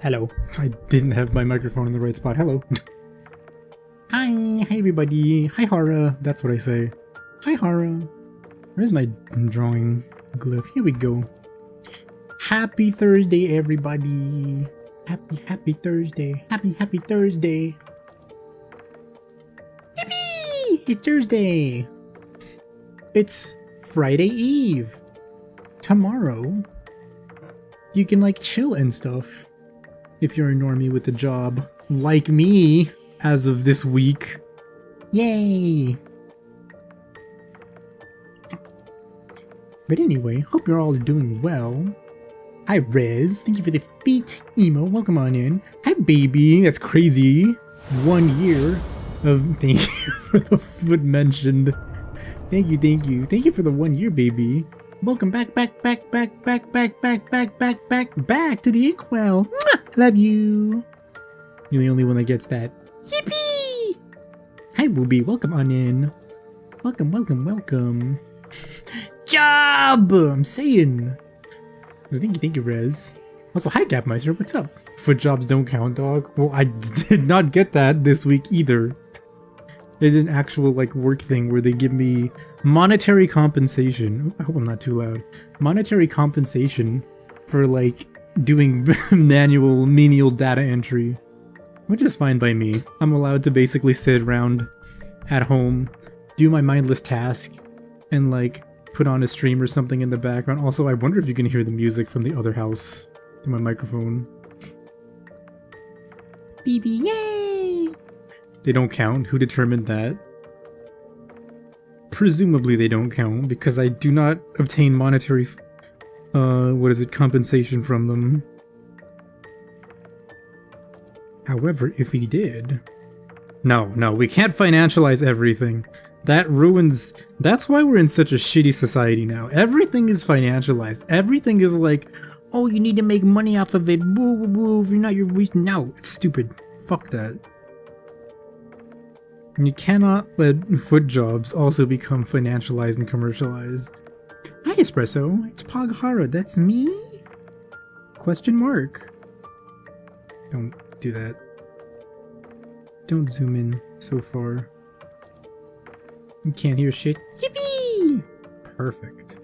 Hello. I didn't have my microphone in the right spot. Hello. Hi. Hi everybody. Hi Hara. That's what I say. Hi Hara. Where's my drawing glyph? Here we go. Happy Thursday, everybody. Happy Thursday. Happy Thursday. Yippee! It's Thursday. It's Friday Eve. Tomorrow, you can like chill and stuff. If you're a normie with a job, like me, as of this week. Yay! But anyway, hope you're all doing well. Hi Rez, thank you for the feet emo, welcome on in. Hi baby, that's crazy. 1 year of, thank you for the foot mentioned. Thank you for the 1 year baby. Welcome back to the Inkwell. Mwah! Love you. You're the only one that gets that. Yippee! Hi Booby, welcome on in. Welcome. Job! I'm saying. So thank you, Rez. Also, hi Gapmeister, what's up? Foot jobs don't count, dog. Well, I did not get that this week either. It's an actual like work thing where they give me monetary compensation. I hope I'm not too loud. Monetary compensation for like doing manual menial data entry, which is fine by me. I'm allowed to basically sit around at home, do my mindless task, and like put on a stream or something in the background. Also, I wonder if you can hear the music from the other house in my microphone. BB, yay! They don't count? Who determined that? Presumably they don't count, because I do not obtain monetary, compensation from them. However, if he did... No, we can't financialize everything. That ruins... That's why we're in such a shitty society now. Everything is financialized. Everything is like, oh, you need to make money off of it. Woo, woo, woo. If you're not, you're weak. No, it's stupid. Fuck that. And you cannot let foot jobs also become financialized and commercialized. Hi, Espresso. It's Poghara. That's me? Question mark. Don't do that. Don't zoom in so far. You can't hear shit. Yippee! Perfect.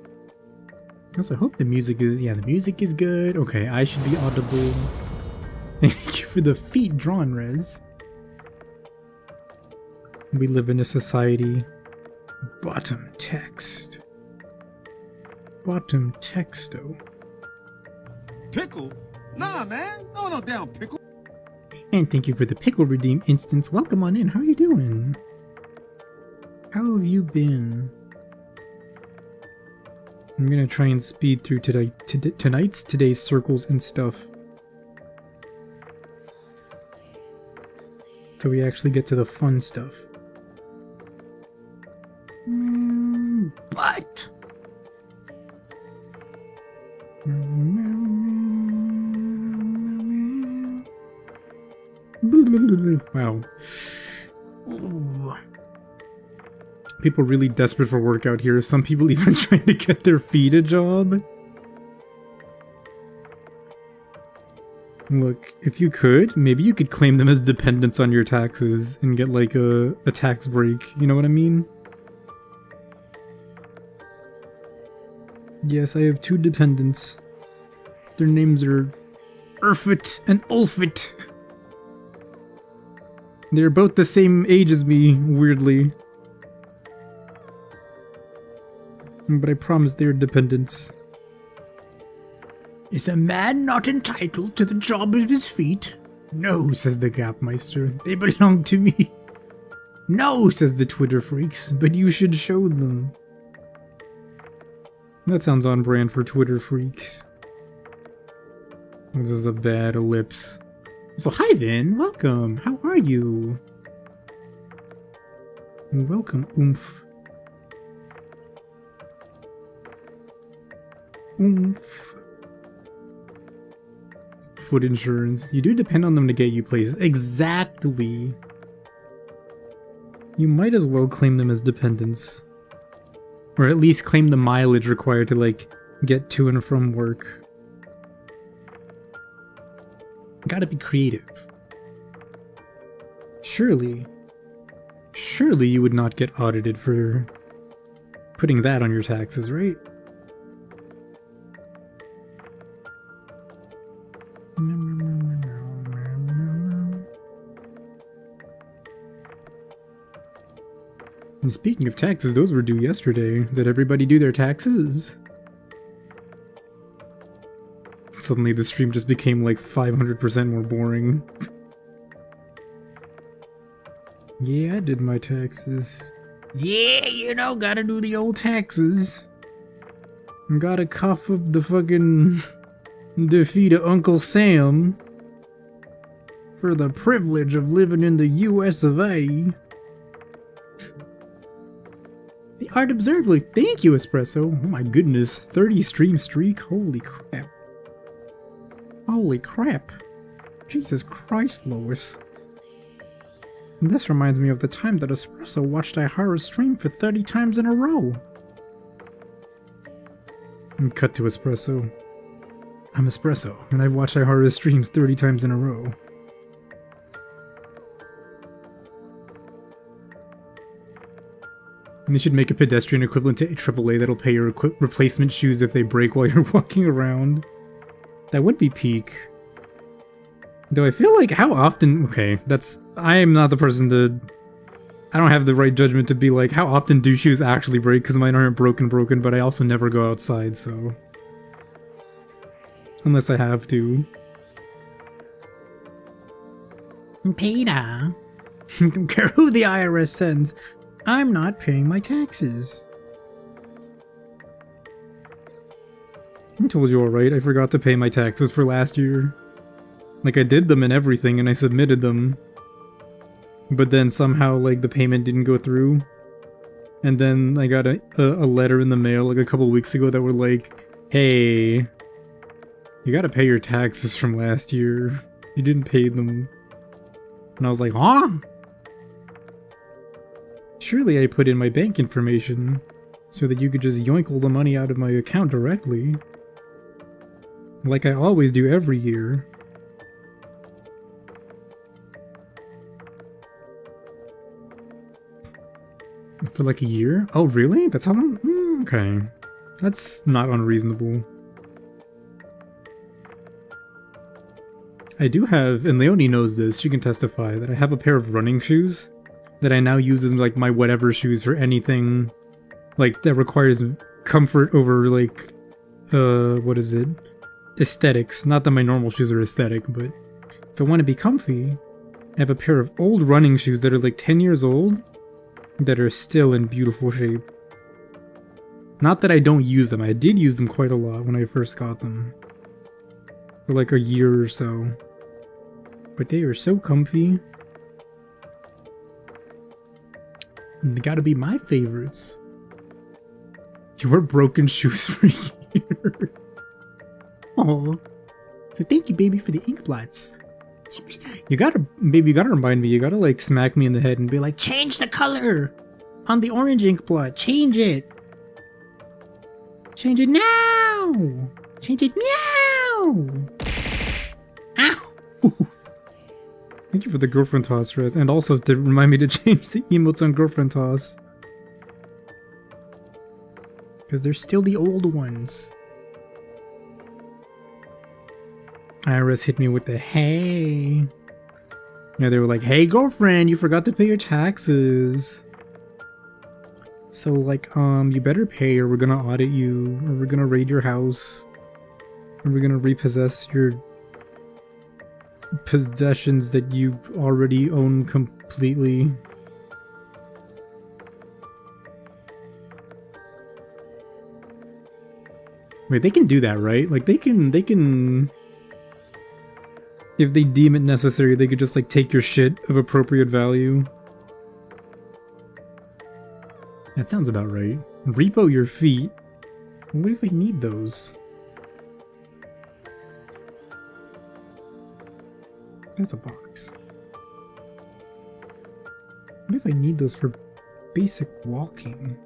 Also, I hope the music is... Yeah, the music is good. Okay, I should be audible. Thank you for the feet drawn, Rez. We live in a society. Bottom text. Bottom texto. Pickle? Nah, man. No damn pickle. And thank you for the pickle redeem instance. Welcome on in. How are you doing? How have you been? I'm gonna try and speed through today's circles and stuff. So we actually get to the fun stuff. But... Wow. Ooh. People really desperate for work out here. Some people even trying to get their feet a job. Look, if you could, maybe you could claim them as dependents on your taxes and get like a tax break. You know what I mean? Yes, I have 2 dependents. Their names are Urfit and Ulfit. They're both the same age as me, weirdly. But I promise they're dependents. Is a man not entitled to the job of his feet? No, says the Gapmeister. They belong to me. No, says the Twitter freaks, but you should show them. That sounds on brand for Twitter freaks. This is a bad ellipse. So hi Vin, welcome. How are you? Welcome, oomph. Oomph. Foot insurance. You do depend on them to get you places. Exactly. You might as well claim them as dependents. Or at least claim the mileage required to, like, get to and from work. Gotta be creative. Surely Surely you would not get audited for putting that on your taxes, right? And speaking of taxes, those were due yesterday. Did everybody do their taxes? Suddenly the stream just became like 500% more boring. Yeah, I did my taxes. Yeah, you know, gotta do the old taxes. Gotta cough up the fucking defeat of Uncle Sam for the privilege of living in the US of A. The Art Observably, thank you, Espresso. Oh my goodness, 30 stream streak, holy crap. Holy crap. Jesus Christ, Lois. And this reminds me of the time that Espresso watched Aihara's stream for 30 times in a row. And cut to Espresso. I'm Espresso, and I've watched Aihara's streams 30 times in a row. And they should make a pedestrian equivalent to AAA that'll pay your replacement shoes if they break while you're walking around. That would be peak. Though I feel like how often... Okay, that's... I am not the person to... I don't have the right judgment to be like, how often do shoes actually break? Because mine aren't broken, but I also never go outside, so... Unless I have to. Peter. Don't care who the IRS sends. I'm not paying my taxes. I told you alright, I forgot to pay my taxes for last year. Like, I did them and everything, and I submitted them. But then somehow, like, the payment didn't go through. And then I got a letter in the mail, like, a couple weeks ago that were like, hey, you gotta pay your taxes from last year. You didn't pay them. And I was like, huh? Surely I put in my bank information so that you could just yoink all the money out of my account directly. Like I always do every year. For like a year? Oh really? That's how long? Okay. That's not unreasonable. I do have, and Leonie knows this, she can testify, that I have a pair of running shoes that I now use as like my whatever shoes for anything like that requires comfort over like what is it? Aesthetics. Not that my normal shoes are aesthetic, but if I want to be comfy, I have a pair of old running shoes that are like 10 years old that are still in beautiful shape. Not that I don't use them. I did use them quite a lot when I first got them. For like a year or so. But they are so comfy. And they gotta be my favorites. Your broken shoes for years. Aww. So thank you, baby, for the Inkblots. You gotta, baby, you gotta remind me. You gotta, like, smack me in the head and be like, change the color on the orange Inkblot. Change it. Change it now. Change it now. Ow. Thank you for the girlfriend toss, Rez, and also to remind me to change the emotes on girlfriend toss. Because they're still the old ones. IRS hit me with the hey. Yeah, they were like, hey girlfriend, you forgot to pay your taxes. So like, you better pay or we're gonna audit you, or we're gonna raid your house, or we're gonna repossess your possessions that you already own completely. Wait, they can do that, right? Like they can if they deem it necessary, they could just like take your shit of appropriate value. That sounds about right. Repo your feet. What if I need those? That's a box. What if I need those for basic walking?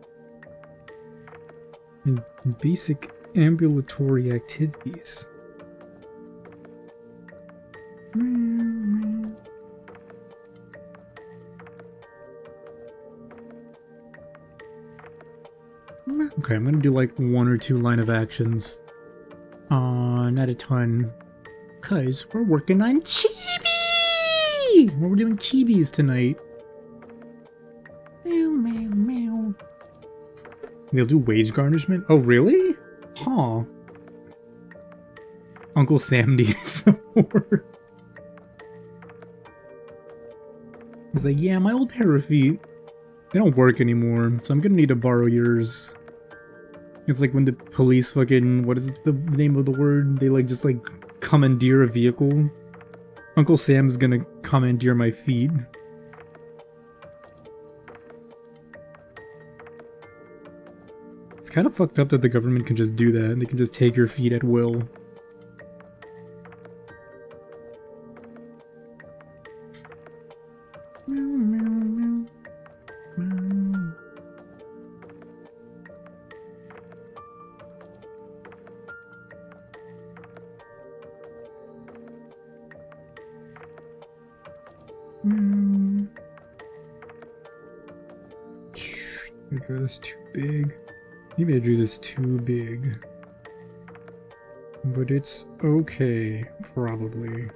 And basic ambulatory activities? Okay, I'm gonna do like 1 or 2 line of actions. Not a ton. Cause we're working on chibi! We're doing chibis tonight. Meow, meow, meow. They'll do wage garnishment? Oh, really? Huh. Uncle Sam needs some more. He's like, yeah, my old pair of feet, they don't work anymore, so I'm gonna need to borrow yours. It's like when the police fucking, what is the name of the word? They like just like commandeer a vehicle. Uncle Sam's gonna commandeer my feet. It's kind of fucked up that the government can just do that. They can just take your feet at will. I drew this too big. Maybe I drew this too big. But it's okay, probably.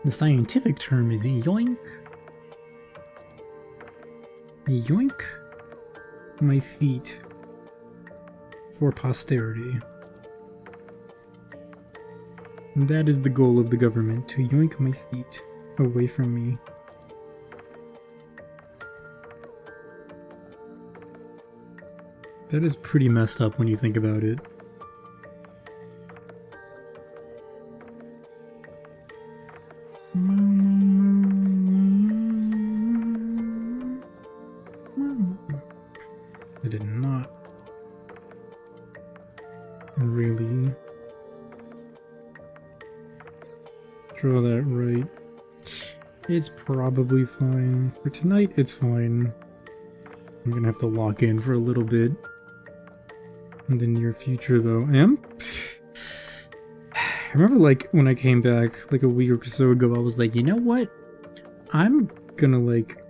The scientific term is yoink. Yoink my feet for posterity. And that is the goal of the government, to yoink my feet away from me. That is pretty messed up when you think about it. I did not really draw that right. It's probably fine. For tonight, it's fine. I'm gonna have to lock in for a little bit. In the near future, though. I remember, like, when I came back, like, a week or so ago, I was like, you know what? I'm gonna, like,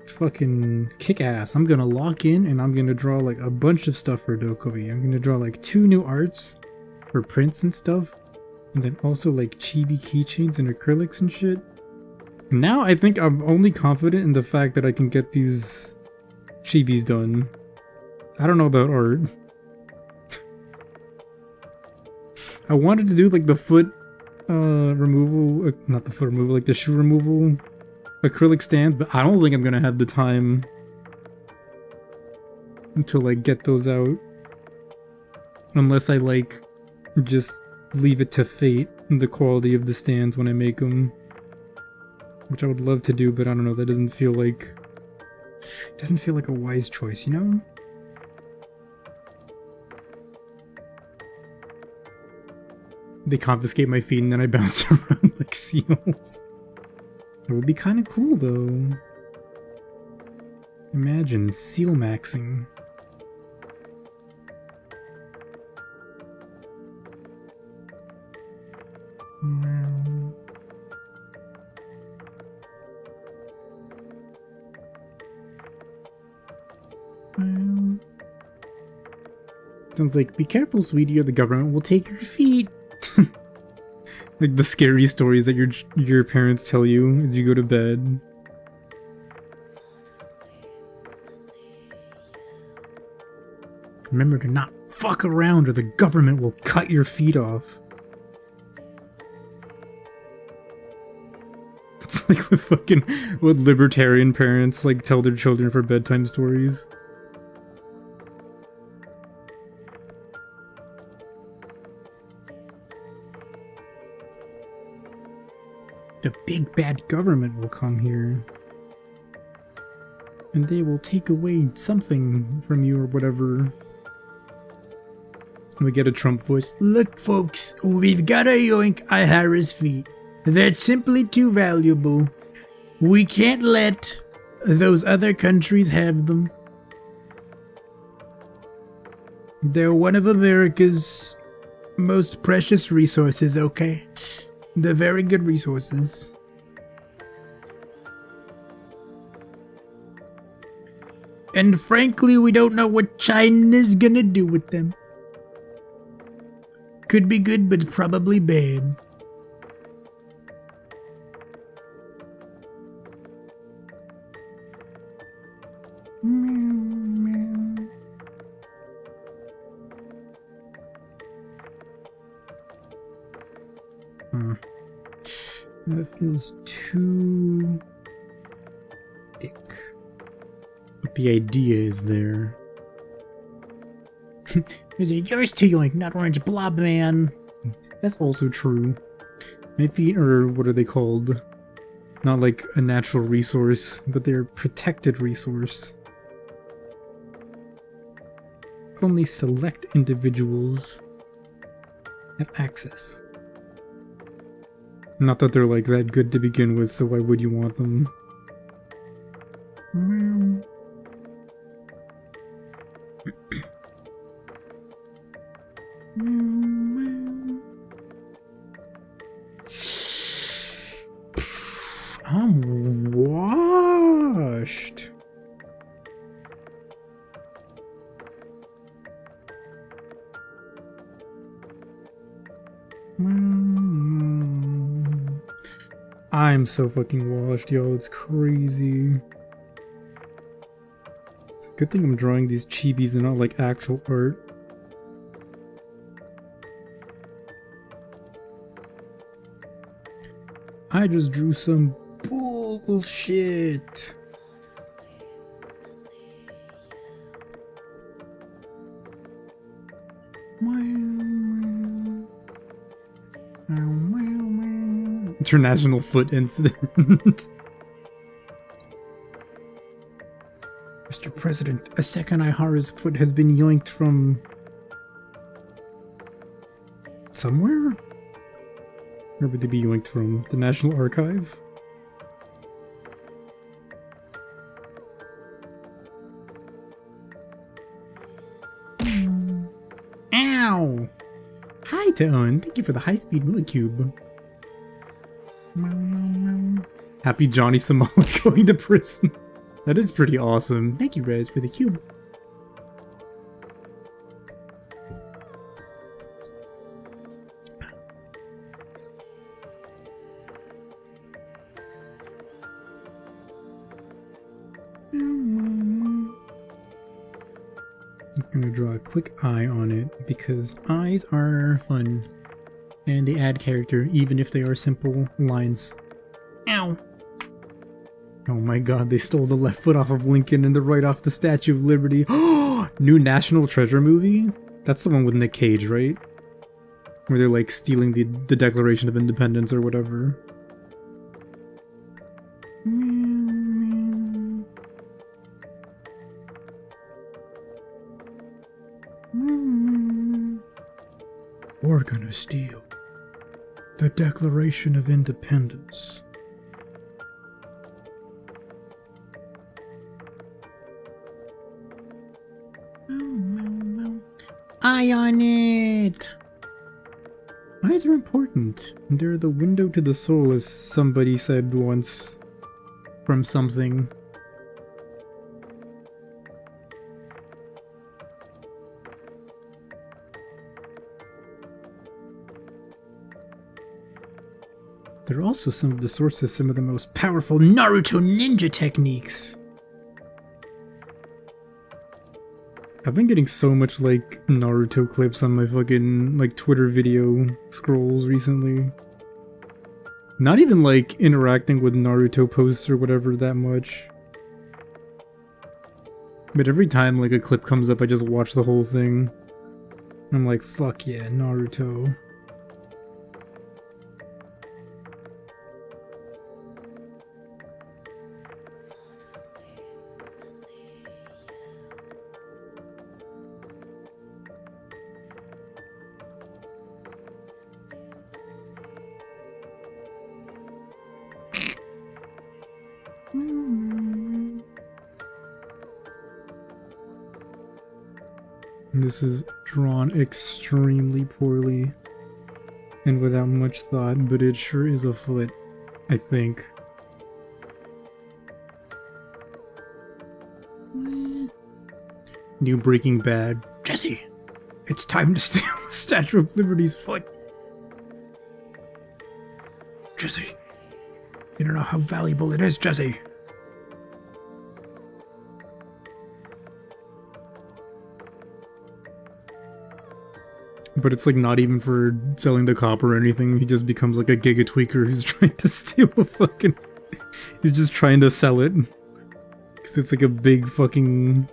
fucking kick ass. I'm gonna lock in, and I'm gonna draw, like, a bunch of stuff for DOKOMI. I'm gonna draw, like, 2 new arts for prints and stuff. And then also, like, chibi keychains and acrylics and shit. Now, I think I'm only confident in the fact that I can get these chibis done. I don't know about art. I wanted to do like the foot removal, not the foot removal, like the shoe removal acrylic stands, but I don't think I'm gonna have the time to like get those out. Unless I like just leave it to fate, the quality of the stands when I make them. Which I would love to do, but I don't know, that doesn't feel like a wise choice, you know? They confiscate my feet and then I bounce around like seals. It would be kind of cool though. Imagine seal maxing. Sounds like, be careful, sweetie, or the government will take your feet. Like the scary stories that your parents tell you as you go to bed. Remember to not fuck around or the government will cut your feet off. It's like what libertarian parents like tell their children for bedtime stories. The big bad government will come here. And they will take away something from you or whatever. We get a Trump voice. Look folks, we've gotta yoink Aihara's feet. They're simply too valuable. We can't let those other countries have them. They're one of America's Most precious resources, okay. They're very good resources. And frankly, we don't know what China's gonna do with them. Could be good, but probably bad. That feels too thick. But the idea is there. Is it yours to yoink, not orange blob man? That's also true. My feet are, what are they called? Not like a natural resource, but they're a protected resource. Only select individuals have access. Not that they're like that good to begin with, so why would you want them? I'm washed. I'm so fucking washed, yo. It's crazy. It's a good thing I'm drawing these chibis and not like actual art. I just drew some bullshit. International foot incident. Mr. President, a second Aihara's foot has been yoinked from somewhere? Where would they be yoinked from? The National Archive? Ow! Hi, Toon. Thank you for the high-speed movie cube. Happy Johnny Somali going to prison. That is pretty awesome. Thank you, Rez, for the cube. I'm just gonna draw a quick eye on it because eyes are fun. And they add character, even if they are simple lines. Ow! Oh my god, they stole the left foot off of Lincoln and the right off the Statue of Liberty. New National Treasure movie? That's the one with Nick Cage, right? Where they're like stealing the Declaration of Independence or whatever. We're gonna steal the Declaration of Independence. Eye on it! Eyes are important. They're the window to the soul, as somebody said once from something. They're also some of the sources of some of the most powerful Naruto ninja techniques. I've been getting so much like Naruto clips on my fucking like Twitter video scrolls recently. Not even like interacting with Naruto posts or whatever that much. But every time like a clip comes up, I just watch the whole thing. I'm like, fuck yeah, Naruto. This is drawn extremely poorly and without much thought, but it sure is a foot, I think. New Breaking Bad. Jesse, it's time to steal the Statue of Liberty's foot. Jesse, you don't know how valuable it is, Jesse. But it's like not even for selling the copper or anything. He just becomes like a giga tweaker who's trying to steal the fucking... He's just trying to sell it. Because it's like a big fucking...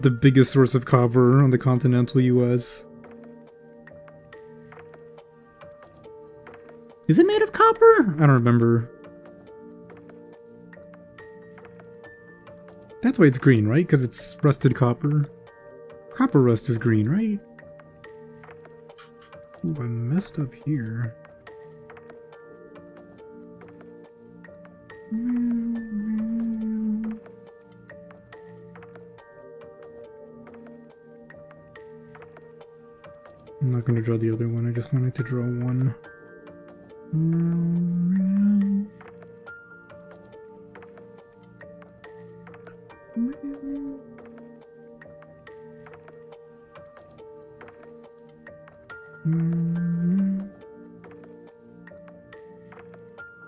The biggest source of copper on the continental US. Is it made of copper? I don't remember. That's why it's green, right? Because it's rusted copper. Copper rust is green, right? Ooh, I messed up here. I'm not going to draw the other one, I just wanted to draw one.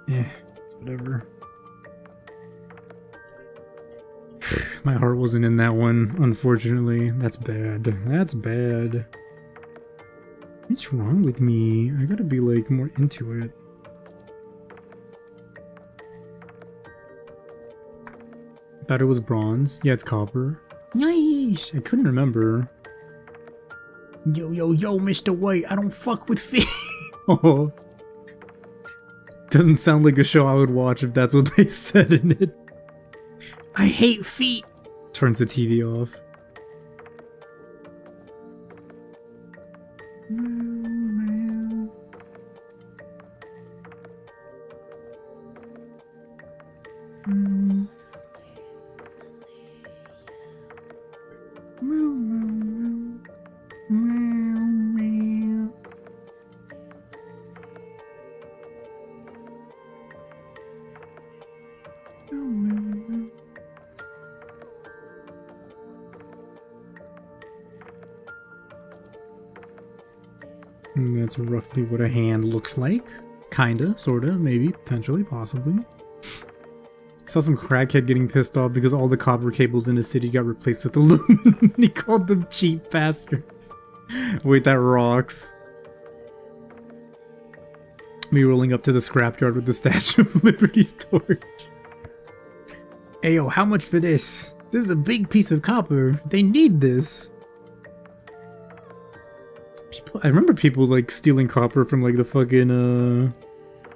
Yeah, it's whatever. My heart wasn't in that one, unfortunately. That's bad. That's bad. What's wrong with me? I gotta be like more into it. Thought it was bronze. Yeah, it's copper. Nice! I couldn't remember. Yo, yo, yo, Mr. White, I don't fuck with feet. Oh. Doesn't sound like a show I would watch if that's what they said in it. I hate feet. Turns the TV off. And that's roughly what a hand looks like. Kinda, sorta, maybe, potentially, possibly. Saw some crackhead getting pissed off because all the copper cables in his city got replaced with aluminum. He called them cheap bastards. Wait, that rocks. Me rolling up to the scrapyard with the Statue of Liberty's torch. Ayo, how much for this? This is a big piece of copper. They need this. I remember people like stealing copper from like the fucking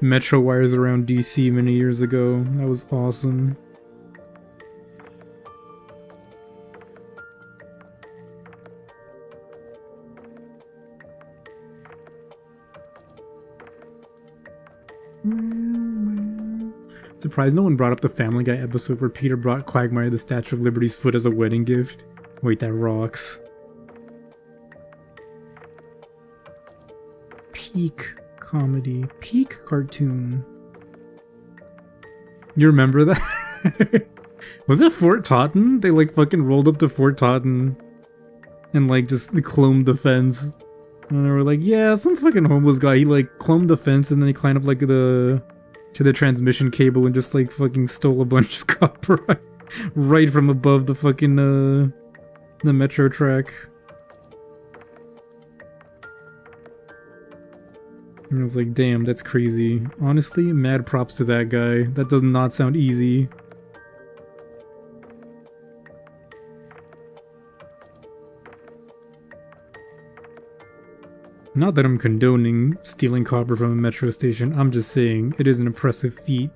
metro wires around DC many years ago. That was awesome. Surprised no one brought up the Family Guy episode where Peter brought Quagmire the Statue of Liberty's foot as a wedding gift. Wait, that rocks. Peak comedy. Peak cartoon. You remember that? Was it Fort Totten? They like fucking rolled up to Fort Totten and like just clombed the fence. And they were like, yeah, some fucking homeless guy, he like clombed the fence and then he climbed up like to the transmission cable and just like fucking stole a bunch of copper right from above the fucking the metro track. And I was like, damn, that's crazy. Honestly, mad props to that guy. That does not sound easy. Not that I'm condoning stealing copper from a metro station, I'm just saying it is an impressive feat.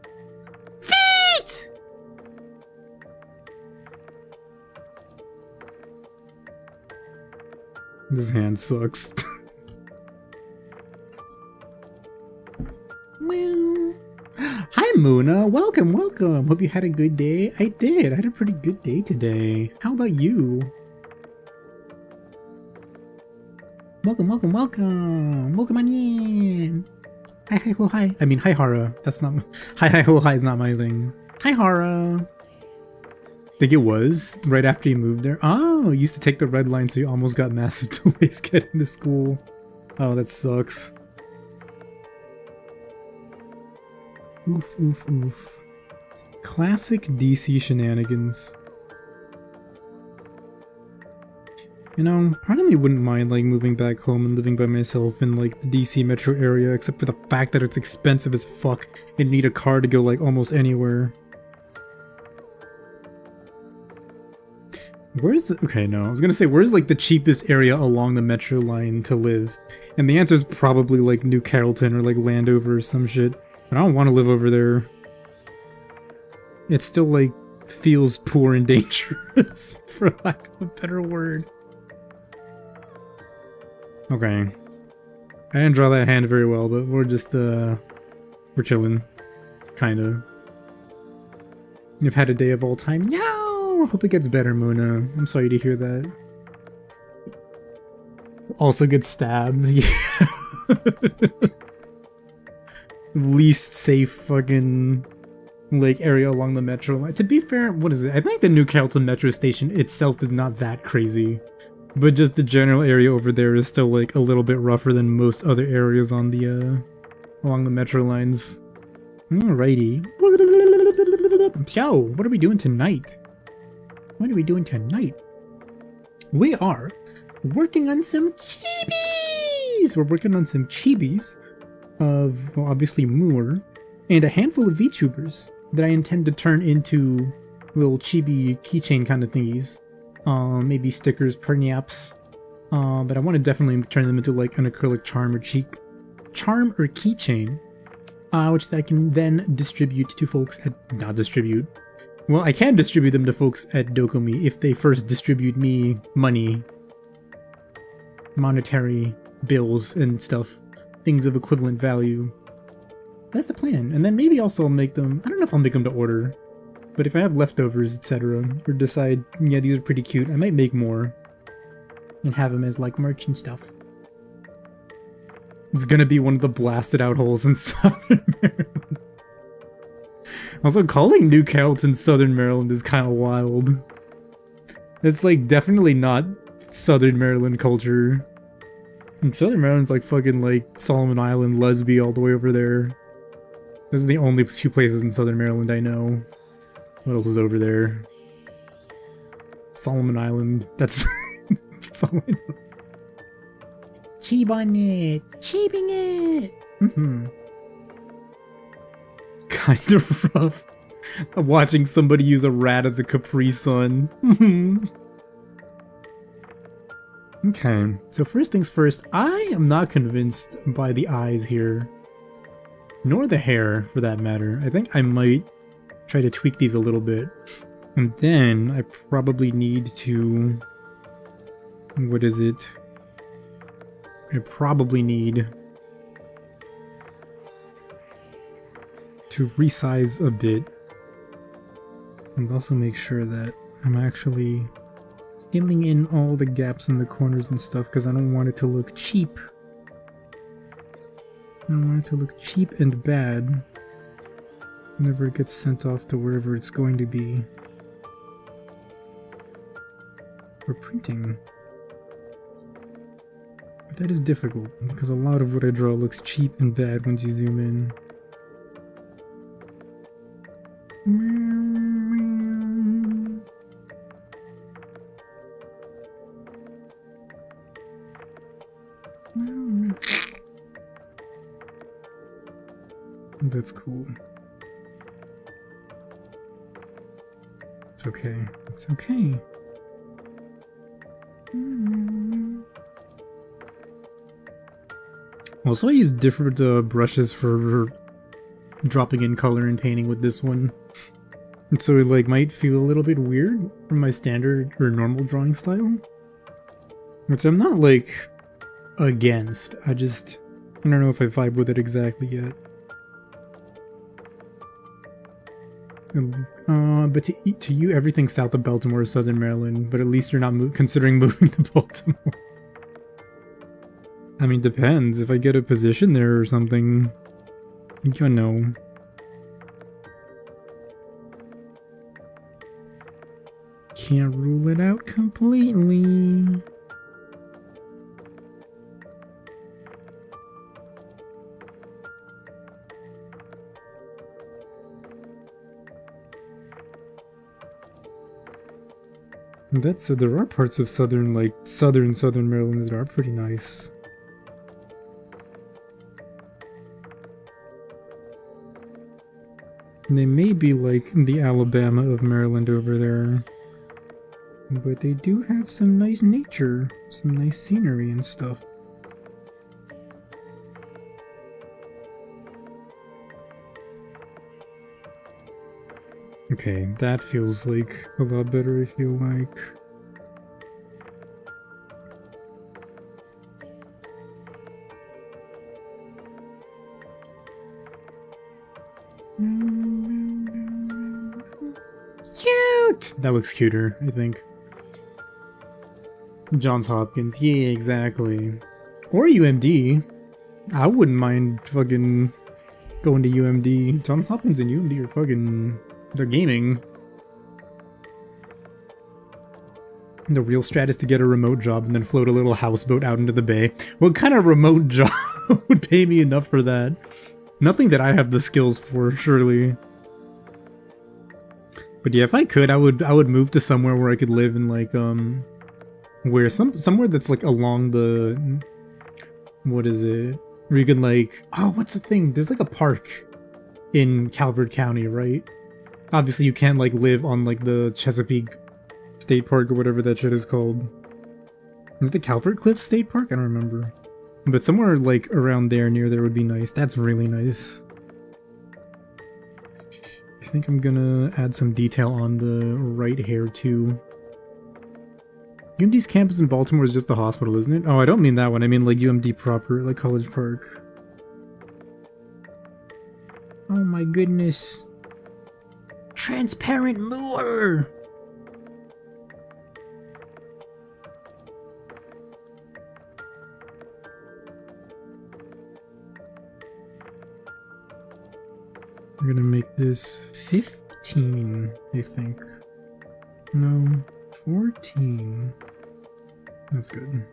Feat! This hand sucks. Hi Muna, welcome, welcome. Hope you had a good day. I did, I had a pretty good day today. How about you? Welcome, welcome, welcome! Welcome on in! Hi, hi, hello, hi. I mean, Hihara. That's not... Hi, hi, hello, hi is not my thing. Hihara! I think it was, right after you moved there. Oh, you used to take the red line, so you almost got massive delays getting to school. Oh, that sucks. Oof, oof, oof. Classic DC shenanigans. You know, part of me wouldn't mind like moving back home and living by myself in like the DC metro area, except for the fact that it's expensive as fuck and need a car to go like almost anywhere. Where's the... Okay, no. I was gonna say, where's like the cheapest area along the metro line to live? And the answer is probably like New Carrollton or like Landover or some shit. But I don't want to live over there. It still like feels poor and dangerous, for lack of a better word. Okay. I didn't draw that hand very well, but we're just, we're chilling. Kinda. You've had a day of all time. No! Hope it gets better, Mona. I'm sorry to hear that. Also gets stabbed. Yeah. Least safe fucking, like, area along the metro line. To be fair, what is it? I think the New Carrollton metro station itself is not that crazy. But just the general area over there is still like a little bit rougher than most other areas on the along the metro lines. Alrighty. So, what are we doing tonight? What are we doing tonight? We are working on some chibis! We're working on some chibis of, well, obviously Moore, and a handful of VTubers that I intend to turn into little chibi keychain kind of thingies. Maybe stickers, perniaps. But I want to definitely turn them into like an acrylic charm or keychain, which I can then distribute to folks at... Not distribute. Well, I can distribute them to folks at DOKOMI if they first distribute me money. Monetary bills and stuff. Things of equivalent value. That's the plan. And then maybe also I'll make them... I don't know if I'll make them to order. But if I have leftovers, etc., or decide, yeah, these are pretty cute, I might make more. And have them as, like, merch and stuff. It's gonna be one of the blasted out holes in Southern Maryland. Also, calling New Carrollton Southern Maryland is kind of wild. It's, like, definitely not Southern Maryland culture. And Southern Maryland's like fucking, like, Solomon Island, Lesby, all the way over there. Those are the only two places in Southern Maryland I know. What else is over there? Solomon Island. That's... that's all I know. Cheeb on it! Cheebing it! Mm-hmm. Kind of rough. Watching somebody use a rat as a Capri Sun. Okay, so first things first, I am not convinced by the eyes here. Nor the hair, for that matter. I think I might try to tweak these a little bit. And then I probably need to... What is it? I probably need to resize a bit. And also make sure that I'm actually filling in all the gaps in the corners and stuff, because I don't want it to look cheap. I don't want it to look cheap and bad whenever it gets sent off to wherever it's going to be. For printing. But that is difficult, because a lot of what I draw looks cheap and bad once you zoom in. That's cool. It's okay. It's okay. Also, I use different brushes for dropping in color and painting with this one. And so it like might feel a little bit weird from my standard or normal drawing style. Which I'm not like against. I don't know if I vibe with it exactly yet. But to you, everything south of Baltimore is Southern Maryland, but at least you're not considering moving to Baltimore. I mean, depends. If I get a position there or something, you know. Can't rule it out completely. That's there are parts of southern Maryland that are pretty nice. And they may be like the Alabama of Maryland over there. But they do have some nice nature, some nice scenery and stuff. Okay, that feels like a lot better, I feel like. Cute! That looks cuter, I think. Johns Hopkins, yeah, exactly. Or UMD. I wouldn't mind fucking going to UMD. Johns Hopkins and UMD are fucking... they're gaming. The real strat is to get a remote job and then float a little houseboat out into the bay. What kind of remote job would pay me enough for that? Nothing that I have the skills for, surely. But yeah, if I could, I would move to somewhere where I could live in like where somewhere that's like along the, what is it? Where you can like, oh, what's the thing? There's like a park in Calvert County, right? Obviously you can't like live on like the Chesapeake State Park or whatever that shit is called. Is it the Calvert Cliffs State Park? I don't remember. But somewhere like around there, near there would be nice. That's really nice. I think I'm gonna add some detail on the right hair too. UMD's campus in Baltimore is just the hospital, isn't it? Oh, I don't mean that one. I mean like UMD proper, like College Park. Oh my goodness. Transparent moor! We're gonna make this 15, I think. No, 14. That's good.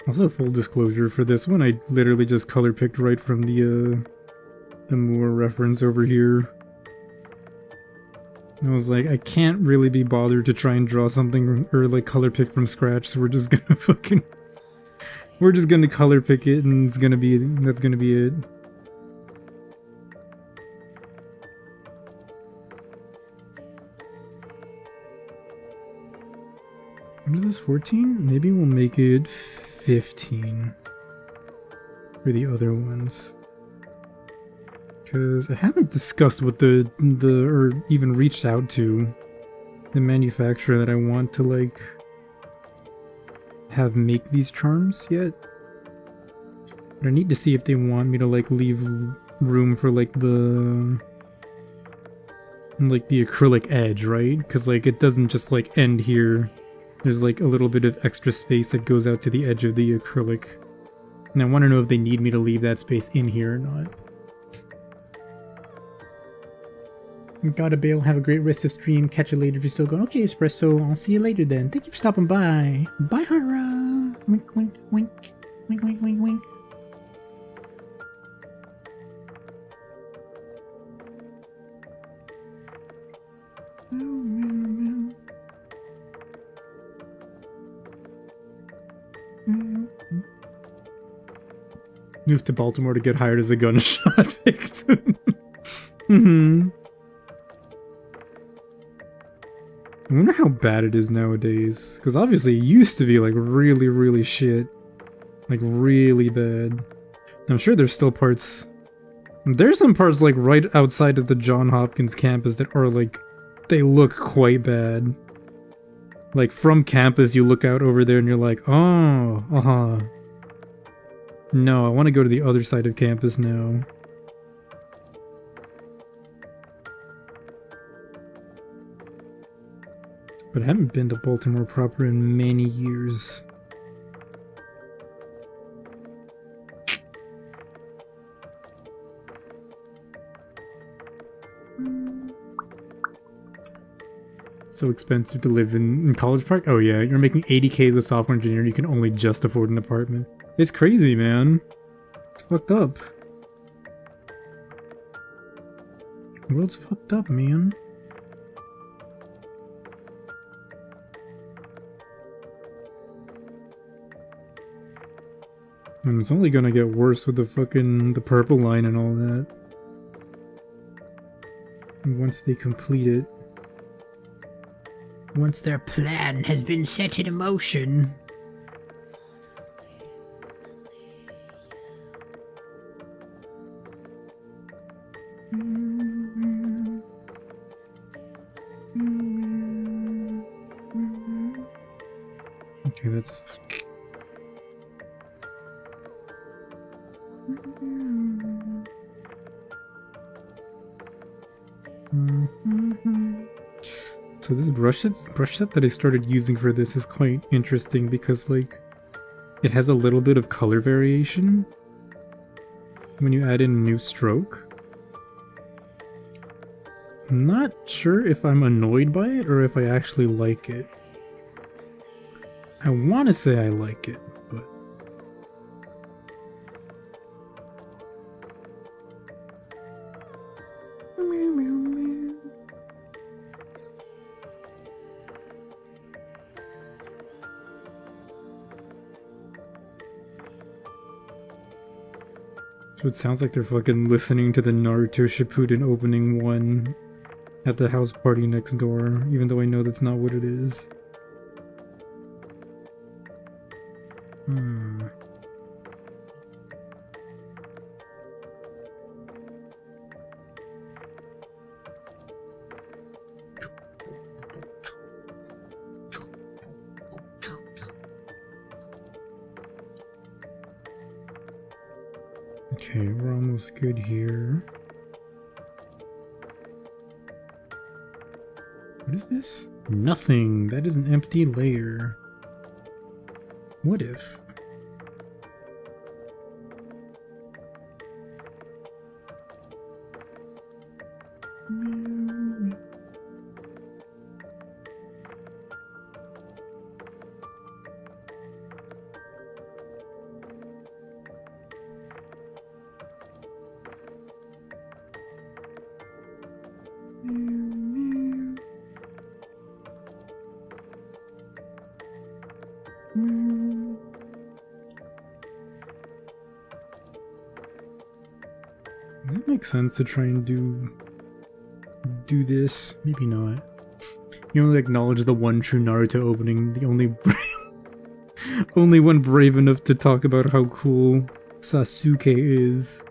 Also, full disclosure for this one, I literally just color picked right from the Moore reference over here. I was like, I can't really be bothered to try and draw something or like color pick from scratch, so we're just gonna fucking, we're just gonna color pick it, and it's gonna be, that's gonna be it. What is this, 14? Maybe we'll make it 15 for the other ones. Because I haven't discussed what or even reached out to the manufacturer that I want to, like, have make these charms yet. But I need to see if they want me to, like, leave room for, like, the acrylic edge, right? Because, like, it doesn't just, like, end here. There's like a little bit of extra space that goes out to the edge of the acrylic. And I want to know if they need me to leave that space in here or not. Gotta bail, have a great rest of stream, catch you later if you're still going. Okay, Espresso, I'll see you later then. Thank you for stopping by. Bye, Hara! Wink, wink, wink. Wink, wink, wink, wink. Moved to Baltimore to get hired as a gunshot victim. I wonder how bad it is nowadays. Because obviously it used to be like really, really shit. Like really bad. I'm sure there's still parts... There's some parts like right outside of the Johns Hopkins campus that are like They look quite bad. Like, from campus, you look out over there and you're like, oh, uh-huh. No, I want to go to the other side of campus now. But I haven't been to Baltimore proper in many years. So expensive to live in College Park? Oh yeah, you're making 80K as a software engineer and you can only just afford an apartment. It's crazy, man. It's fucked up. The world's fucked up, man. And it's only gonna get worse with the purple line and all that. And once they complete it. Once their plan has been set in motion. Okay, that's... So this brush set that I started using for this is quite interesting because, like, it has a little bit of color variation when you add in a new stroke. I'm not sure if I'm annoyed by it or if I actually like it. I want to say I like it, but... So it sounds like they're fucking listening to the Naruto Shippuden opening one at the house party next door, even though I know that's not what it is. Okay, we're almost good here. What is this? Nothing. That is an empty layer. What if? Does it make sense to try and do this? Maybe not. You only acknowledge the one true Naruto opening, the only only one brave enough to talk about how cool Sasuke is.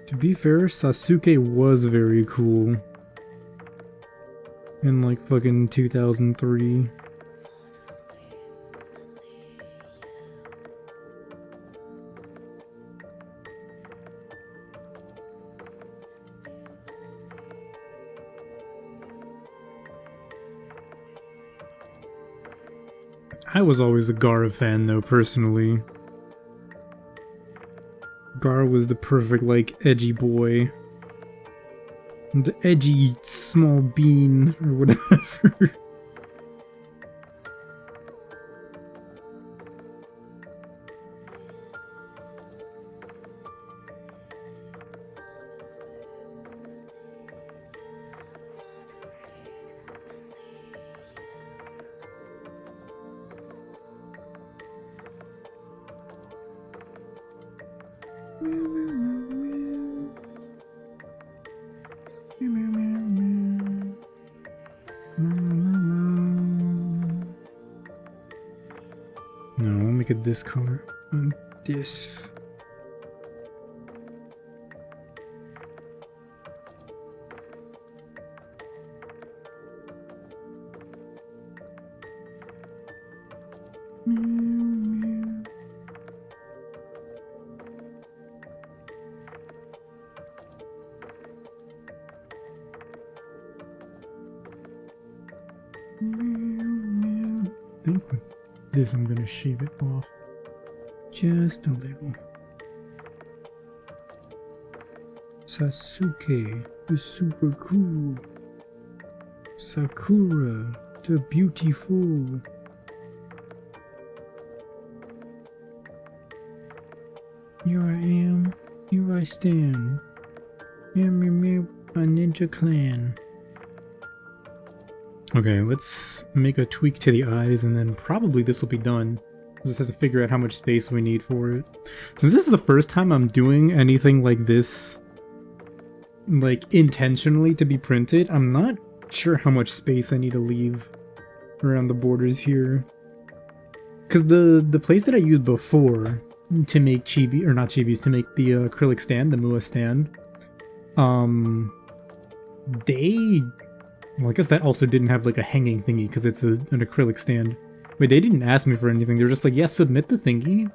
To be fair, Sasuke was very cool. In like fucking 2003. I was always a Gaara fan though, personally. Gaara was the perfect, like, edgy boy. The edgy small bean, or whatever. No, I'll make it this color. And this. I think with this I'm gonna shave it off just a little. Sasuke is super cool. Sakura, the beautiful. Here I am, here I stand. A ninja clan. Okay, let's make a tweak to the eyes and then probably this will be done. We'll just have to figure out how much space we need for it. Since this is the first time I'm doing anything like this, like intentionally to be printed, I'm not sure how much space I need to leave around the borders here. Because the place that I used before to make chibi, or not chibis, to make the acrylic stand, the Mua stand, well, I guess that also didn't have like a hanging thingy because it's an acrylic stand. Wait, they didn't ask me for anything. They were just like, yeah, submit the thingy.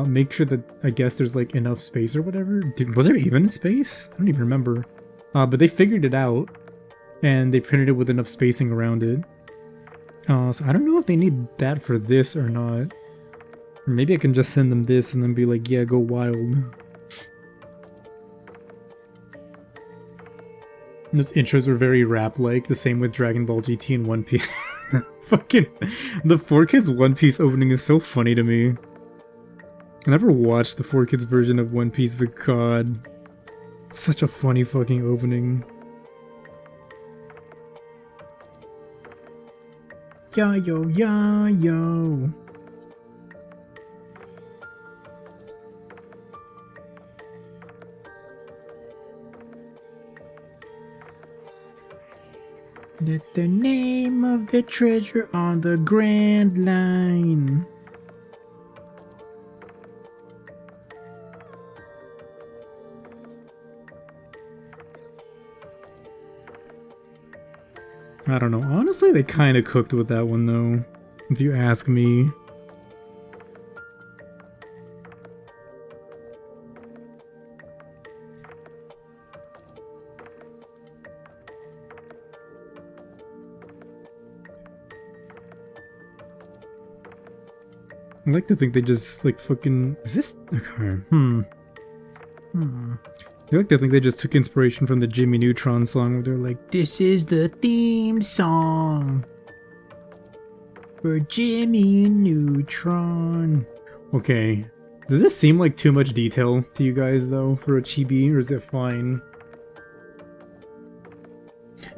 Make sure that, I guess there's like enough space or whatever. Was there even space? I don't even remember. But they figured it out and they printed it with enough spacing around it. So I don't know if they need that for this or not. Or maybe I can just send them this and then be like, yeah, go wild. Those intros were very rap-like, the same with Dragon Ball GT and One Piece. Fucking, the 4Kids One Piece opening is so funny to me. I never watched the 4Kids version of One Piece, but god. It's such a funny fucking opening. Yo, ya, yo. That's the name of the treasure on the Grand Line. I don't know. Honestly, they kind of cooked with that one, though, if you ask me. I like to think they just, like, fucking... Is this... Okay, I like to think they just took inspiration from the Jimmy Neutron song where they're like, this is the theme song for Jimmy Neutron. Okay. Does this seem like too much detail to you guys, though, for a chibi, or is it fine?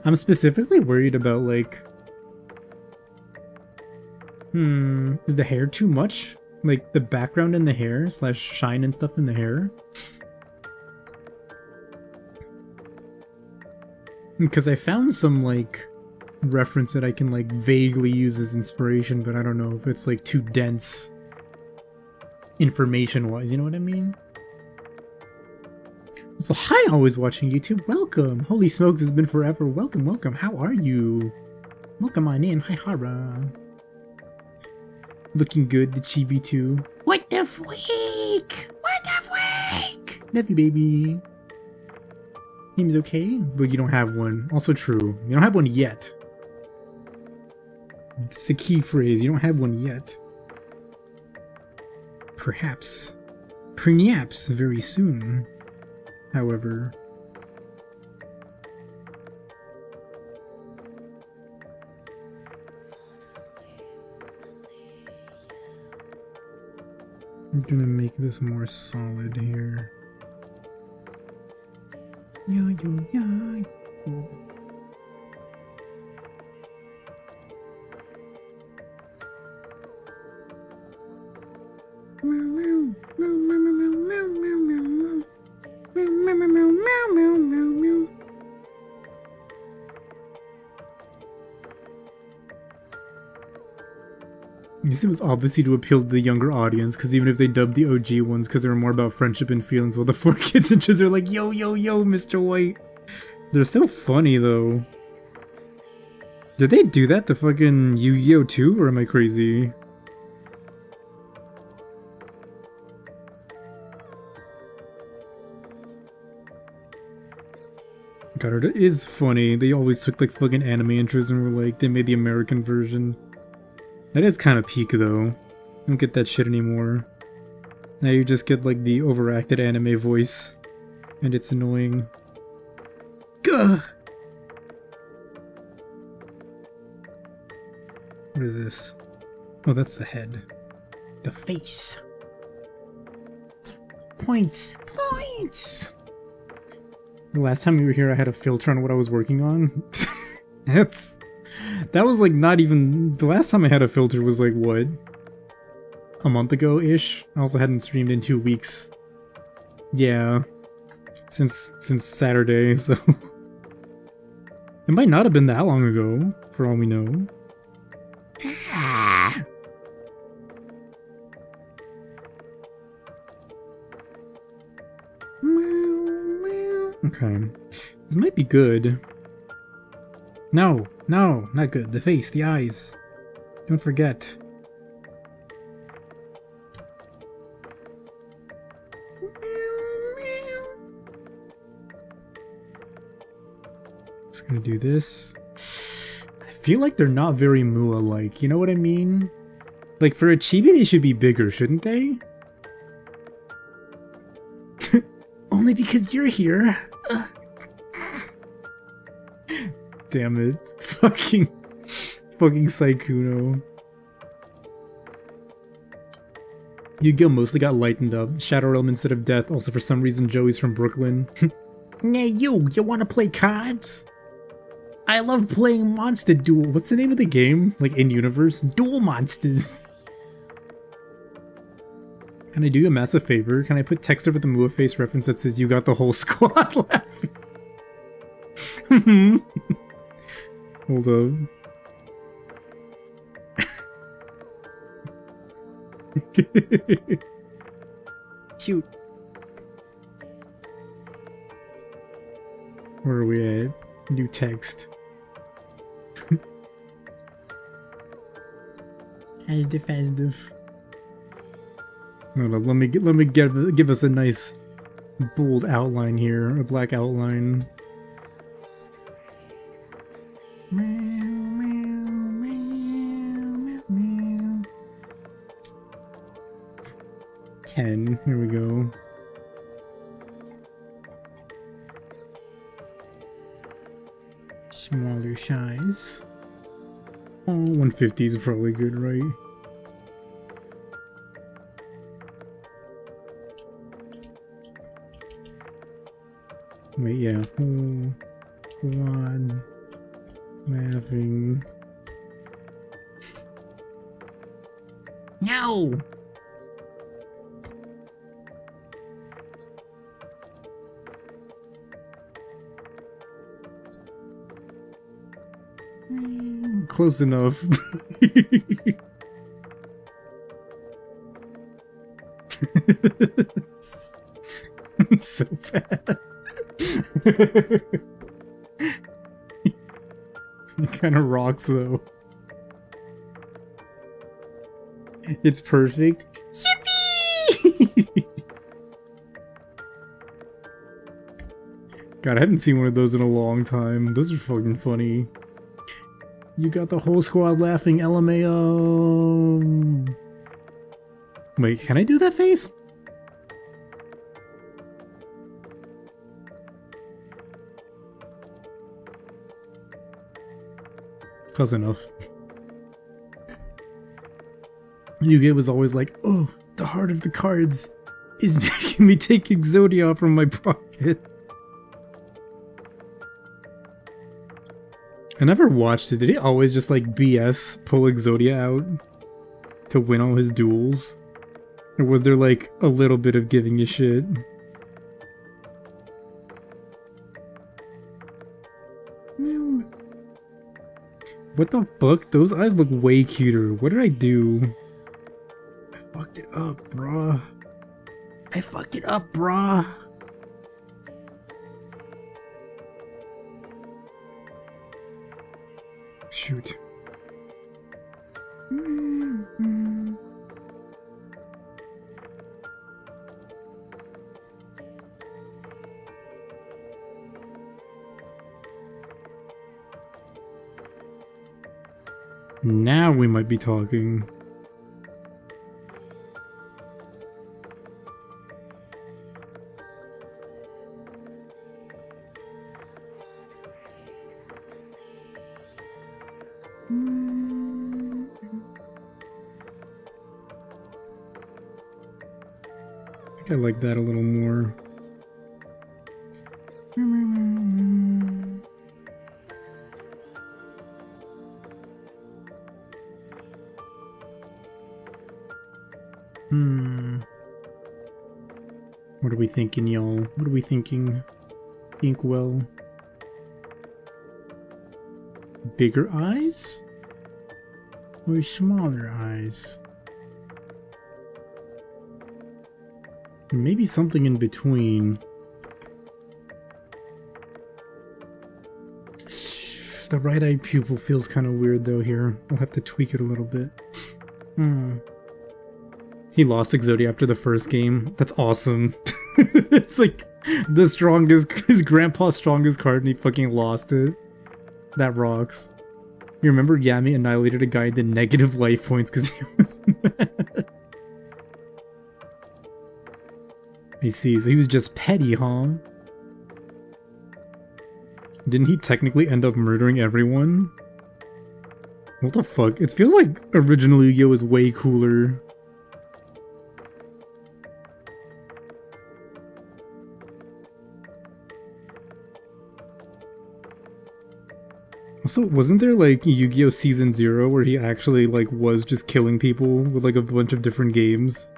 I'm specifically worried about, like... is the hair too much? Like, the background in the hair, / shine and stuff in the hair? Because I found some, like, reference that I can, like, vaguely use as inspiration, but I don't know if it's, like, too dense information-wise, you know what I mean? So, hi, always watching YouTube, welcome! Holy smokes, it's been forever, welcome, welcome, how are you? Welcome on in, Hihara. Looking good, the chibi too. What the freak? What the freak? Love you, baby. Seems okay, but you don't have one. Also true. You don't have one yet. It's the key phrase. You don't have one yet. Perhaps. Perhaps very soon. However. I'm gonna make this more solid here. Yo, yo, yo. I guess it was obviously to appeal to the younger audience, because even if they dubbed the OG ones because they were more about friendship and feelings, well, the 4Kids intros are like, yo, yo, yo, Mr. White. They're so funny, though. Did they do that to fucking Yu-Gi-Oh! Too, or am I crazy? God, it is funny. They always took like fucking anime intros and were like, they made the American version. That is kind of peak though. I don't get that shit anymore. Now you just get like the overacted anime voice. And it's annoying. Gah! What is this? Oh, that's the head. The face. Points! Points! The last time you were here, I had a filter on what I was working on. That was like not even... The last time I had a filter was like, what? A month ago-ish? I also hadn't streamed in 2 weeks. Yeah. Since Saturday, so... It might not have been that long ago, for all we know. Okay. This might be good. No, no, not good. The face, the eyes. Don't forget. Just gonna do this. I feel like they're not very Mua-like, you know what I mean? Like, for a chibi, they should be bigger, shouldn't they? Only because you're here. Damn it. Fucking Saikuno. Yu-Gi-Oh! Mostly got lightened up. Shadow Realm instead of Death. Also, for some reason, Joey's from Brooklyn. Hey, you wanna play cards? I love playing Monster Duel. What's the name of the game? Like, in-universe? Duel Monsters. Can I do you a massive favor? Can I put text over the Mua face reference that says you got the whole squad laughing? Hold up. Cute. Where are we at? New text. Festive. No, let me give us a nice bold outline here, a black outline. 10. Here we go. Smaller size. Oh, 150 is probably good, right? Wait, yeah. Oh, quad. Laughing. No! Close enough. So bad. It kind of rocks though. It's perfect. Yippee! God, I haven't seen one of those in a long time. Those are fucking funny. You got the whole squad laughing, LMAO. Wait, can I do that face? Close enough. Yu-Gi was always like, oh, the heart of the cards is making me take Exodia from my pocket. I never watched it. Did he always just like BS pull Exodia out to win all his duels? Or was there like a little bit of giving a shit? What the fuck? Those eyes look way cuter. What did I do? I fucked it up, bruh. I fucked it up, bruh. Shoot. Now we might be talking. I think I like that a little more. What are we thinking, y'all? What are we thinking? Inkwell. Bigger eyes? Or smaller eyes? Maybe something in between. The right eye pupil feels kind of weird though here. I'll have to tweak it a little bit. He lost Exodia after the first game. That's awesome. It's like the strongest, his grandpa's strongest card and he fucking lost it. That rocks. You remember Yami annihilated a guy into negative life points because he was mad. I see, so he was just petty, huh? Didn't he technically end up murdering everyone? What the fuck? It feels like original Yu-Gi-Oh! Was way cooler. Also, wasn't there like Yu-Gi-Oh! Season 0 where he actually like was just killing people with like a bunch of different games?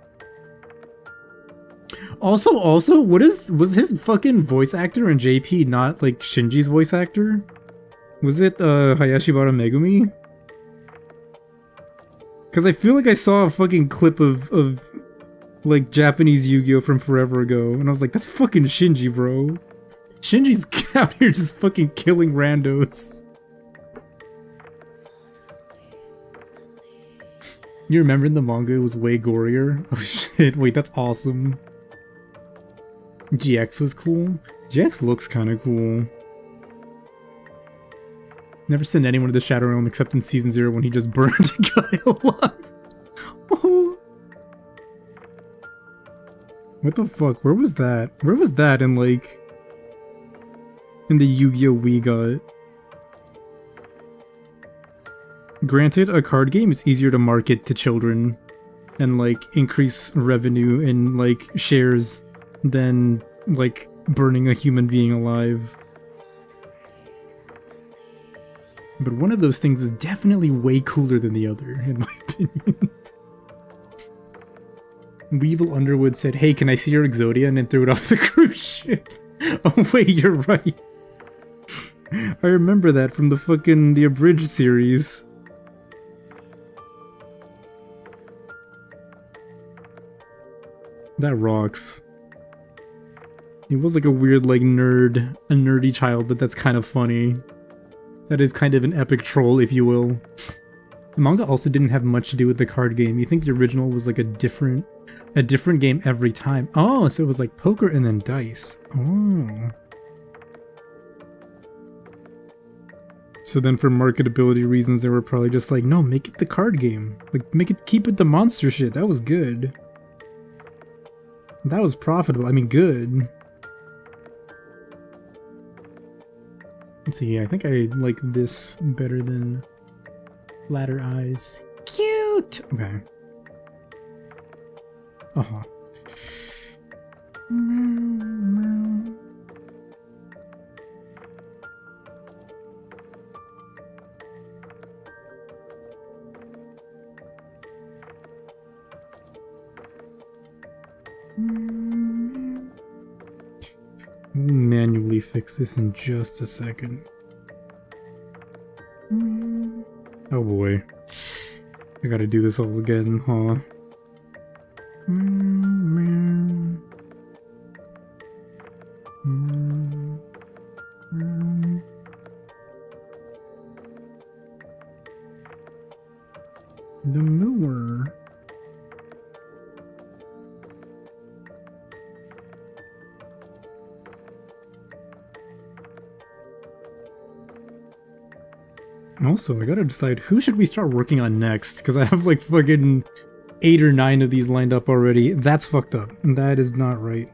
Also, was his fucking voice actor in JP not like Shinji's voice actor? Was it Hayashibara Megumi? Cause I feel like I saw a fucking clip of like Japanese Yu-Gi-Oh! From forever ago, and I was like, that's fucking Shinji, bro. Shinji's out here just fucking killing randos. You remember in the manga it was way gorier? Oh shit, wait, that's awesome. GX was cool. GX looks kind of cool. Never sent anyone to the Shadow Realm except in Season 0 when he just burned a guy alive. Oh. What the fuck? Where was that? Where was that in like... in the Yu-Gi-Oh! We got? Granted, a card game is easier to market to children and like increase revenue and like shares than like burning a human being alive. But one of those things is definitely way cooler than the other, in my opinion. Weevil Underwood said, "Hey, can I see your Exodia?" and then threw it off the cruise ship. Oh wait, you're right. I remember that from the Abridged series. That rocks. He was like a weird, like, nerdy child, but that's kind of funny. That is kind of an epic troll, if you will. The manga also didn't have much to do with the card game. You think the original was like a different game every time. Oh, so it was like poker and then dice. Oh. So then for marketability reasons, they were probably just like, no, make it the card game. Like, keep it the monster shit. That was good. That was profitable. I mean, good. Let's see, I think I like this better than Ladder Eyes. Cute! Okay. Uh-huh. Manually fix this in just a second. Oh boy. I gotta do this all again, huh? The mower. Also, I gotta decide who should we start working on next, because I have like fucking 8 or 9 of these lined up already. That's fucked up. That is not right.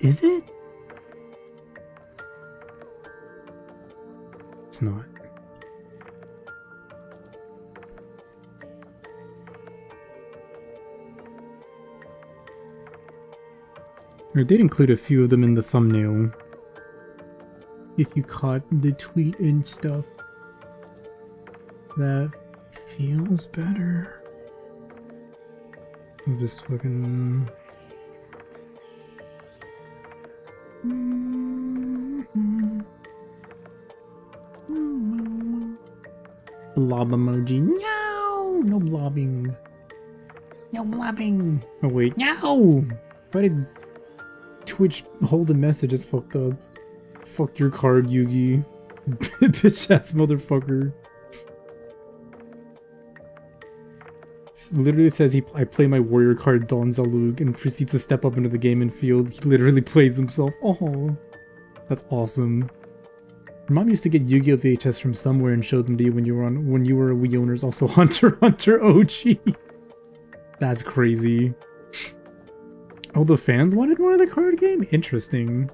Is it? It's not. I did include a few of them in the thumbnail. If you caught the tweet and stuff. That feels better. I'm just fucking... Blob emoji. No! No blobbing. No blobbing. Oh wait. No! Why did Twitch hold a message? It's fucked up. Fuck your card, Yugi. Bitch ass motherfucker. It literally says I play my warrior card Don Zalug and proceeds to step up into the game and field. He literally plays himself. Oh, that's awesome. Your mom used to get Yu-Gi-Oh VHS from somewhere and showed them to you when you were a Wii owners. Also Hunter Hunter OG. That's crazy. Oh, the fans wanted more of the card game? Interesting.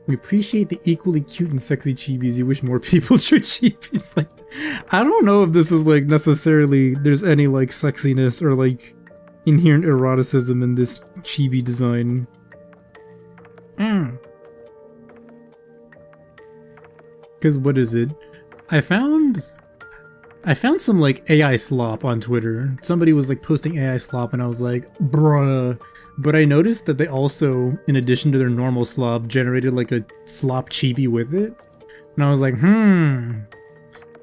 We appreciate the equally cute and sexy chibis. You wish more people drew chibis like that. I don't know if this is like necessarily there's any like sexiness or like inherent eroticism in this chibi design. Because what is it? I found some like AI slop on Twitter. Somebody was like posting AI slop and I was like, bruh. But I noticed that they also, in addition to their normal slop, generated like a slop chibi with it. And I was like,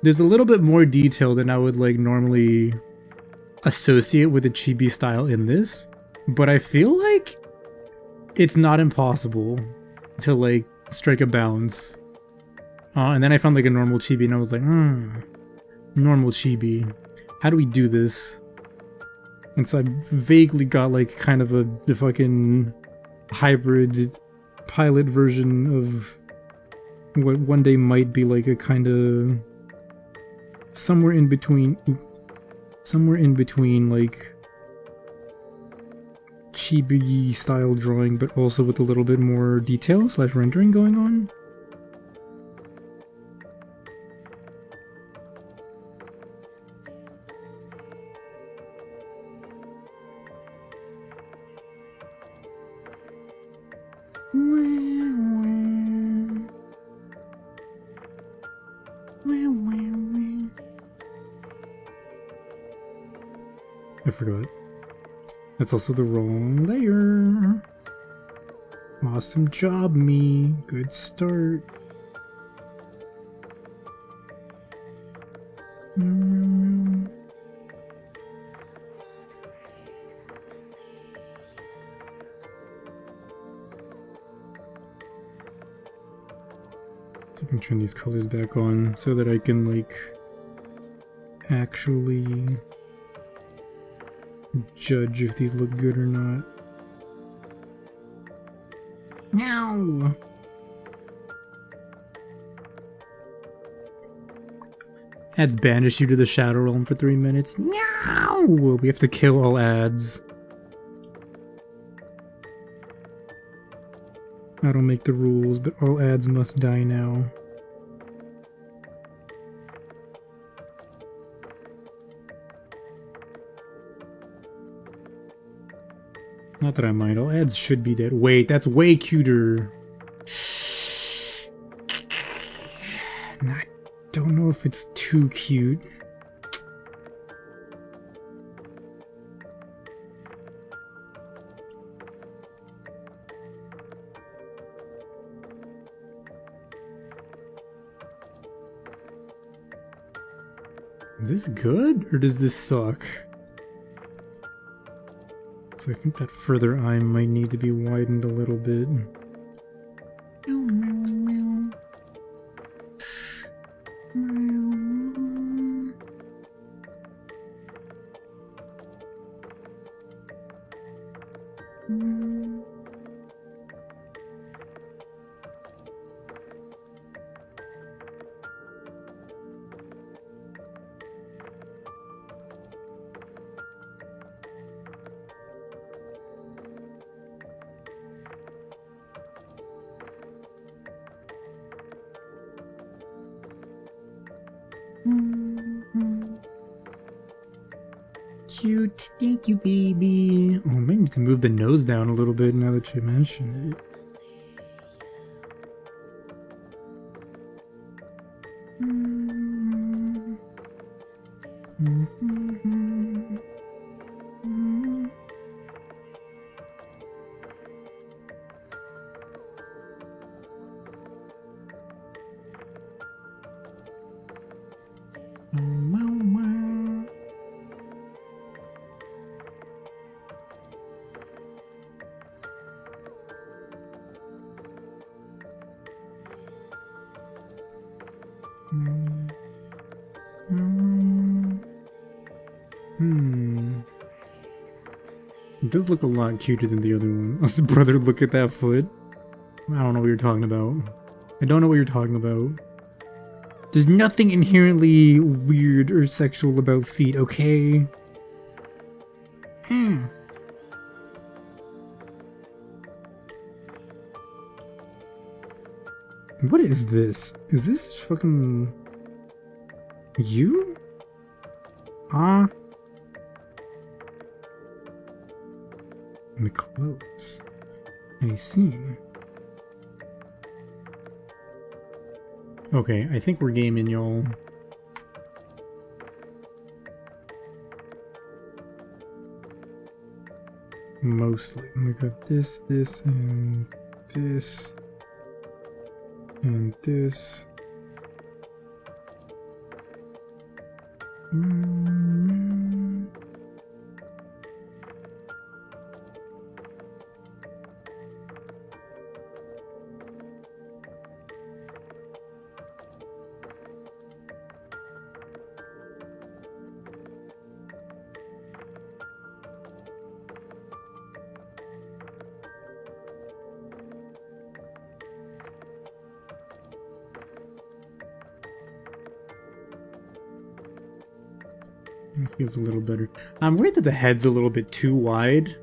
there's a little bit more detail than I would like normally associate with a chibi style in this. But I feel like it's not impossible to like strike a balance. And then I found like a normal chibi and I was like, normal chibi. How do we do this? And so I vaguely got like kind of a fucking hybrid pilot version of what one day might be like a kind of somewhere in between like chibi style drawing, but also with a little bit more detail / rendering going on. I forgot. That's also the wrong layer. Awesome job, me. Good start. I can turn these colors back on so that I can like actually judge if these look good or not. No. Ads banish you to the Shadow Realm for 3 minutes. No! We have to kill all ads. I don't make the rules, but all ads must die now. Not that I mind, all ads should be dead. Wait, that's way cuter. I don't know if it's too cute. Is this good, or does this suck? So I think that further eye might need to be widened a little bit. Cute, thank you, baby. Oh, maybe you can move the nose down a little bit now that you mention it. It does look a lot cuter than the other one. Also, brother, look at that foot. I don't know what you're talking about. I don't know what you're talking about. There's nothing inherently weird or sexual about feet, okay? What is this? Is this fucking... you? Ah. And the clothes. I see. Okay, I think we're gaming, y'all. Mostly. We got this, this, and this. And this. It feels a little better. I'm worried that the head's a little bit too wide,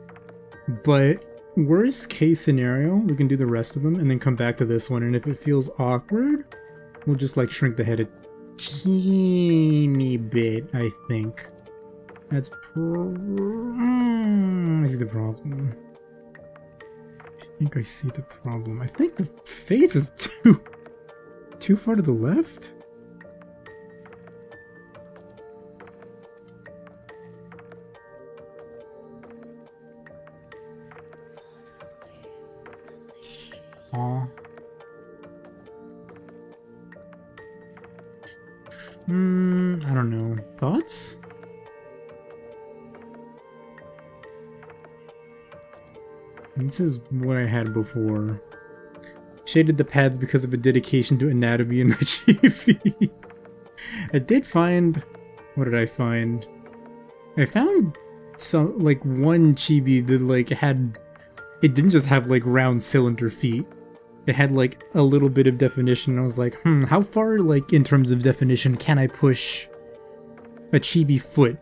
but worst case scenario, we can do the rest of them and then come back to this one, and if it feels awkward, we'll just like shrink the head a teeny bit, I think. That's I see the problem. I think I see the problem. I think the face is too far to the left? Aw. I don't know. Thoughts? This is what I had before. Shaded the pads because of a dedication to anatomy in my chibis. I did find... What did I find? I found some, like, one chibi that, like, had... It didn't just have, like, round cylinder feet. It had, like, a little bit of definition. I was like, how far, like, in terms of definition can I push a chibi foot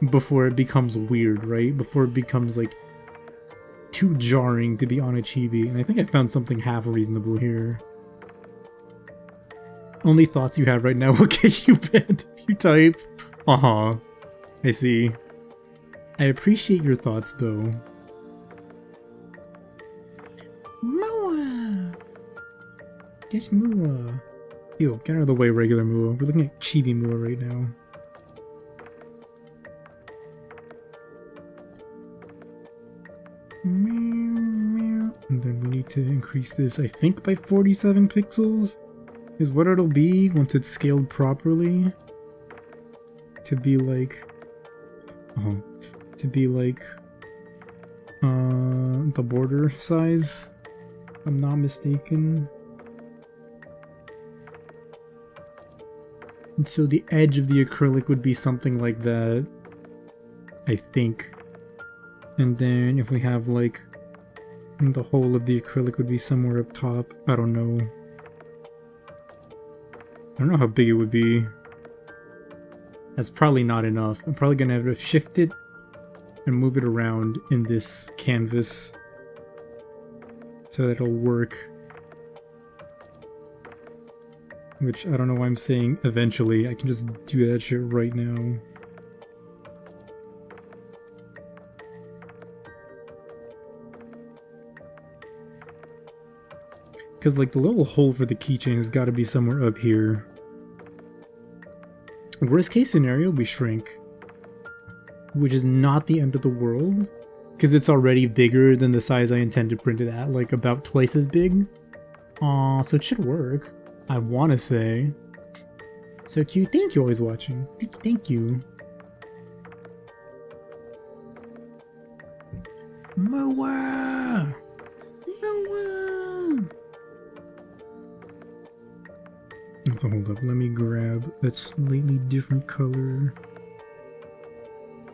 before it becomes weird, right? Before it becomes, like, too jarring to be on a chibi. And I think I found something half reasonable here. Only thoughts you have right now will get you banned if you type. I see. I appreciate your thoughts, though. Moa! Just Moa. Yo, get out of the way, regular Moa. We're looking at chibi Moa right now. And then we need to increase this, I think, by 47 pixels is what it'll be once it's scaled properly. To be like... the border size, if I'm not mistaken. And so the edge of the acrylic would be something like that, I think. And then if we have like the whole of the acrylic would be somewhere up top. I don't know. I don't know how big it would be. That's probably not enough. I'm probably gonna have to shift it and move it around in this canvas so that it'll work. Which I don't know why I'm saying eventually. I can just do that shit right now. Because, like, the little hole for the keychain has got to be somewhere up here. Worst case scenario, we shrink. Which is not the end of the world. Because it's already bigger than the size I intend to print it at. Like, about twice as big. So it should work. I want to say. So cute. Thank you, always watching. Thank you. Moa! Moa! So hold up. Let me grab a slightly different color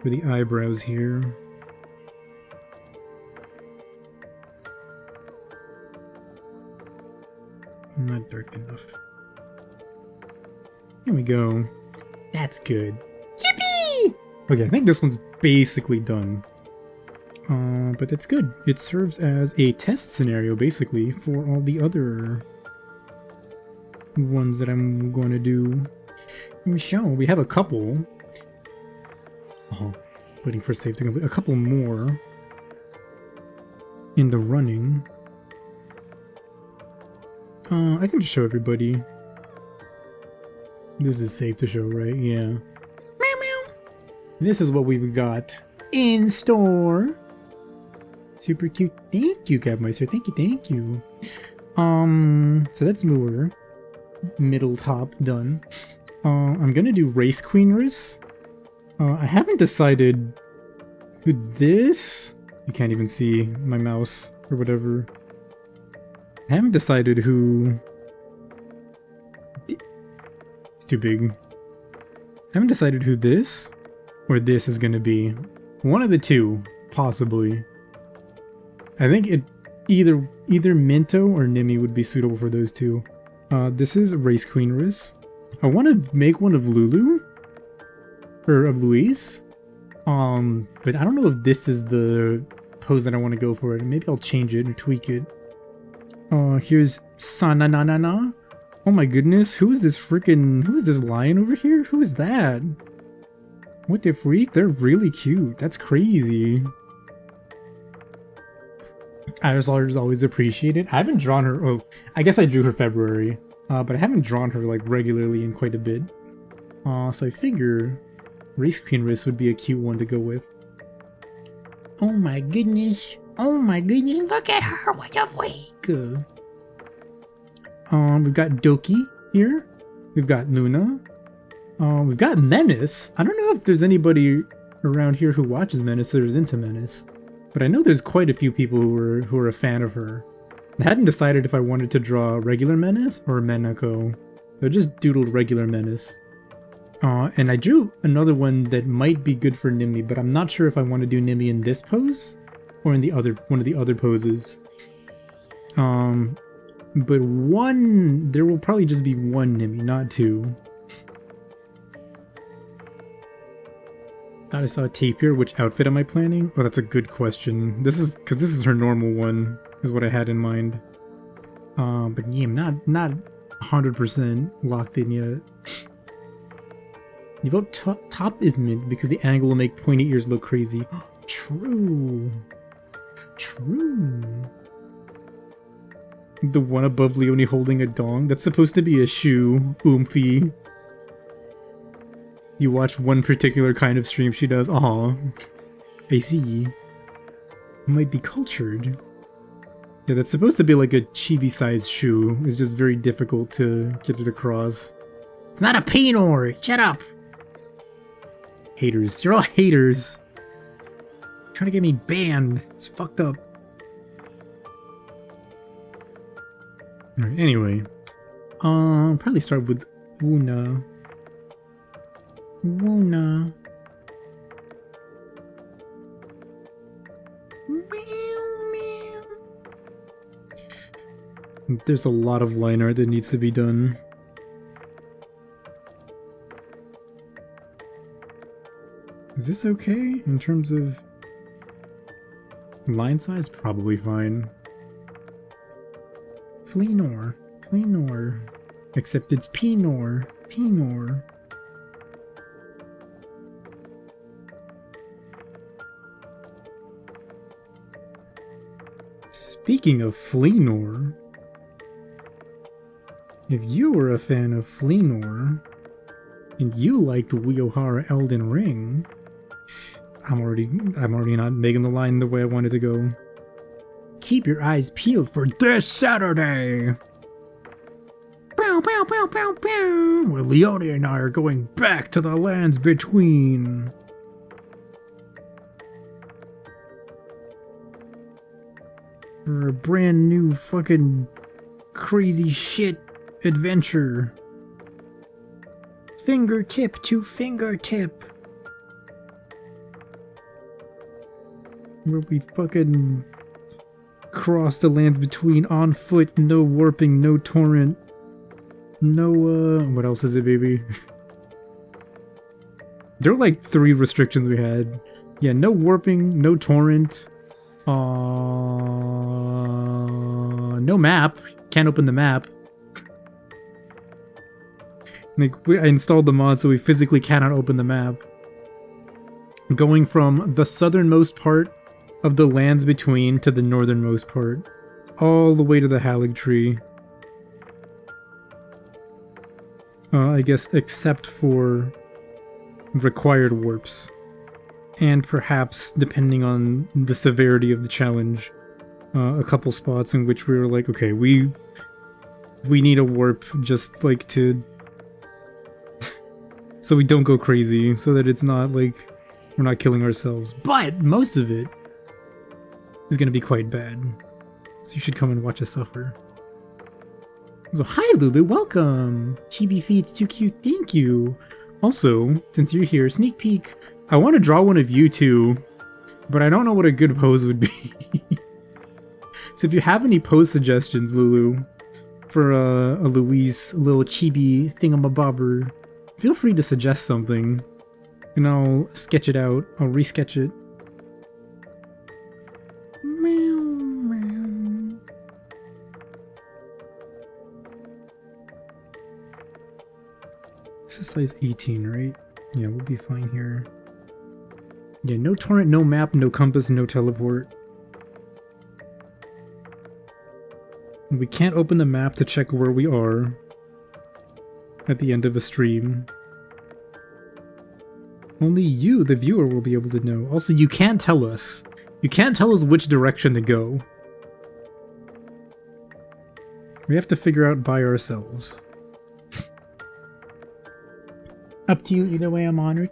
for the eyebrows here. Not dark enough. There we go. That's good. Yippee! Okay, I think this one's basically done. But that's good. It serves as a test scenario, basically, for all the other ones that I'm going to do. Show we have a couple. Waiting for save to complete. A couple more in the running. I can just show everybody. This is safe to show, right? Yeah. Meow meow. This is what we've got in store. Super cute. Thank you, Gabmeister. Thank you, thank you. So that's Moor. Middle top done. I'm gonna do Race Queeners. I haven't decided who this. You can't even see my mouse or whatever. I haven't decided who. It's too big. I haven't decided who this or this is gonna be. One of the two, possibly. I think it either Minto or Nimi would be suitable for those two. This is Race Queeners. I want to make one of Lulu or of Louise. But I don't know if this is the pose that I want to go for it. Maybe I'll change it and tweak it. Here's Sananana. Oh my goodness, who is this lion over here? Who is that? What the freak? They're really cute. That's crazy. I just always appreciate it. I haven't drawn her. Oh, I guess I drew her February. But I haven't drawn her like regularly in quite a bit. So I figure Race Queeners would be a cute one to go with. Oh my goodness. Oh my goodness, look at her. What a freak. We've got Doki here. We've got Luna. We've got Menace. I don't know if there's anybody around here who watches Menace or is into Menace. But I know there's quite a few people who are a fan of her. I hadn't decided if I wanted to draw regular Menace or Menako. I just doodled regular Menace. And I drew another one that might be good for Nimi, but I'm not sure if I want to do Nimi in this pose or in the one of the other poses. But there will probably just be one Nimi, not two. Thought I saw a tapir. Which outfit am I planning? Oh, that's a good question. This is her normal one, is what I had in mind. But yeah, I'm not 100% locked in yet. You vote top is mint because the angle will make pointy ears look crazy. True. True. The one above Leonie holding a dong? That's supposed to be a shoe. Oomphy. You watch one particular kind of stream she does. Aw. I see. Might be cultured. Yeah, that's supposed to be like a chibi-sized shoe. It's just very difficult to get it across. It's not a Pinor! Shut up! Haters. You're all haters. Trying to get me banned. It's fucked up. Alright, anyway. Probably start with Wuna. Wuna. There's a lot of line art that needs to be done. Is this okay in terms of line size? Probably fine. Fleenor. Except it's Pinor. Pinor. Speaking of Fleenor, if you were a fan of Fleenor, and you liked Hihara Elden Ring, I'm already not making the line the way I wanted to go. Keep your eyes peeled for this Saturday! Pow, pow, pow, pow, pow! Where Leone and I are going back to the lands between. For a brand new fucking crazy shit adventure. Fingertip to fingertip. Where we fucking cross the lands between on foot, no warping, no torrent, no, what else is it, baby? There are like 3 restrictions we had. Yeah, no warping, no torrent, no map. Can't open the map. Like, I installed the mod so we physically cannot open the map. Going from the southernmost part of the lands between to the northernmost part. All the way to the Halig tree. I guess except for required warps. And perhaps, depending on the severity of the challenge, a couple spots in which we were like, okay, we need a warp just like to so we don't go crazy, so that it's not like we're not killing ourselves. But most of it is gonna be quite bad, so you should come and watch us suffer. So hi Lulu, welcome! Chibi Feet's too cute, thank you! Also, since you're here, sneak peek, I want to draw one of you two, but I don't know what a good pose would be. So if you have any pose suggestions, Lulu, for a Louise little chibi thingamabobber, feel free to suggest something, and I'll sketch it out. I'll resketch it. This is size 18, right? Yeah, we'll be fine here. Yeah, no torrent, no map, no compass, no teleport. We can't open the map to check where we are at the end of a stream. Only you, the viewer, will be able to know. Also, you can't tell us. You can't tell us which direction to go. We have to figure out by ourselves. Up to you either way, I'm honored.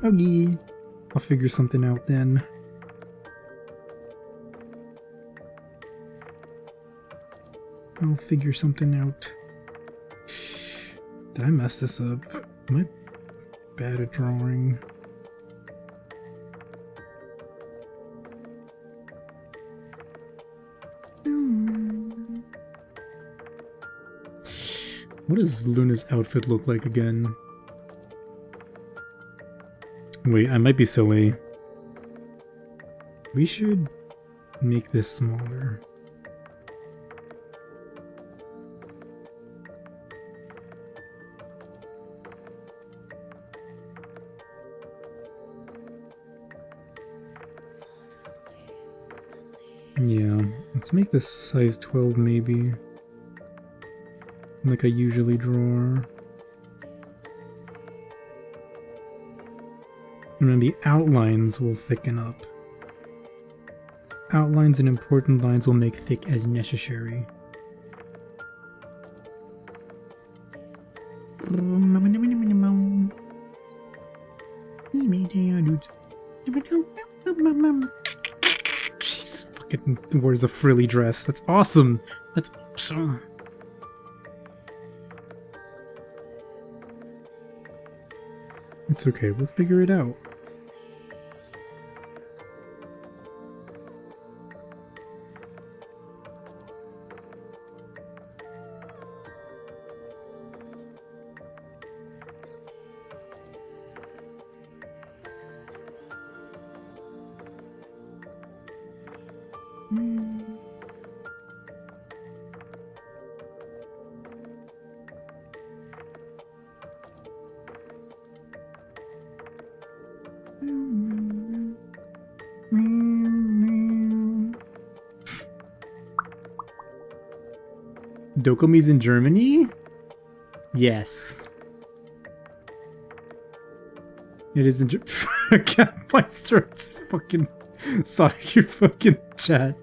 Yippee! Okay. I'll figure something out then. I'll figure something out. Did I mess this up? Am I bad at drawing? What does Luna's outfit look like again? Wait, I might be silly. We should make this smaller. Yeah, let's make this size 12 maybe. Like I usually draw. And then the outlines will thicken up. Outlines and important lines will make thick as necessary. She's fucking wears a frilly dress. That's awesome. That's awesome. It's okay, we'll figure it out. Dokomi's in Germany? Yes. It is in Catmeister, just fucking saw your fucking chat.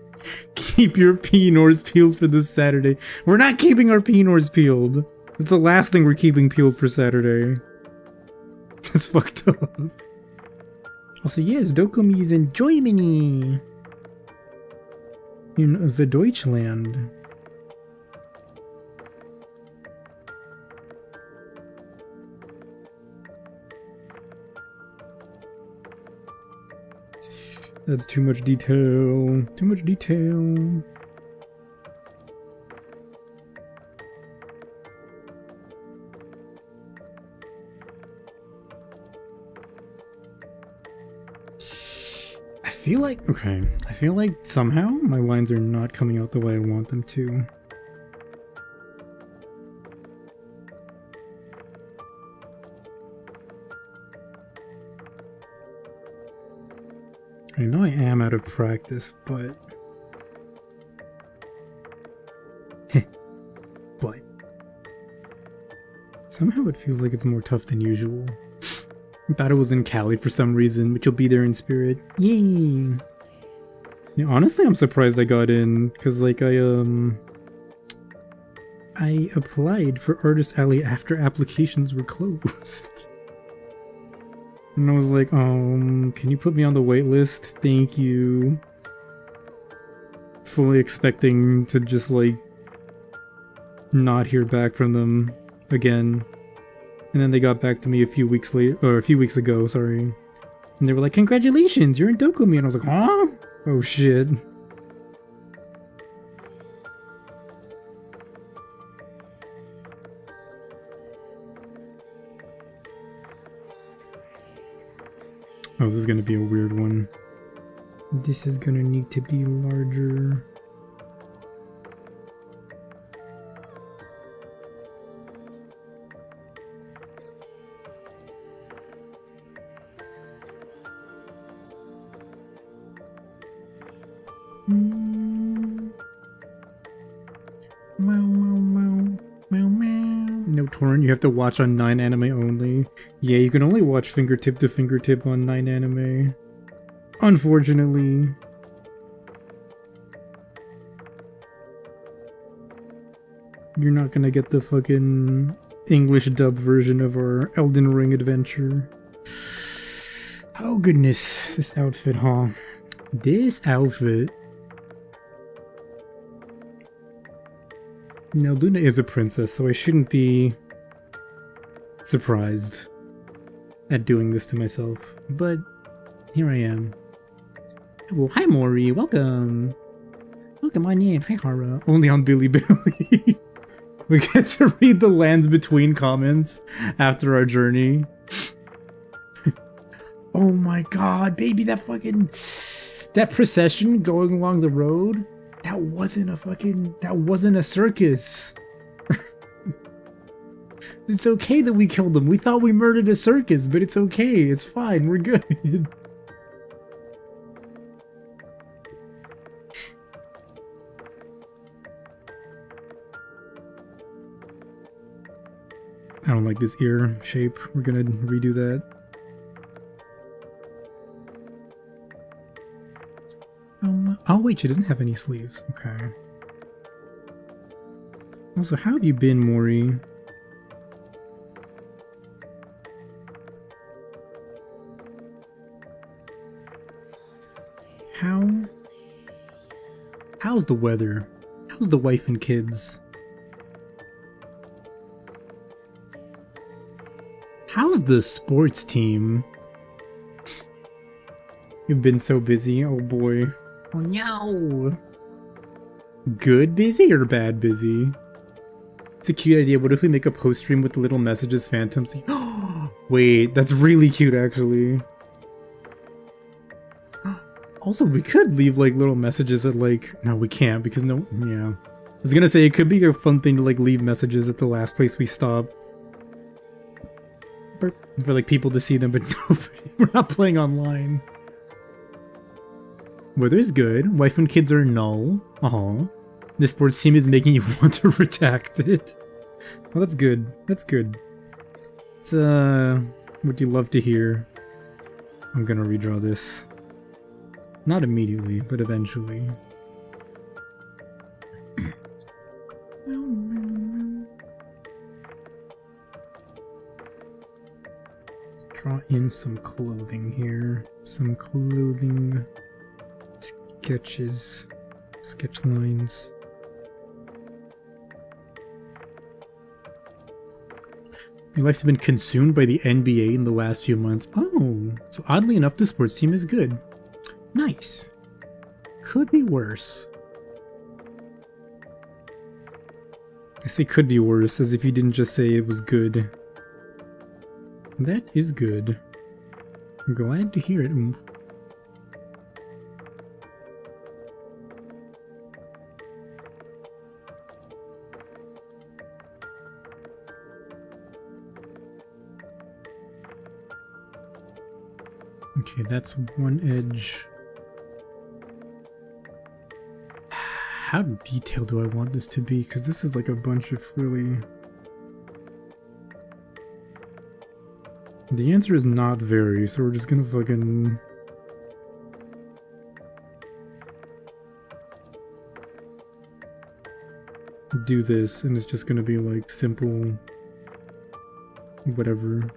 Keep your pinors peeled for this Saturday. We're not keeping our pinors peeled. It's the last thing we're keeping peeled for Saturday. That's fucked up. Also, yes, Dokomi is in Germany. In the Deutschland. That's too much detail. Too much detail. I feel like, okay, I feel like somehow my lines are not coming out the way I want them to. I know I am out of practice, but... but... somehow it feels like it's more tough than usual. I thought it was in Cali for some reason, but you'll be there in spirit. Yay! Yeah, honestly, I'm surprised I got in, because, like, I applied for Artist Alley after applications were closed. And I was like, can you put me on the wait list? Thank you. Fully expecting to just, like, not hear back from them again. And then they got back to me a few weeks later, or a few weeks ago, sorry. And they were like, congratulations, you're in Dokomi. And I was like, huh? Oh shit. Oh, this is gonna be a weird one. This is gonna need to be larger. No torrent, you have to watch on 9 anime only. Yeah, you can only watch fingertip to fingertip on 9 anime. Unfortunately. You're not gonna get the fucking English dub version of our Elden Ring adventure. Oh goodness, this outfit, huh? This outfit. Now, Luna is a princess, so I shouldn't be surprised at doing this to myself. But here I am. Well, hi Mori, welcome! Welcome on in, Hihara. Only on Billy Billy. We get to read the lands between comments after our journey. Oh my god, baby, that fucking... that procession going along the road? That wasn't a circus. It's okay that we killed them. We thought we murdered a circus, but it's okay. It's fine. We're good. I don't like this ear shape. We're gonna redo that. Oh wait, she doesn't have any sleeves. Okay. Also, how have you been, Mori? How's the weather? How's the wife and kids? How's the sports team? You've been so busy, oh boy. Oh no! Good busy or bad busy? It's a cute idea. What if we make a post stream with the little messages phantoms? Wait, that's really cute actually. Also, we could leave like little messages at like... No, we can't because no... Yeah. I was gonna say it could be a fun thing to like leave messages at the last place we stop. For like people to see them, but nobody. We're not playing online. Weather's good. Wife and kids are null. This sports team is making you want to redact it. Well, that's good. That's good. It's, what you love to hear. I'm gonna redraw this. Not immediately, but eventually. Let's draw in some clothing here. Some clothing sketches. Sketch lines. Your life's been consumed by the NBA in the last few months. Oh, so oddly enough, the sports team is good. Nice. Could be worse. I say could be worse, as if you didn't just say it was good. That is good. I'm glad to hear it, Oomph. Okay, that's one edge. How detailed do I want this to be? Because this is like a bunch of really... The answer is not very, so we're just gonna fucking... do this, and it's just gonna be like simple... whatever.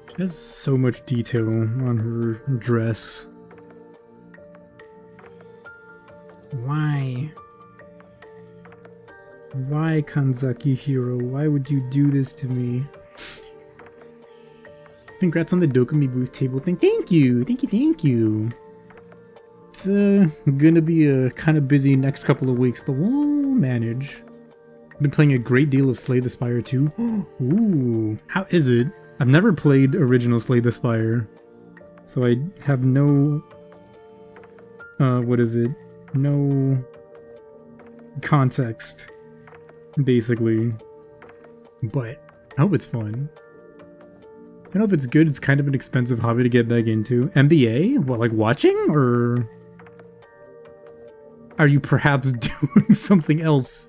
She has so much detail on her dress. Why? Why, Kanzaki Hero? Why would you do this to me? Congrats on the Dokomi booth table thing. Thank you! Thank you, thank you! It's gonna be a kind of busy next couple of weeks, but we'll manage. Been playing a great deal of Slay the Spire too. Ooh, how is it? I've never played original Slay the Spire, so I have no, what is it? No context, basically. But I hope it's fun. I don't know if it's good. It's kind of an expensive hobby to get back into. NBA? What, like watching? Or are you perhaps doing something else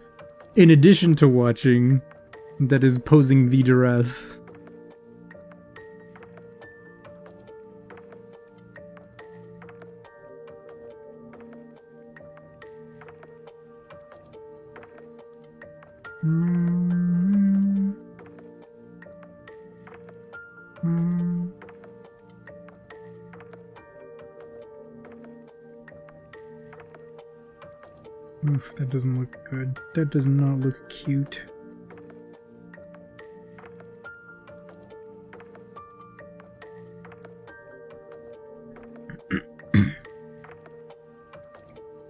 in addition to watching that is posing the duress? Oof, that doesn't look good. That does not look cute.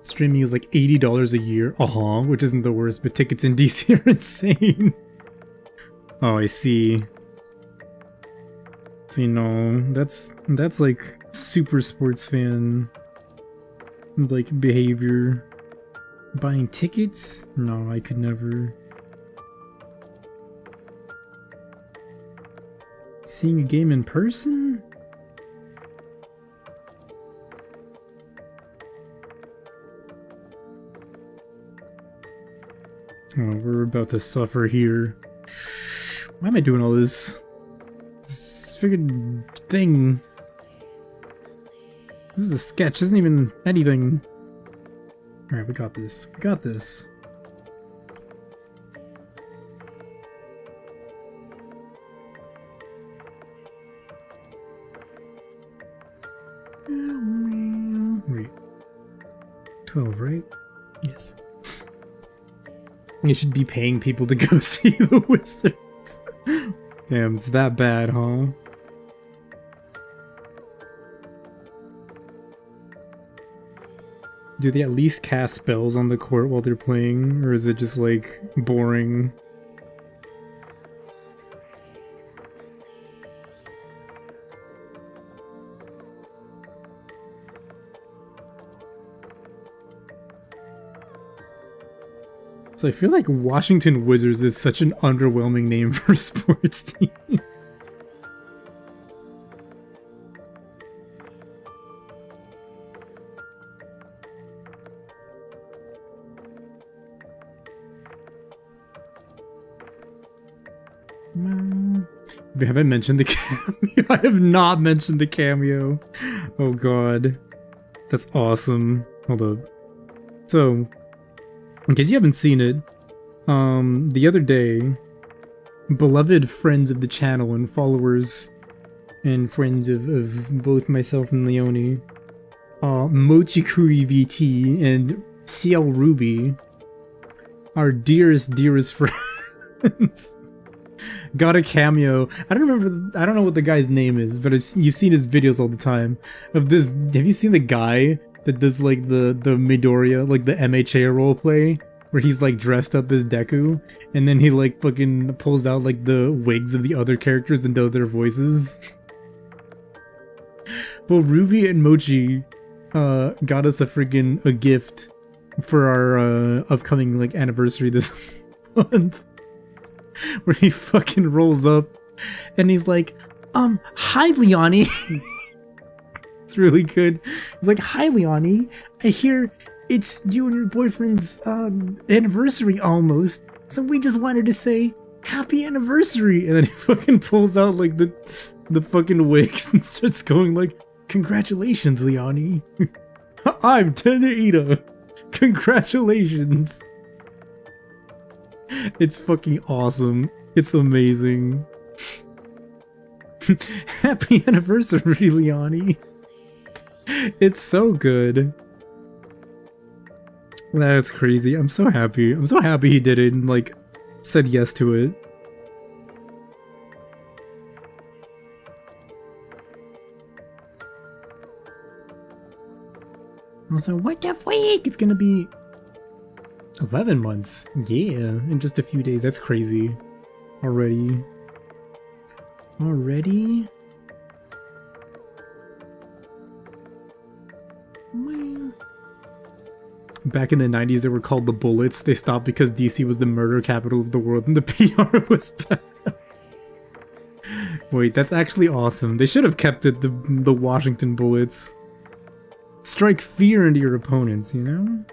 Streaming is like $80 a year. Which isn't the worst, but tickets in DC are insane. Oh, I see. So, you know, that's like super sports fan like behavior. Buying tickets? No, I could never. Seeing a game in person? Oh, we're about to suffer here. Why am I doing all this? This freaking thing. This is a sketch, this isn't even anything. Alright, we got this. We got this. Wait. 12, right? Yes. You should be paying people to go see the wizards. Damn, it's that bad, huh? Do they at least cast spells on the court while they're playing, or is it just like boring? So I feel like Washington Wizards is such an underwhelming name for a sports team. We haven't mentioned the cameo. I have not mentioned the cameo. Oh god. That's awesome. Hold up. So, in case you haven't seen it, the other day, beloved friends of the channel and followers and friends of both myself and Leone, Mochikuri VT and Ciel Ruby, our dearest friends, got a cameo. I don't know what the guy's name is, but you've seen his videos all the time. Of this, have you seen the guy that does like the Midoriya, like the MHA roleplay, where he's like dressed up as Deku, and then he like fucking pulls out like the wigs of the other characters and does their voices? Well, Ruby and Mochi got us a gift for our upcoming like anniversary this month, where he fucking rolls up and he's like, hi Leone. It's really good. He's like, hi Leone, I hear it's you and your boyfriend's anniversary almost, so we just wanted to say happy anniversary. And then he fucking pulls out like the fucking wigs and starts going like, congratulations Leone. I'm Tenaida. Congratulations. It's fucking awesome. It's amazing. Happy anniversary, Leone. It's so good. That's crazy. I'm so happy. I'm so happy he did it and like said yes to it. Also, what the fuck? It's gonna be 11 months. Yeah, in just a few days. That's crazy. Already. Back in the 90s, they were called the Bullets. They stopped because DC was the murder capital of the world and the PR was bad. Wait, that's actually awesome. They should have kept it the Washington Bullets. Strike fear into your opponents, you know?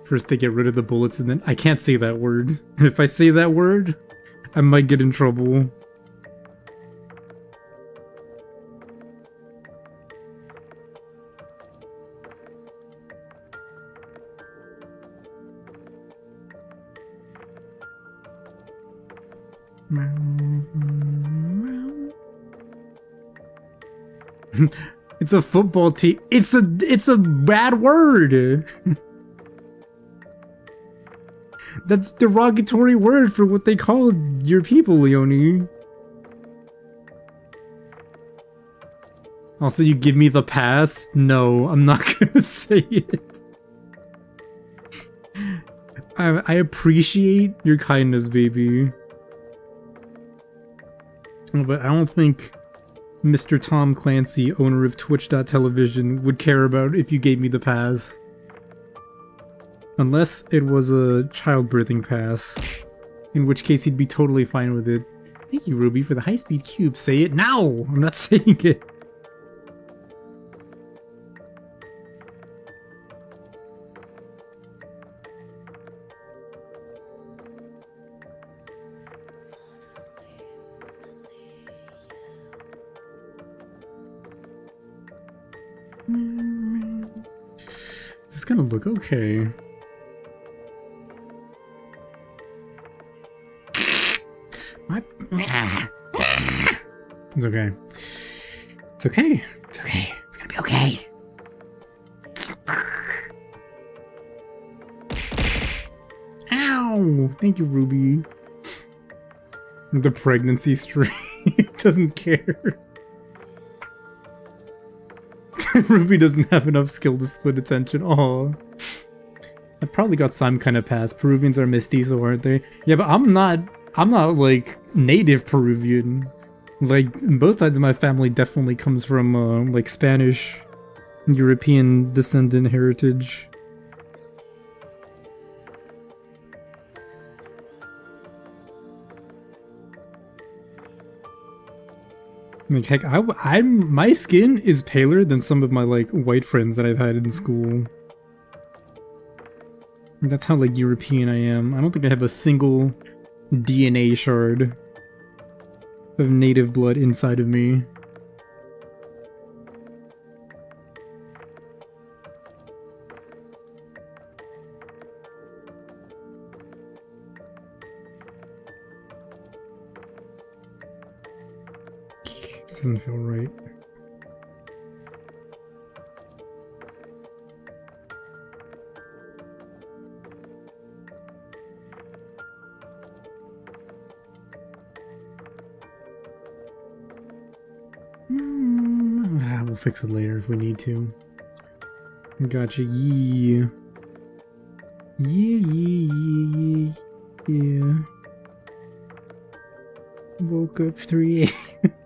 First they get rid of the bullets and then I can't say that word. If I say that word, I might get in trouble. It's a football team. It's a bad word. That's a derogatory word for what they call your people, Leone. Also, you give me the pass? No, I'm not gonna say it. I appreciate your kindness, baby. But I don't think Mr. Tom Clancy, owner of Twitch.television, would care about if you gave me the pass. Unless it was a childbirthing pass, in which case he'd be totally fine with it. Thank you, Ruby, for the high-speed cube. Say it now! I'm not saying it. It's gonna look okay. What? It's okay. It's okay. It's okay. It's gonna be okay. Ow! Thank you, Ruby. The pregnancy streak doesn't care. Ruby doesn't have enough skill to split attention. Aw. I probably got some kind of pass. Peruvians are mestizo, aren't they? Yeah, but I'm not like native Peruvian. Like both sides of my family definitely comes from like Spanish, European descendant heritage. Like heck, my skin is paler than some of my like white friends that I've had in school. That's how like European I am. I don't think I have a single DNA shard of native blood inside of me. This doesn't feel right. We'll fix it later if we need to. Gotcha. Yeah. Yeah. Woke up 3 a.m.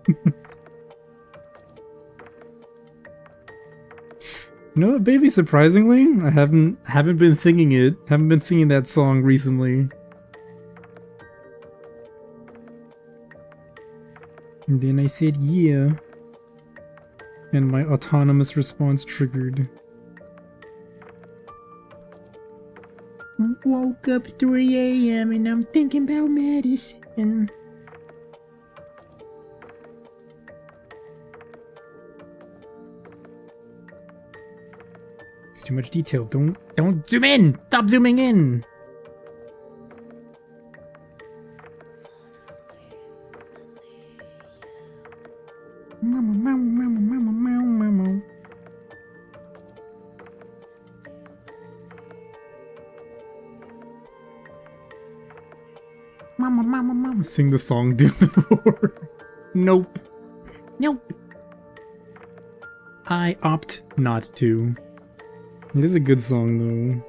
You know what, baby? Surprisingly, I haven't been singing it. Haven't been singing that song recently. And then I said, yeah. And my autonomous response triggered. Woke up 3 a.m. and I'm thinking about medicine. It's too much detail. Don't zoom in! Stop zooming in! Mama, sing the song, do the roar. Nope. Nope. I opt not to. It is a good song, though.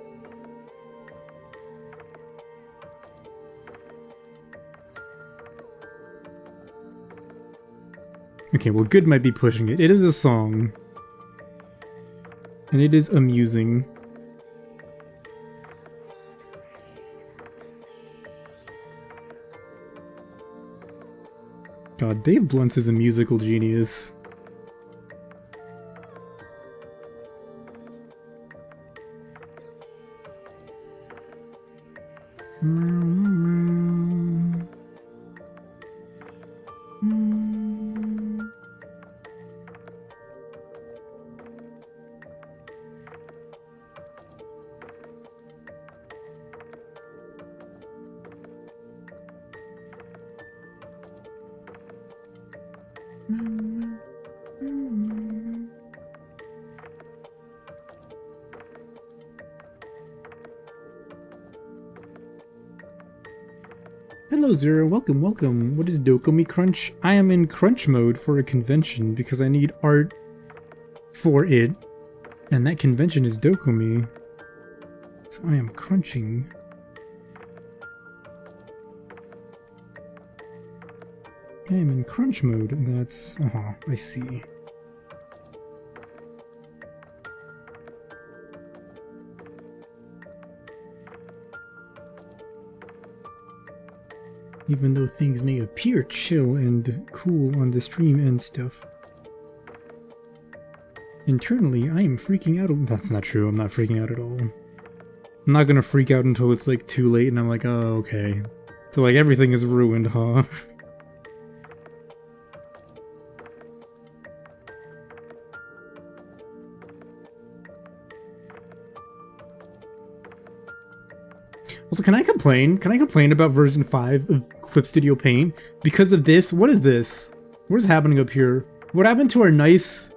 Okay, well, good might be pushing it. It is a song. And it is amusing. God, Dave Bluntz is a musical genius. Hello Zero, welcome, welcome. What is DOKOMI Crunch? I am in crunch mode for a convention because I need art for it. And that convention is DOKOMI. So I am crunching. I am in crunch mode. That's... I see. Even though things may appear chill and cool on the stream and stuff. Internally, I am freaking out. That's not true, I'm not freaking out at all. I'm not gonna freak out until it's like too late and I'm like, oh, okay. So like everything is ruined, huh? Also, can I complain? Can I complain about version 5 of Clip Studio Paint? Because of this? What is this? What is happening up here? What happened to our nice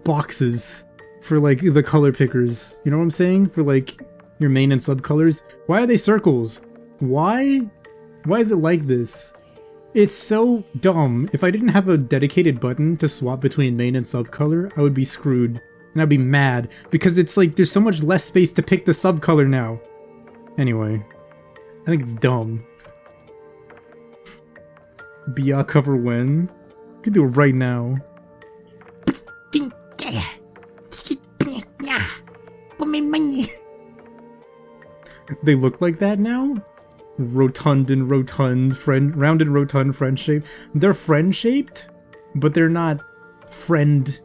boxes for, like, the color pickers? You know what I'm saying? For, like, your main and sub colors? Why are they circles? Why? Why is it like this? It's so dumb. If I didn't have a dedicated button to swap between main and sub color, I would be screwed. And I'd be mad. Because it's like, there's so much less space to pick the sub color now. Anyway. I think it's dumb. Bia cover when? You can do it right now. They look like that now? Rotund and rotund, rounded rotund friend shape. They're friend shaped, but they're not friend,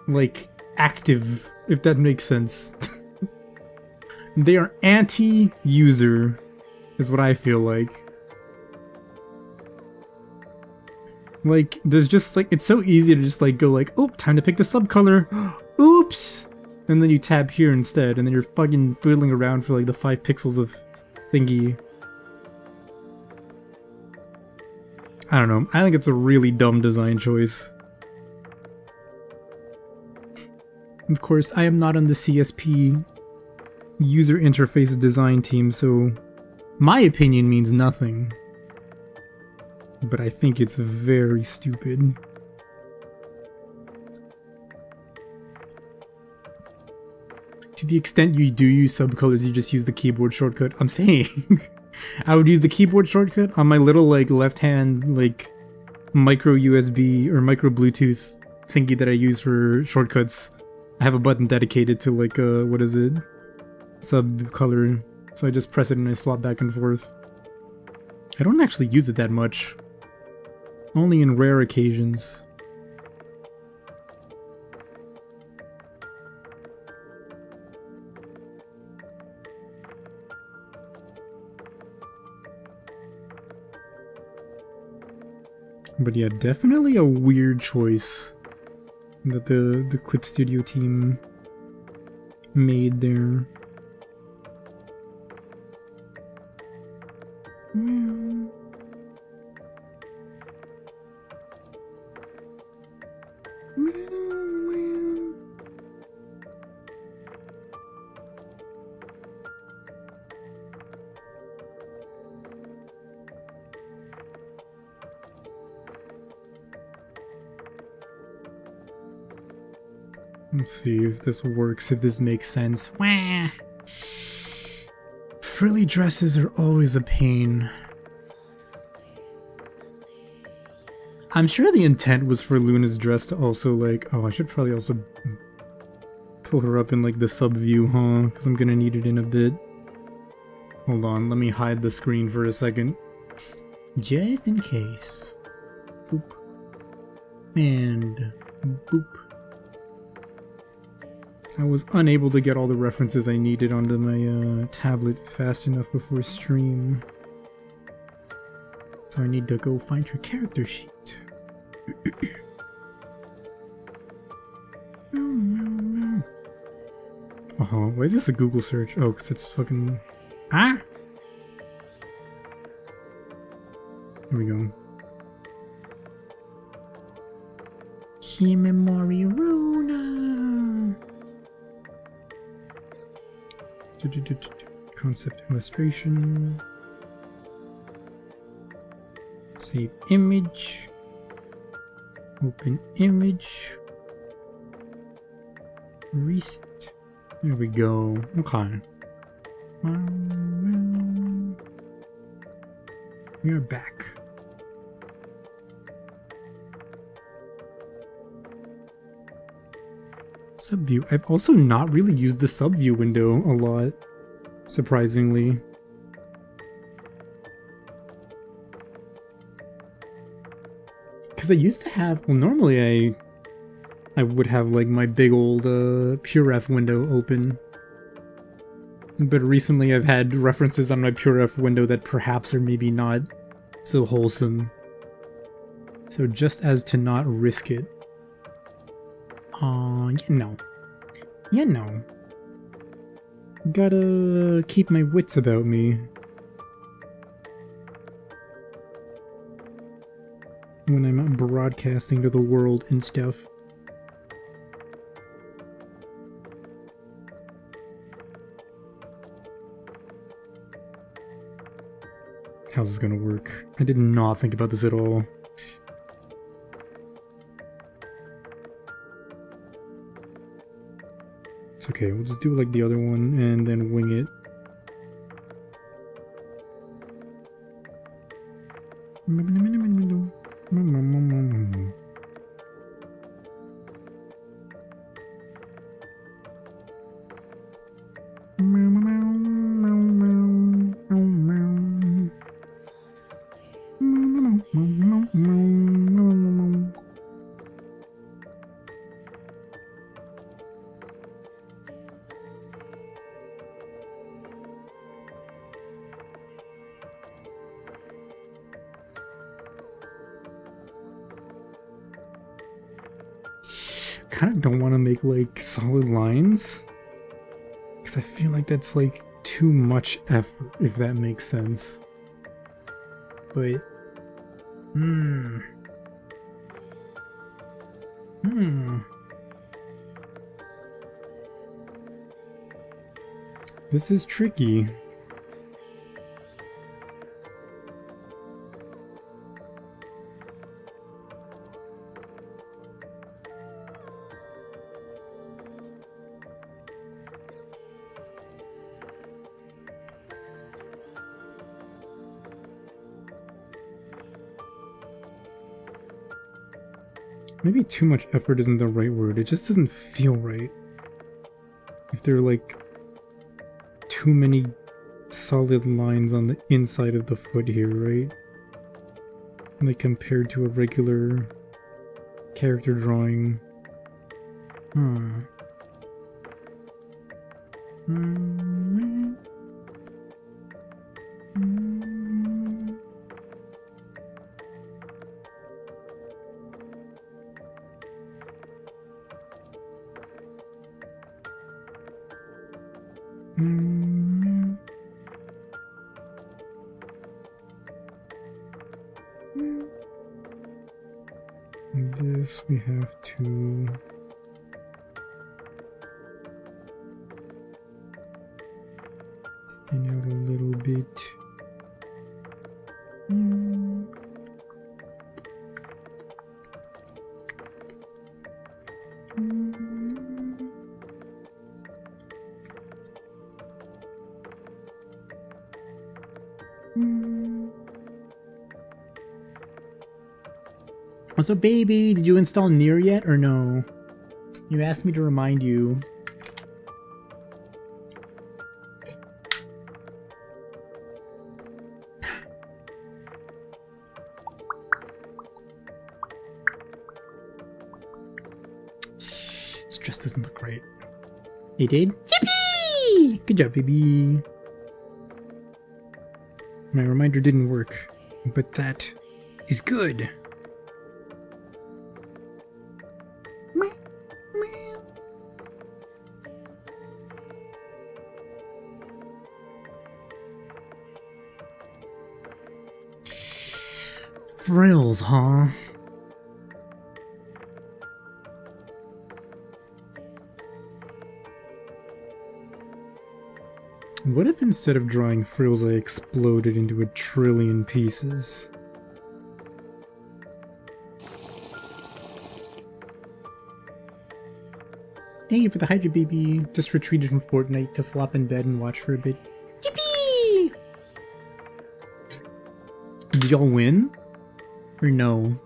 like, active, if that makes sense. They are anti-user, is what I feel like. Like, there's just, like, it's so easy to just, like, go like, oh, time to pick the sub color. Oops! And then you tab here instead, and then you're fucking fiddling around for, like, the 5 pixels of thingy. I don't know. I think it's a really dumb design choice. Of course, I am not on the CSP user interface design team, so my opinion means nothing. But I think it's very stupid. To the extent you do use subcolors, you just use the keyboard shortcut. I'm saying I would use the keyboard shortcut on my little, like, left hand, like, micro USB or micro Bluetooth thingy that I use for shortcuts. I have a button dedicated to, like, what is it? Sub color. So I just press it and I swap back and forth. I don't actually use it that much. Only in rare occasions. But yeah, definitely a weird choice that the Clip Studio team made there. Let's see if this works, if this makes sense. Wah. Frilly dresses are always a pain. I'm sure the intent was for Luna's dress to also, like... Oh, I should probably also pull her up in, like, the sub view, huh? Because I'm gonna need it in a bit. Hold on, let me hide the screen for a second. Just in case. Boop. And... boop. I was unable to get all the references I needed onto my tablet fast enough before stream. So I need to go find your character sheet. Oh, why is this a Google search? Oh, because it's fucking... Ah! Here we go. Himemori Runa! Concept illustration. Save image. Open image. Reset. There we go. Okay. We are back. Subview. I've also not really used the subview window a lot, surprisingly. Because I used to have, well, normally I would have, like, my big old PureRef window open. But recently I've had references on my PureRef window that perhaps are maybe not so wholesome. So just as to not risk it. You know. Gotta keep my wits about me. When I'm out broadcasting to the world and stuff. How's this gonna work? I did not think about this at all. It's okay, we'll just do like the other one and then wing it. Kind of don't want to make like solid lines because I feel like that's like too much effort, if that makes sense. But this is tricky. Maybe too much effort isn't the right word, it just doesn't feel right. If there are like too many solid lines on the inside of the foot here, right? Like compared to a regular character drawing. This we have to thin out a little bit. So baby, did you install Near yet or no? You asked me to remind you. This dress doesn't look right. It did? Yippee! Good job, baby. My reminder didn't work, but that is good. Frills, huh? What if instead of drawing frills I exploded into 1,000,000,000,000 pieces? Thank you for the Hydra baby. Just retreated from Fortnite to flop in bed and watch for a bit. Yippee! Did y'all win? Or no?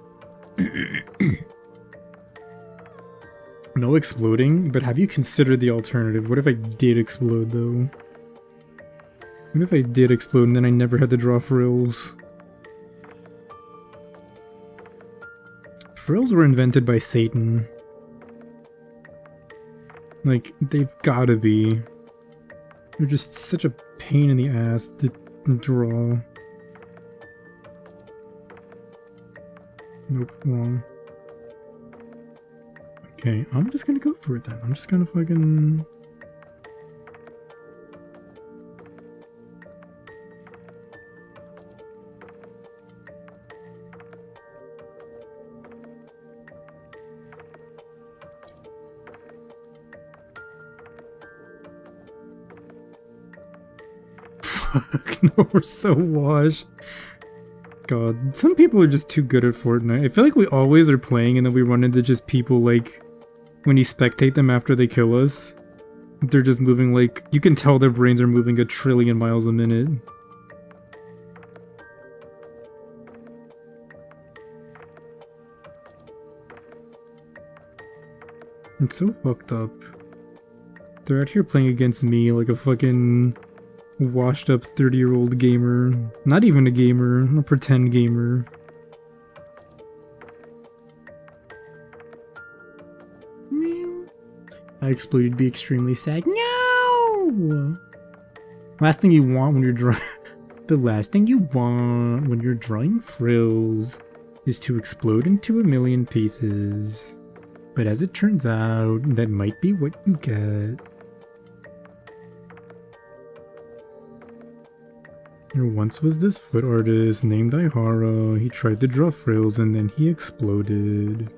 No exploding? But have you considered the alternative? What if I did explode though? What if I did explode and then I never had to draw frills? Frills were invented by Satan. Like, they've gotta be. They're just such a pain in the ass to draw. Nope, wrong. Okay, I'm just gonna go for it then. I'm just gonna fucking... fuck? No, we're so washed. God, some people are just too good at Fortnite. I feel like we always are playing and then we run into just people like when you spectate them after they kill us. They're just moving like, you can tell their brains are moving 1 trillion miles a minute. It's so fucked up. They're out here playing against me like a fucking washed up 30-year-old gamer. Not even a gamer, a pretend gamer. I exploded, you'd be extremely sad. No! Last thing you want when you're drawing... The last thing you want when you're drawing frills is to explode into 1,000,000 pieces. But as it turns out, that might be what you get. There once was this foot artist named Aihara. He tried to draw frills and then he exploded.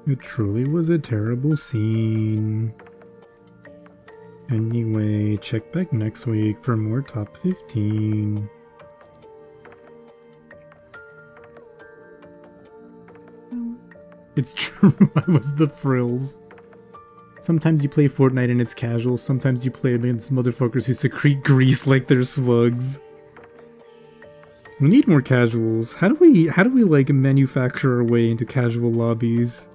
It truly was a terrible scene. Anyway, check back next week for more top 15. It's true, I was the frills. Sometimes you play Fortnite and it's casual, sometimes you play against motherfuckers who secrete grease like they're slugs. We need more casuals. How do we like manufacture our way into casual lobbies?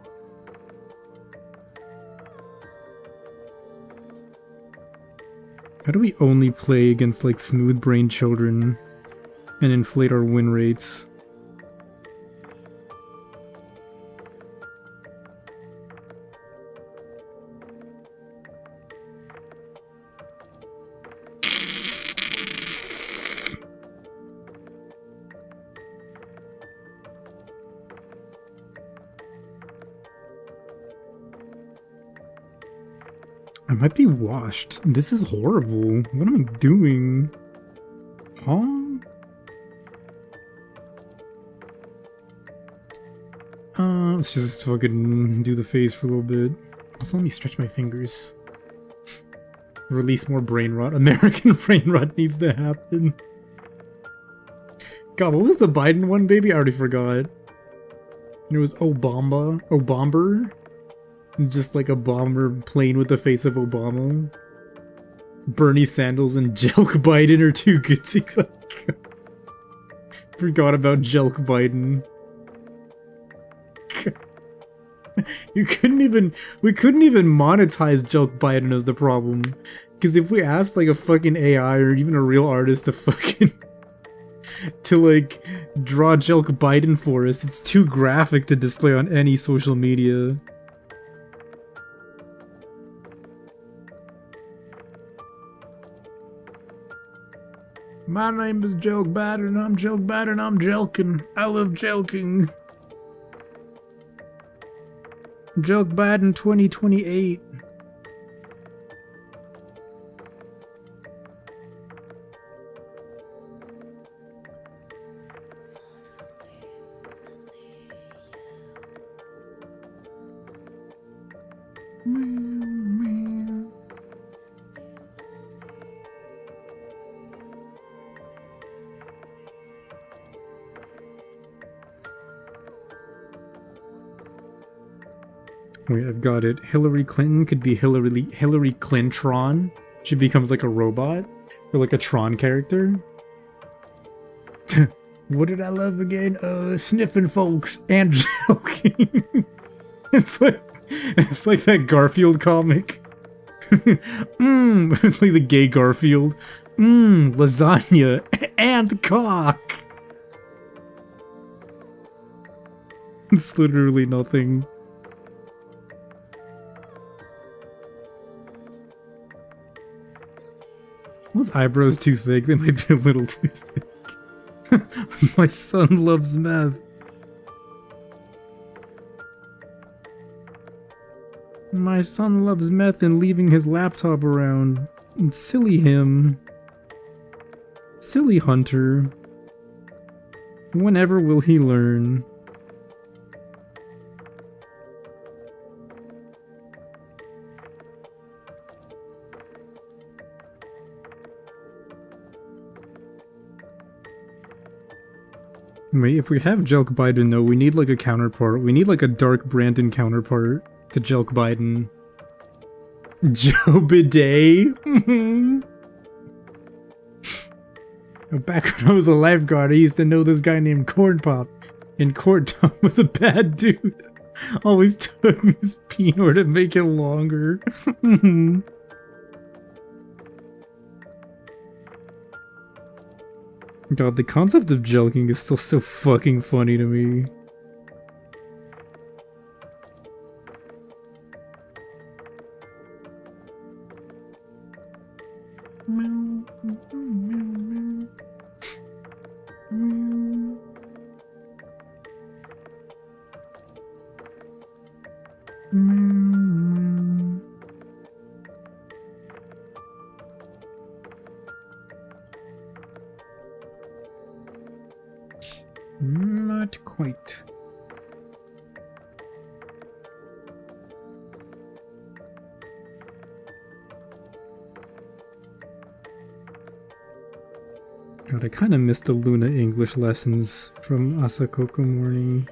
How do we only play against like smooth-brained children and inflate our win rates? I might be washed. This is horrible. What am I doing? Huh? Let's just fucking do the face for a little bit. Also, let me stretch my fingers. Release more brain rot. American brain rot needs to happen. God, what was the Biden one, baby? I already forgot. It was Obama. Obama? Just like a bomber playing with the face of Obama. Bernie Sanders and Jelk Biden are too good to go. Forgot about Jelk Biden. We couldn't even monetize Jelk Biden as the problem. Because if we asked like a fucking AI or even a real artist to fucking to like draw Jelk Biden for us, it's too graphic to display on any social media. My name is Jelk Biden, I'm Jelk Biden, I'm jelking. I love jelking. Jelk Biden 2028. Wait, I've got it. Hillary Clinton could be Hillary Clintron. She becomes like a robot. Or like a Tron character. What did I love again? Sniffing folks and joking. It's like that Garfield comic. It's like the gay Garfield. Lasagna and cock. It's literally nothing. Those eyebrows too thick? They might be a little too thick. My son loves meth. My son loves meth and leaving his laptop around. Silly him. Silly Hunter. Whenever will he learn? Wait, if we have Jelk Biden though, we need like a counterpart. We need like a Dark Brandon counterpart to Jelk Biden. Joe Bidet? Back when I was a lifeguard, I used to know this guy named Corn Pop. And Corn Tom was a bad dude. Always took his penor to make it longer. God, the concept of jelking is still so fucking funny to me. Not quite. God, I kind of missed the Luna English lessons from Asakoko Morning.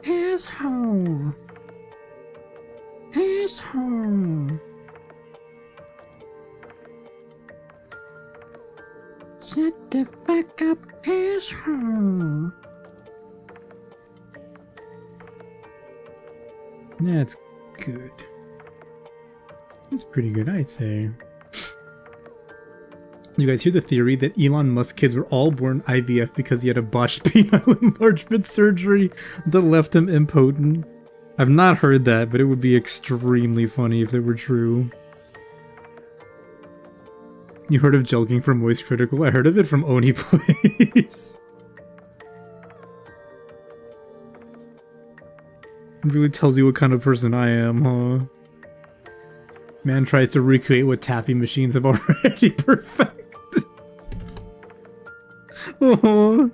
Asshole! Asshole! Shut the fuck up, asshole! That's good. That's pretty good, I'd say. You guys hear the theory that Elon Musk kids were all born IVF because he had a botched penile enlargement surgery that left him impotent? I've not heard that, but it would be extremely funny if it were true. You heard of jelking from Moist Critical? I heard of it from Oni Place. It really tells you what kind of person I am, huh? Man tries to recreate what taffy machines have already perfected. Oh.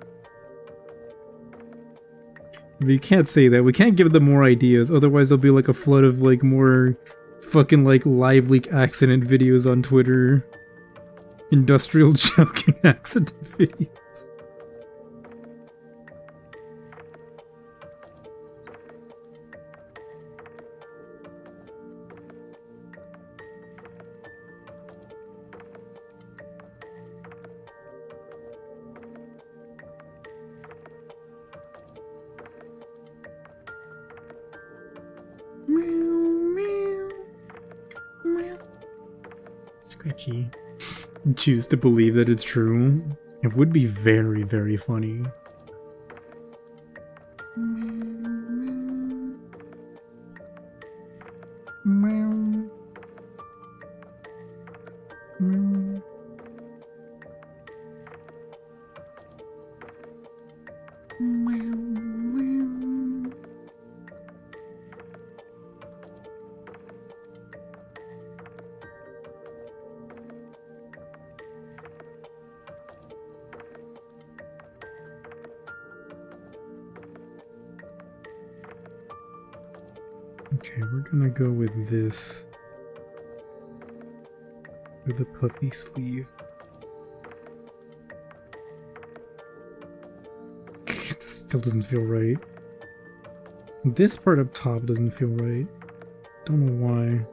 But you can't say that. We can't give them more ideas, otherwise there'll be like a flood of like more fucking like live leak accident videos on Twitter. Industrial jelking accident videos. Scratchy. Choose to believe that it's true. It would be very, very funny. Okay, we're gonna go with this. With a puffy sleeve. This still doesn't feel right. This part up top doesn't feel right. Don't know why.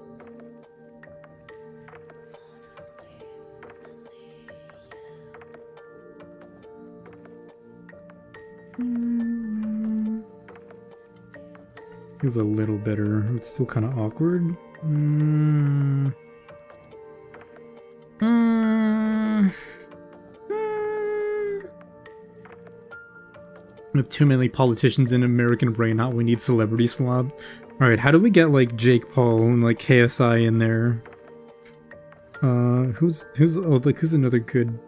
Feels a little better. It's still kind of awkward. We have too many politicians in American brain out. We need celebrity slob. Alright, how do we get like Jake Paul and like KSI in there? Who's another good?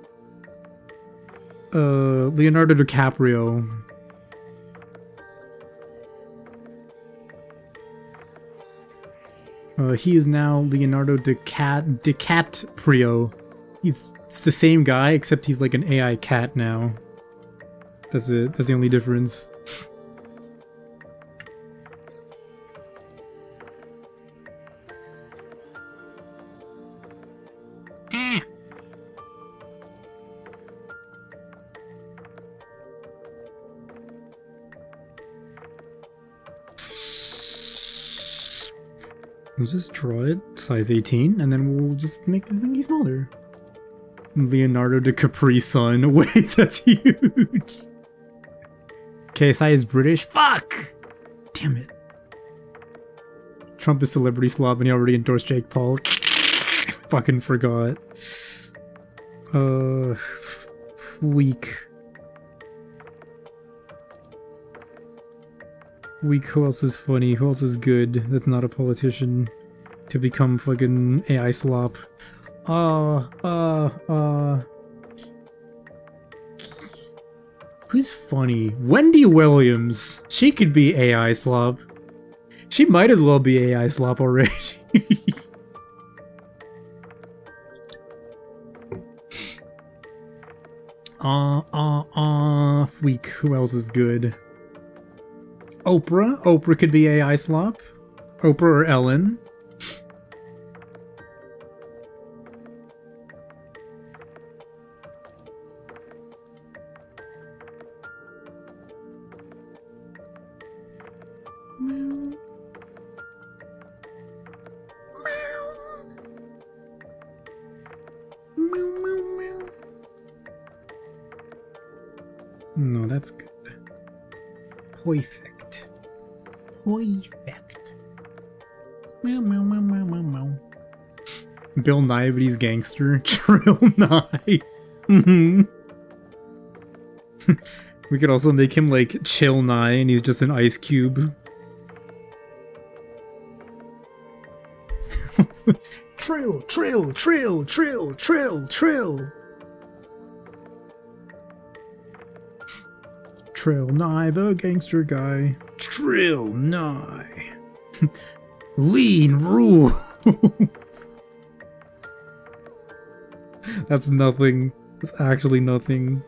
Leonardo DiCaprio. He is now Leonardo DiCaprio. It's the same guy, except he's like an AI cat now. That's it. That's the only difference. We'll just draw it size 18, and then we'll just make the thingy smaller. Leonardo DiCaprio-san. Wait, that's huge. KSI is British? Fuck! Damn it. Trump is celebrity slob and he already endorsed Jake Paul. I fucking forgot. Weak. Weak, who else is funny? Who else is good that's not a politician to become fucking AI slop? Who's funny? Wendy Williams. She could be AI slop. She might as well be AI slop already. Weak. Who else is good? Oprah. Oprah could be AI slop. Oprah or Ellen. No, that's good. Perfect. Perfect. Meow, meow, meow, meow, meow, meow. Bill Nye, but he's gangster. Trill Nye. We could also make him like Chill Nye and he's just an ice cube. Trill, trill, trill, trill, trill, trill. Trill Nye, the gangster guy. Trill Nye. Lean rules. That's nothing. That's actually nothing.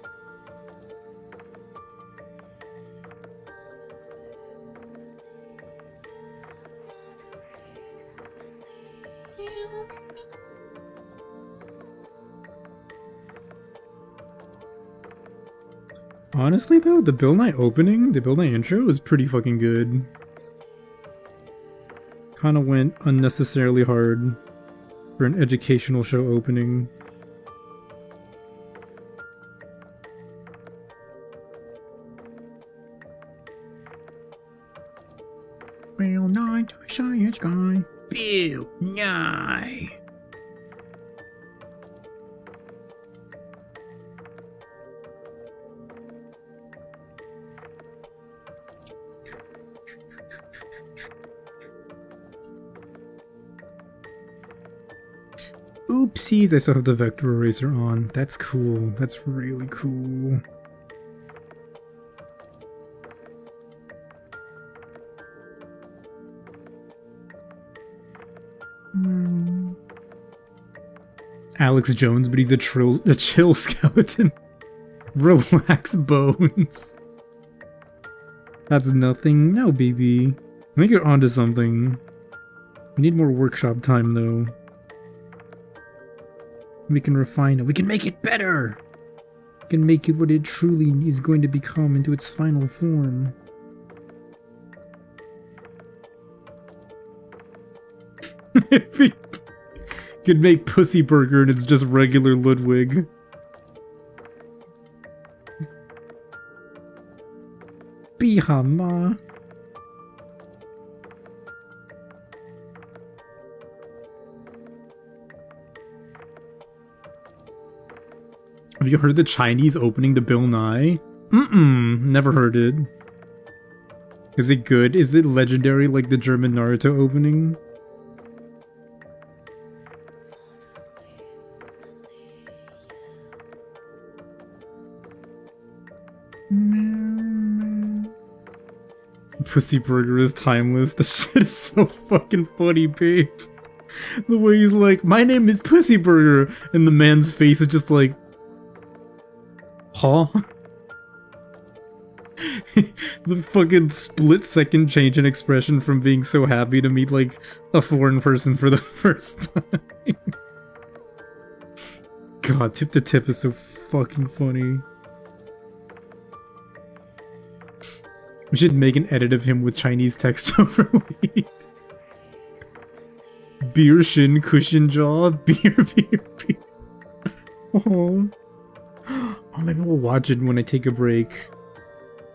Honestly though, the Bill Nye opening, the Bill Nye intro was pretty fucking good. Kinda went unnecessarily hard for an educational show opening. Bill Nye to a science guy. Bill Nye. Oopsies, I still have the vector eraser on. That's cool. That's really cool. Alex Jones, but he's a chill skeleton. Relax, Bones. That's nothing. No, baby. I think you're onto something. We need more workshop time, though. We can refine it. We can make it better! We can make it what it truly is going to become into its final form. If we could make Pussy Burger and it's just regular Ludwig. Bihama. Have you heard the Chinese opening to Bill Nye? Never heard it. Is it good? Is it legendary like the German Naruto opening? Pussy Burger is timeless. The shit is so fucking funny, babe. The way he's like, my name is Pussy Burger, and the man's face is just like, huh? The fucking split-second change in expression from being so happy to meet, like, a foreign person for the first time. God, Tip to Tip is so fucking funny. We should make an edit of him with Chinese text overlaid. Beer shin cushion jaw, beer. Oh, maybe we'll watch it when I take a break.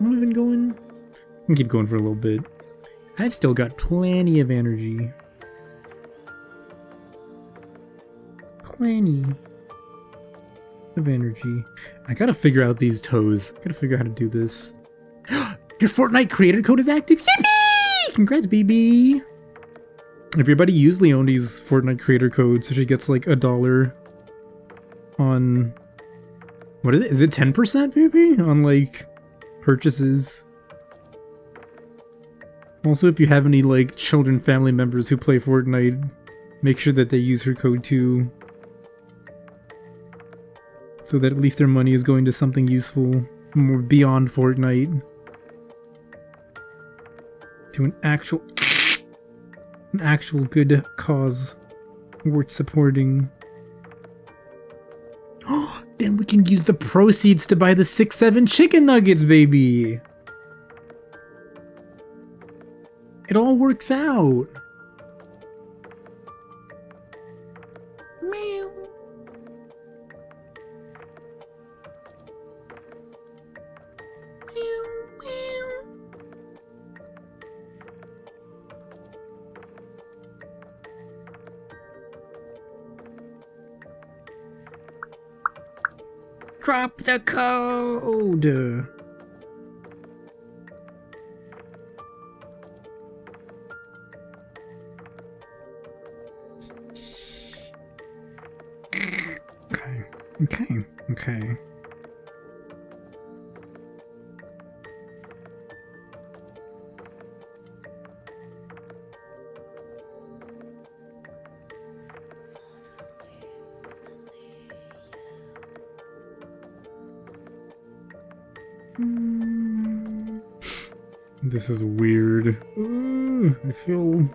Am I even going? I can keep going for a little bit. I've still got plenty of energy. Plenty of energy. I gotta figure out these toes. I gotta figure out how to do this. Your Fortnite creator code is active. Yippee! Congrats, BB. Everybody use Leonie's Fortnite creator code so she gets like $1 on... What is it? Is it 10%, baby? On like purchases. Also, if you have any like children, family members who play Fortnite, make sure that they use her code too. So that at least their money is going to something useful, more beyond Fortnite. To an actual good cause worth supporting. Then we can use the proceeds to buy the 6-7 chicken nuggets, baby! It all works out! Meow. Drop the code! Okay. This is weird. I feel...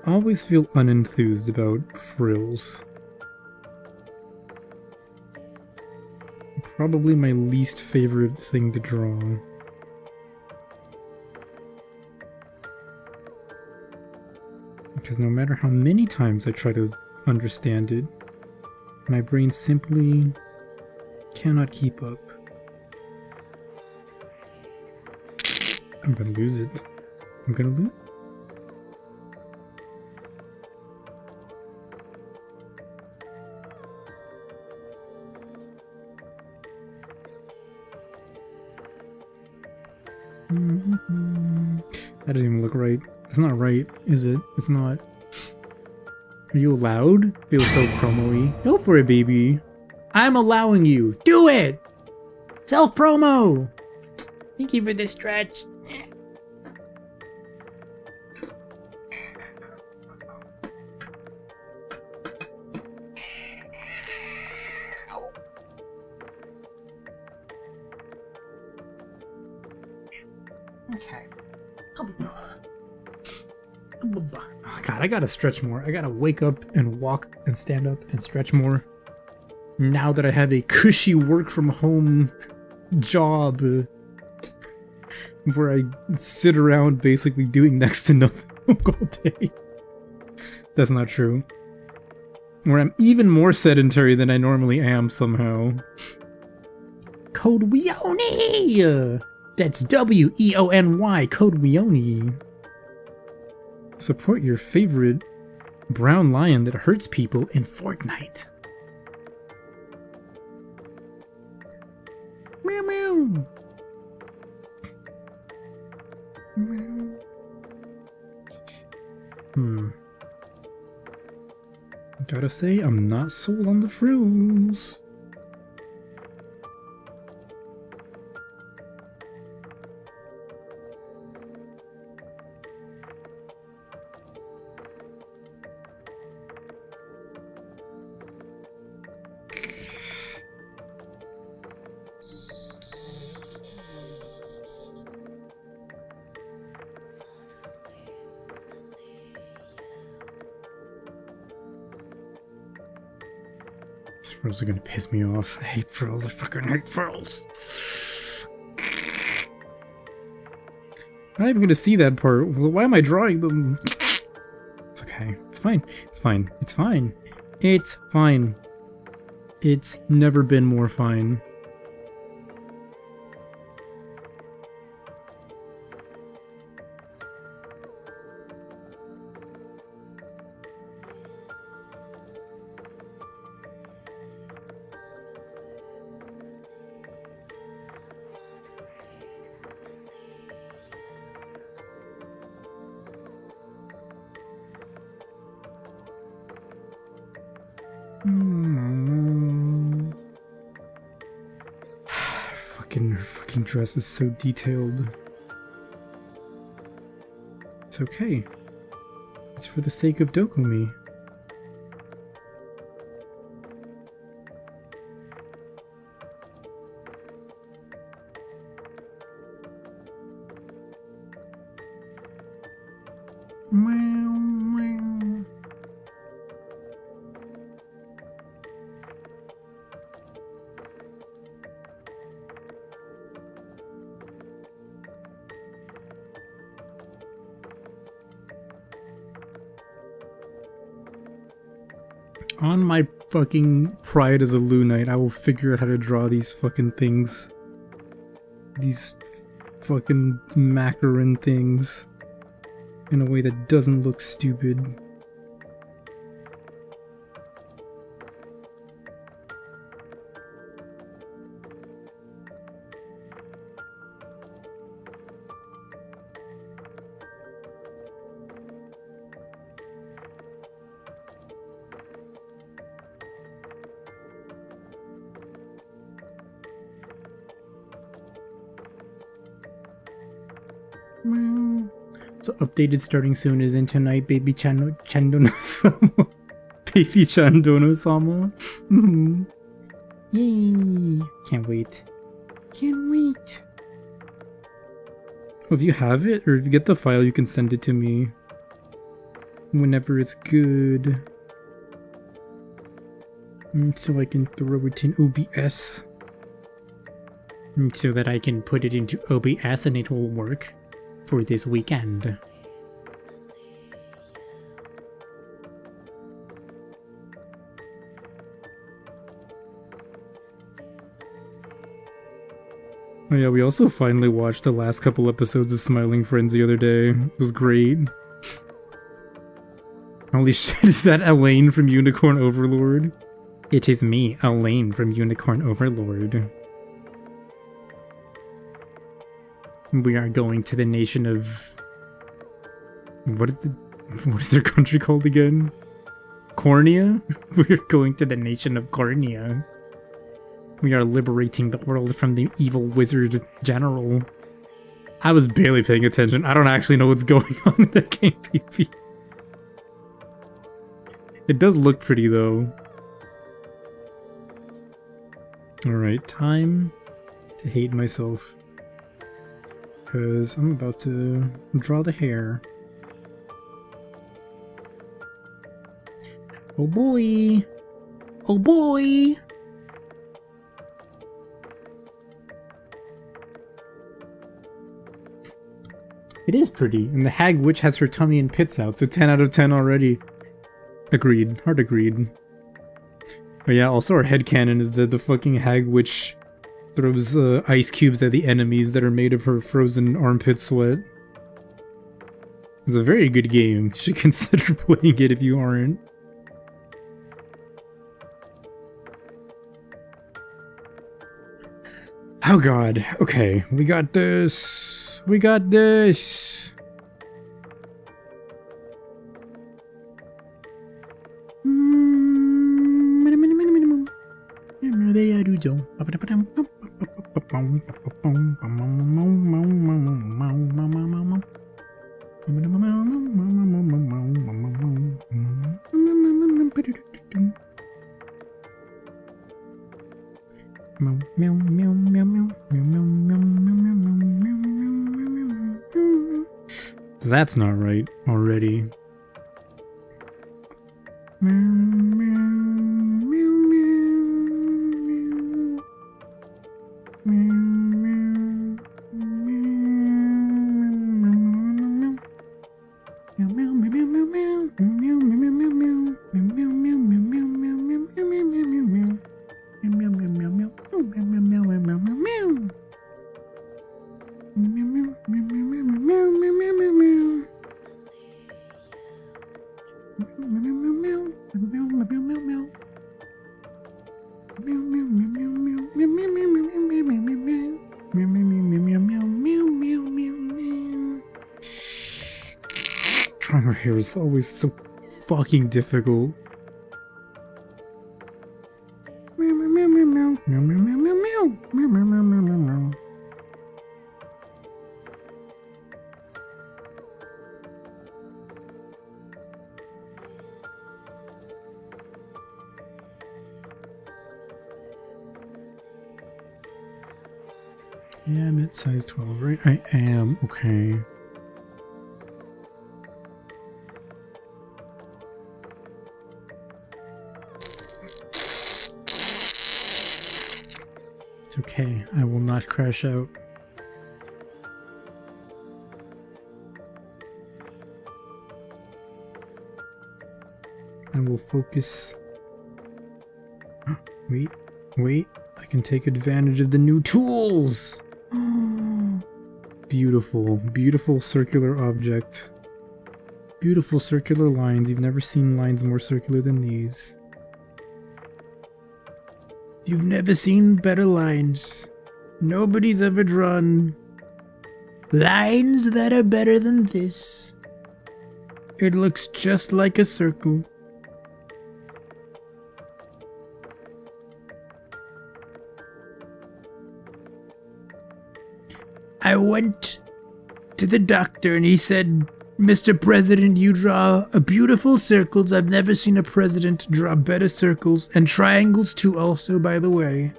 I always feel unenthused about frills. Probably my least favorite thing to draw. Because no matter how many times I try to understand it, my brain simply cannot keep up. I'm gonna lose it. I'm gonna lose it. That doesn't even look right. That's not right, is it? It's not. Are you allowed? Feels so promo-y. Go for it, baby. I'm allowing you. Do it! Self-promo! Thank you for this stretch. Okay. Oh God, I gotta stretch more. I gotta wake up and walk and stand up and stretch more. Now that I have a cushy work from home job where I sit around basically doing next to nothing all day. That's not true. Where I'm even more sedentary than I normally am somehow. Code WEONY! That's W-E-O-N-Y, Code WEONY. Support your favorite brown lion that hurts people in Fortnite. Meow meow. Gotta say, I'm not sold on the frills. Frills are gonna piss me off. I hate frills. I fucking hate frills. I'm not even gonna see that part. Why am I drawing them? It's okay. It's fine. It's fine. It's fine. It's fine. It's never been more fine. Fucking dress is so detailed. It's okay. It's for the sake of DOKOMI. On my fucking pride as a Lunite, I will figure out how to draw these fucking things. These fucking macaron things. In a way that doesn't look stupid. So updated starting soon is in tonight, baby Chandono-sama. Baby Chandono-sama. Yay! Can't wait. Can't wait. Well, if you have it, or if you get the file, you can send it to me. Whenever it's good. So I can throw it in OBS. So that I can put it into OBS and it will work for this weekend. Oh yeah, we also finally watched the last couple episodes of Smiling Friends the other day. It was great. Holy shit, is that Elaine from Unicorn Overlord? It is me, Elaine from Unicorn Overlord. We are going to the nation of... What is their country called again? Cornea? We're going to the nation of Cornea. We are liberating the world from the evil wizard general. I was barely paying attention. I don't actually know what's going on in that game, PP. It does look pretty, though. Alright, time to hate myself. Because I'm about to draw the hair. Oh boy! Oh boy! It is pretty, and the hag witch has her tummy and pits out, so 10 out of 10 already. Agreed. Hard agreed. But yeah, also our headcanon is that the fucking hag witch throws ice cubes at the enemies that are made of her frozen armpit sweat. It's a very good game. You should consider playing it if you aren't. Oh god. Okay, we got this. We got this. That's not right already. Trying my hair is always so fucking difficult. Yeah, I'm at size 12, right? I am, okay. It's okay, I will not crash out. I will focus. Wait, I can take advantage of the new tools! Beautiful, beautiful circular object. Beautiful circular lines. You've never seen lines more circular than these. You've never seen better lines. Nobody's ever drawn lines that are better than this. It looks just like a circle. I went to the doctor and he said, Mr. President, you draw beautiful circles. I've never seen a president draw better circles, and triangles too also, by the way.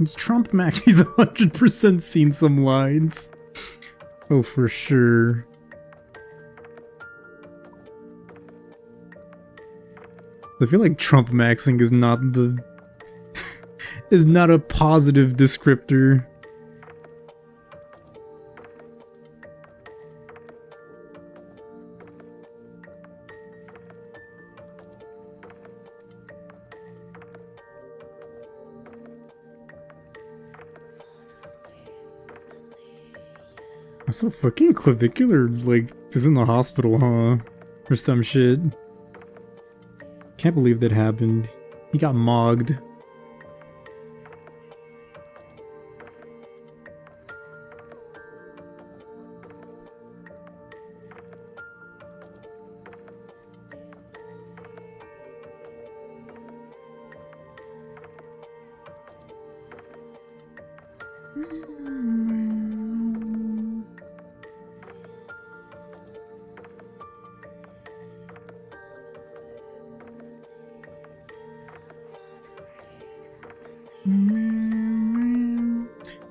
It's Trump Mac. He's 100% seen some lines. Oh, for sure. I feel like Trump maxing is not the is not a positive descriptor. So fucking clavicular, like, is in the hospital, huh? Or some shit. Can't believe that happened. He got mogged.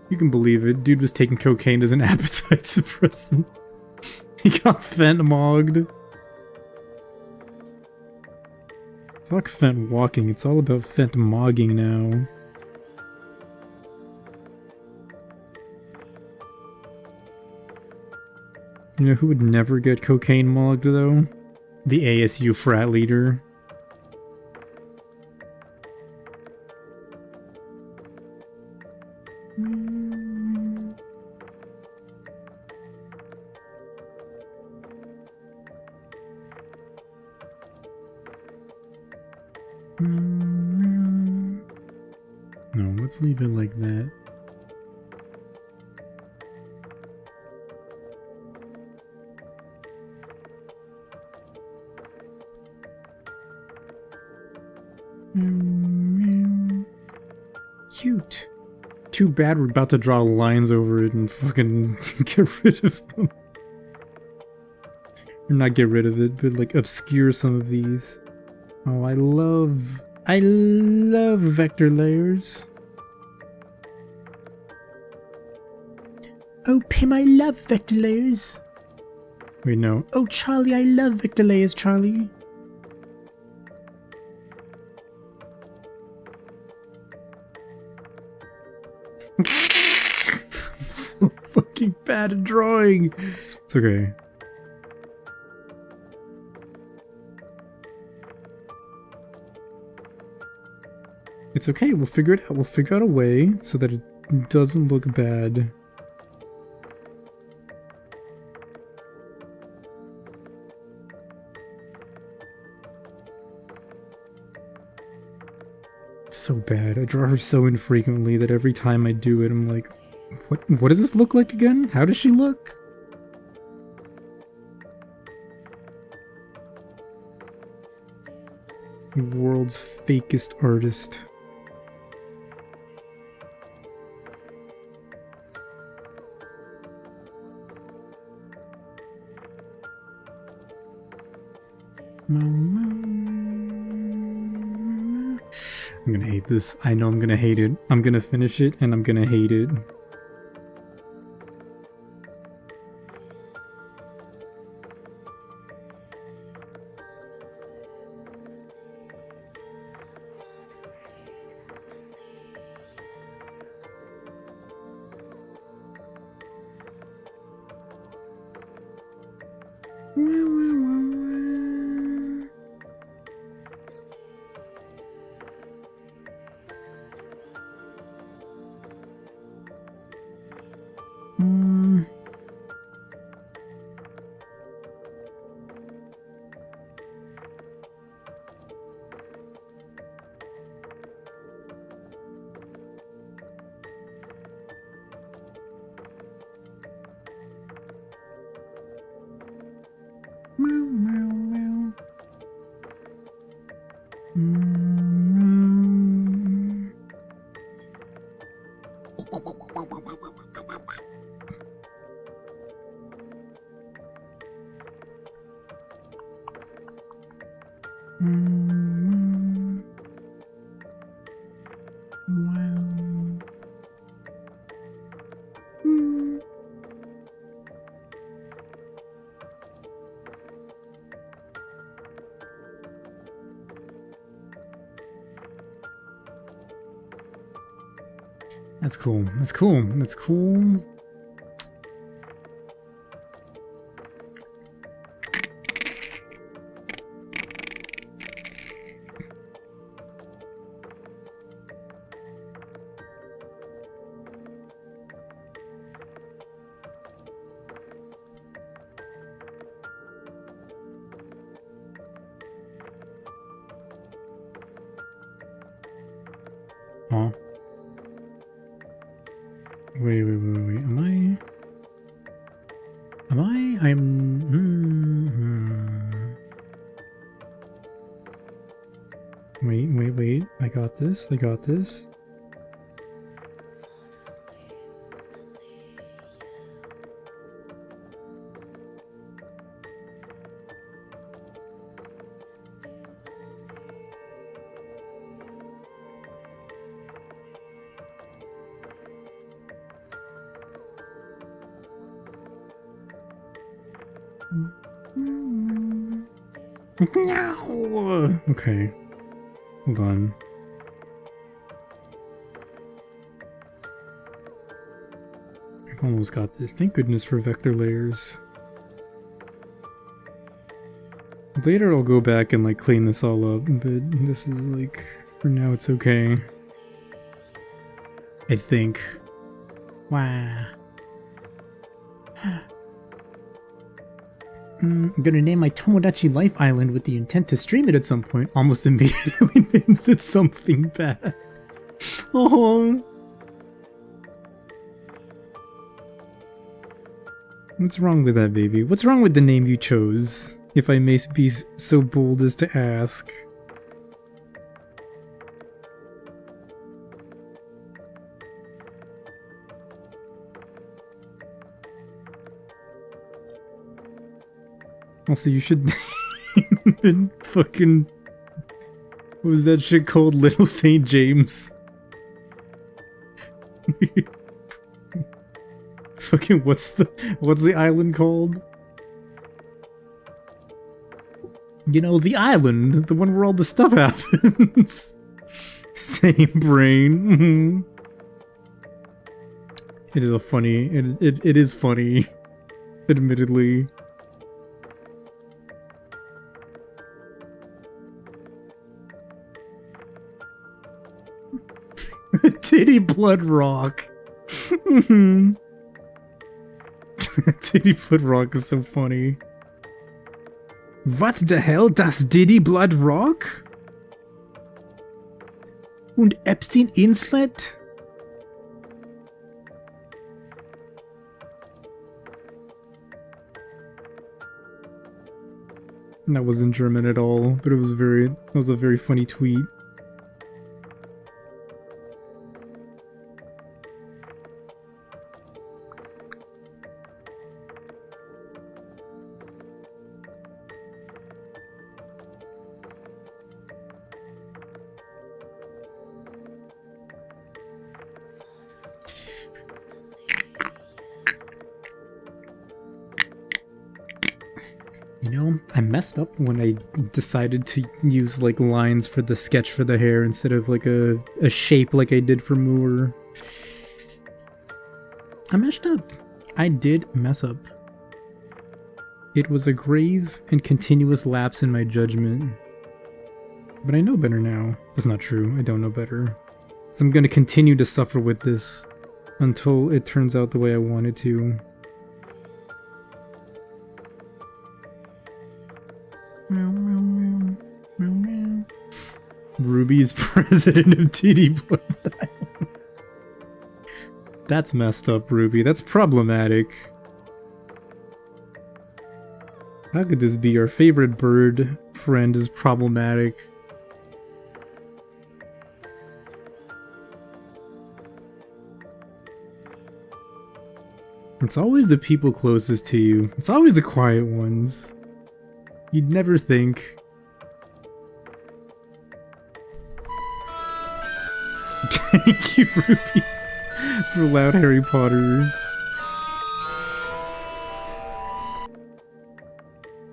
You can believe it. Dude was taking cocaine as an appetite suppressant. He got fent mogged. Fuck fent walking. It's all about fent mogging now. You know who would never get cocaine mogged though? The ASU frat leader. No, let's leave it like that. Cute. Too bad we're about to draw lines over it and fucking get rid of them. Or not get rid of it, but like obscure some of these. Oh, I love vector layers. Oh, Pim, I love vector layers. Wait, no. Oh, Charlie, I love vector layers, Charlie. I'm so fucking bad at drawing. It's okay. It's okay, we'll figure it out. We'll figure out a way so that it doesn't look bad. So bad. I draw her so infrequently that every time I do it, I'm like, what does this look like again? How does she look? World's fakest artist. I'm gonna hate this. I know I'm gonna hate it. I'm gonna finish it and I'm gonna hate it. That's cool. That's cool. That's cool. Huh? Wait. Wait. I got this. No. Okay. Hold on. I've almost got this. Thank goodness for vector layers. Later I'll go back and like clean this all up, but this is like, for now it's okay. I think. Wow. I'm gonna name my Tomodachi Life Island with the intent to stream it at some point. Almost immediately names it something bad. Oh. What's wrong with that, baby? What's wrong with the name you chose? If I may be so bold as to ask. Also, you should name it fucking... What was that shit called? Little St. James. Fucking what's the island called? You know, the island, the one where all the stuff happens. Same brain. It is a funny. It is funny, admittedly. Titty Blood Rock. Titty Blood Rock is so funny. What the hell, das Diddy Blood Rock? Und Epstein Inslet? That wasn't German at all, but it was a very funny tweet. You know, I messed up when I decided to use like lines for the sketch for the hair instead of like a shape like I did for Moore. I messed up. I did mess up. It was a grave and continuous lapse in my judgment. But I know better now. That's not true. I don't know better. So I'm gonna continue to suffer with this until it turns out the way I want it to. Ruby's president of Titty Blood Island. That's messed up, Ruby. That's problematic. How could this be? Our favorite bird friend is problematic. It's always the people closest to you. It's always the quiet ones. You'd never think. Thank you, Ruby, for loud Harry Potter.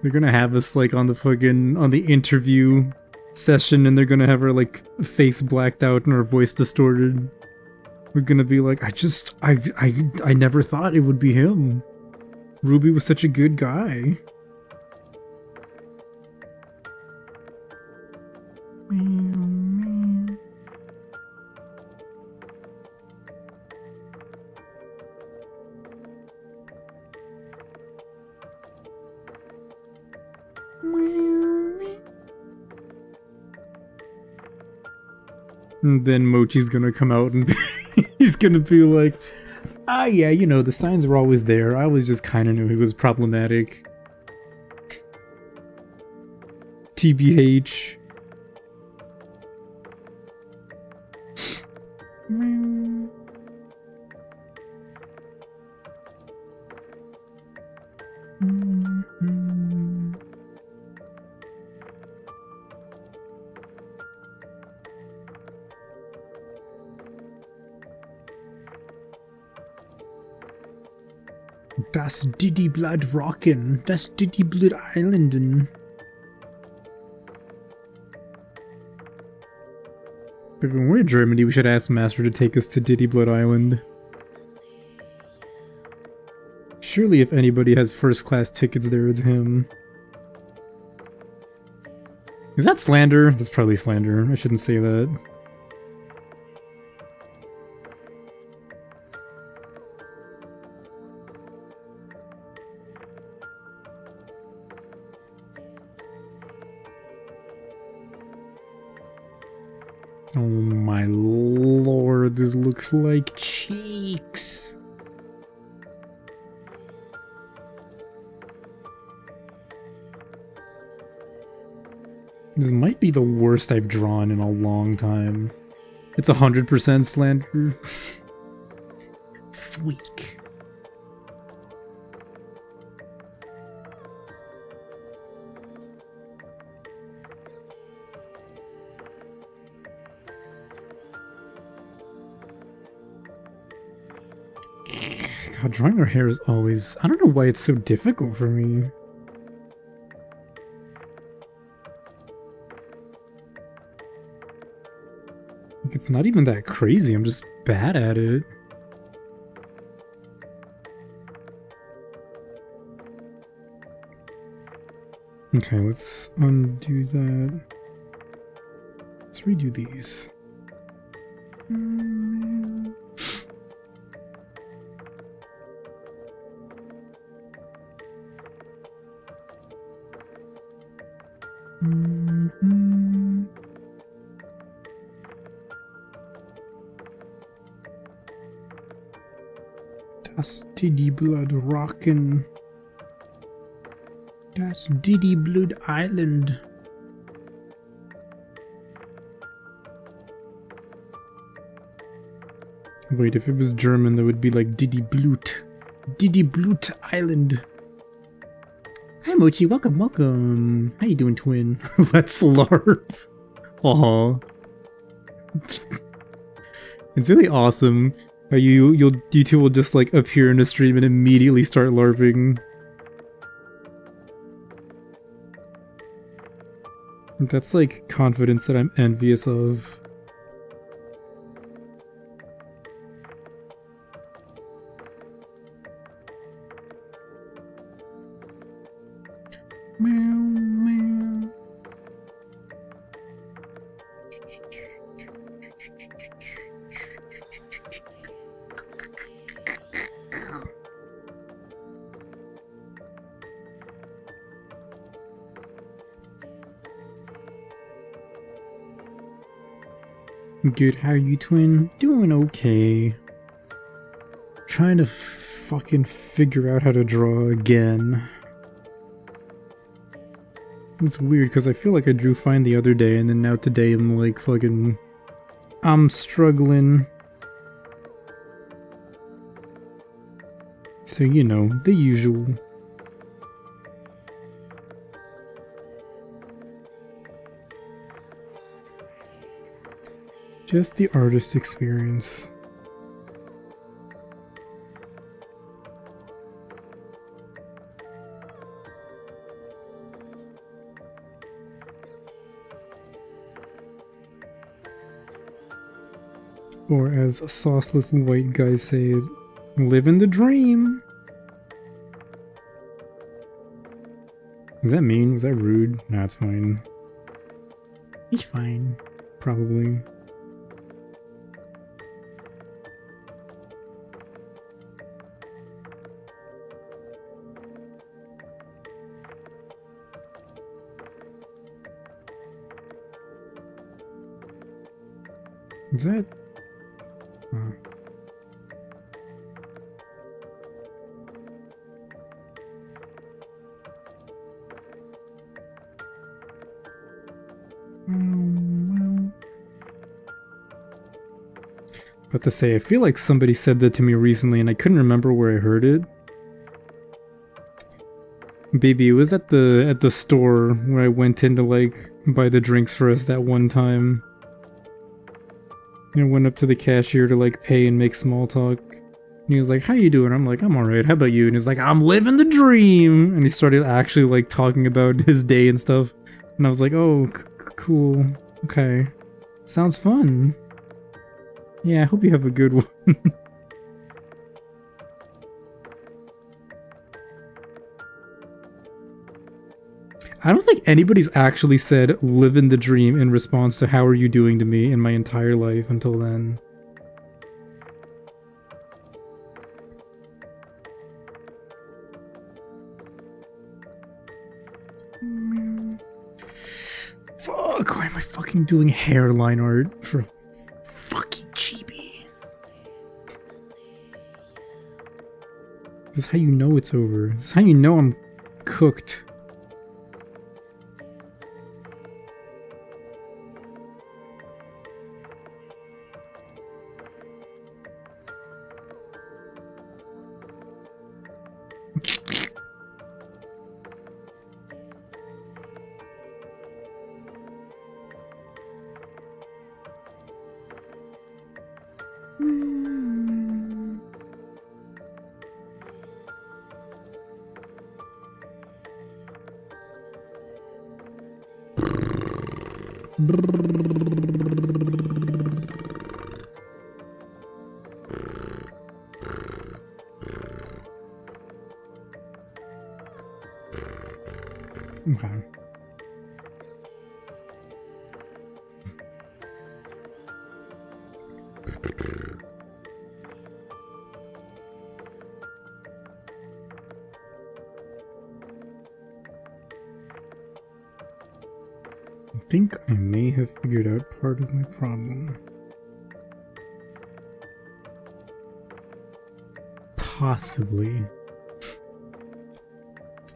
They're gonna have us like on the interview session, and they're gonna have our like face blacked out and our voice distorted. We're gonna be like, I never thought it would be him. Ruby was such a good guy. And then Mochi's gonna come out and he's gonna be like, ah, yeah, you know, the signs were always there. I always just kind of knew he was problematic. TBH. Das Diddy Blood Rockin', das Diddy Blood Islanden. But when we're in Germany, we should ask Master to take us to Diddy Blood Island. Surely if anybody has first class tickets there, it's him. Is that slander? That's probably slander. I shouldn't say that. Oh my lord, this looks like cheeks. This might be the worst I've drawn in a long time. It's 100% slander. Freak. God, drawing her hair is always... I don't know why it's so difficult for me. Like, it's not even that crazy, I'm just bad at it. Okay, let's undo that. Let's redo these. Das Diddy Blood Rockin'. Das Diddy Blood Island. Wait, if it was German, that would be like Diddy Blut. Diddy Blut Island. Hi Mochi, welcome, welcome. How you doing, twin? Let's LARP. Aw. It's really awesome how you two will just like appear in a stream and immediately start LARPing. That's like confidence that I'm envious of. Good, how are you, twin? Doing okay. Trying to fucking figure out how to draw again. It's weird because I feel like I drew fine the other day, and then now today I'm like fucking... I'm struggling. So, you know, the usual. Just the artist experience. Or as sauceless white guys say, living the dream. Was that mean? Was that rude? Nah, it's fine. He's fine. Probably. Is that... About to say, I feel like somebody said that to me recently and I couldn't remember where I heard it. Baby, it was at the store where I went in to like buy the drinks for us that one time. I went up to the cashier to like pay and make small talk. And he was like, how you doing? I'm like, I'm alright, how about you? And he's like, I'm living the dream! And he started actually like talking about his day and stuff. And I was like, oh, cool. Okay. Sounds fun. Yeah, I hope you have a good one. I don't think anybody's actually said living the dream in response to how are you doing to me in my entire life until then. Fuck, why am I fucking doing hairline art for fucking chibi? This is how you know it's over. This is how you know I'm cooked. Okay. I think I may have figured out part of my problem. Possibly.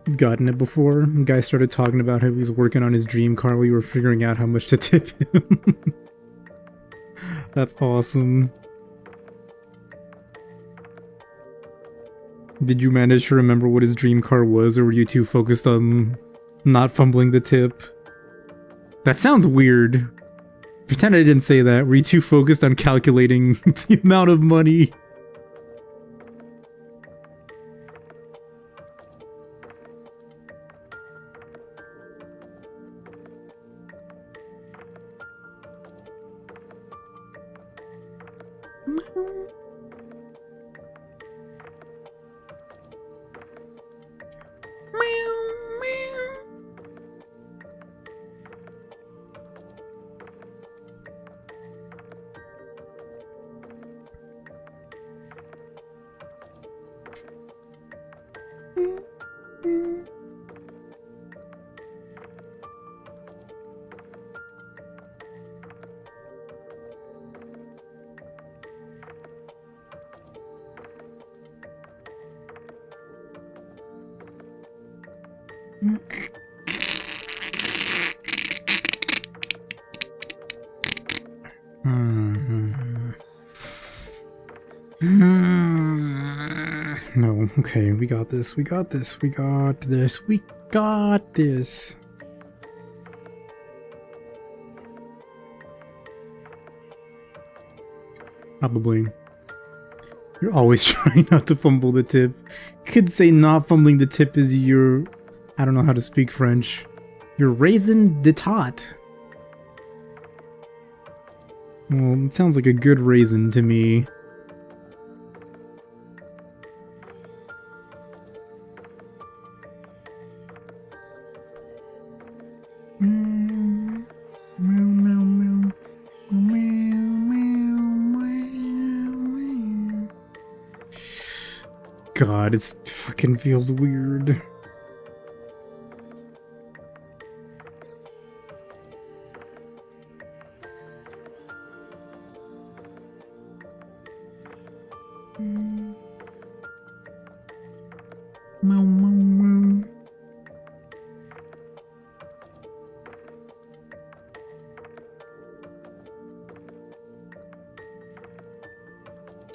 You've gotten it before? The guy started talking about how he was working on his dream car while you were figuring out how much to tip him. That's awesome. Did you manage to remember what his dream car was, or were you too focused on not fumbling the tip? That sounds weird. Pretend I didn't say that. Were you too focused on calculating the amount of money? No, okay, we got this, we got this, we got this, we got this. Probably. You're always trying not to fumble the tip. You could say not fumbling the tip is your... I don't know how to speak French. Your raison d'etat. Well, it sounds like a good raisin to me. God, it fucking feels weird.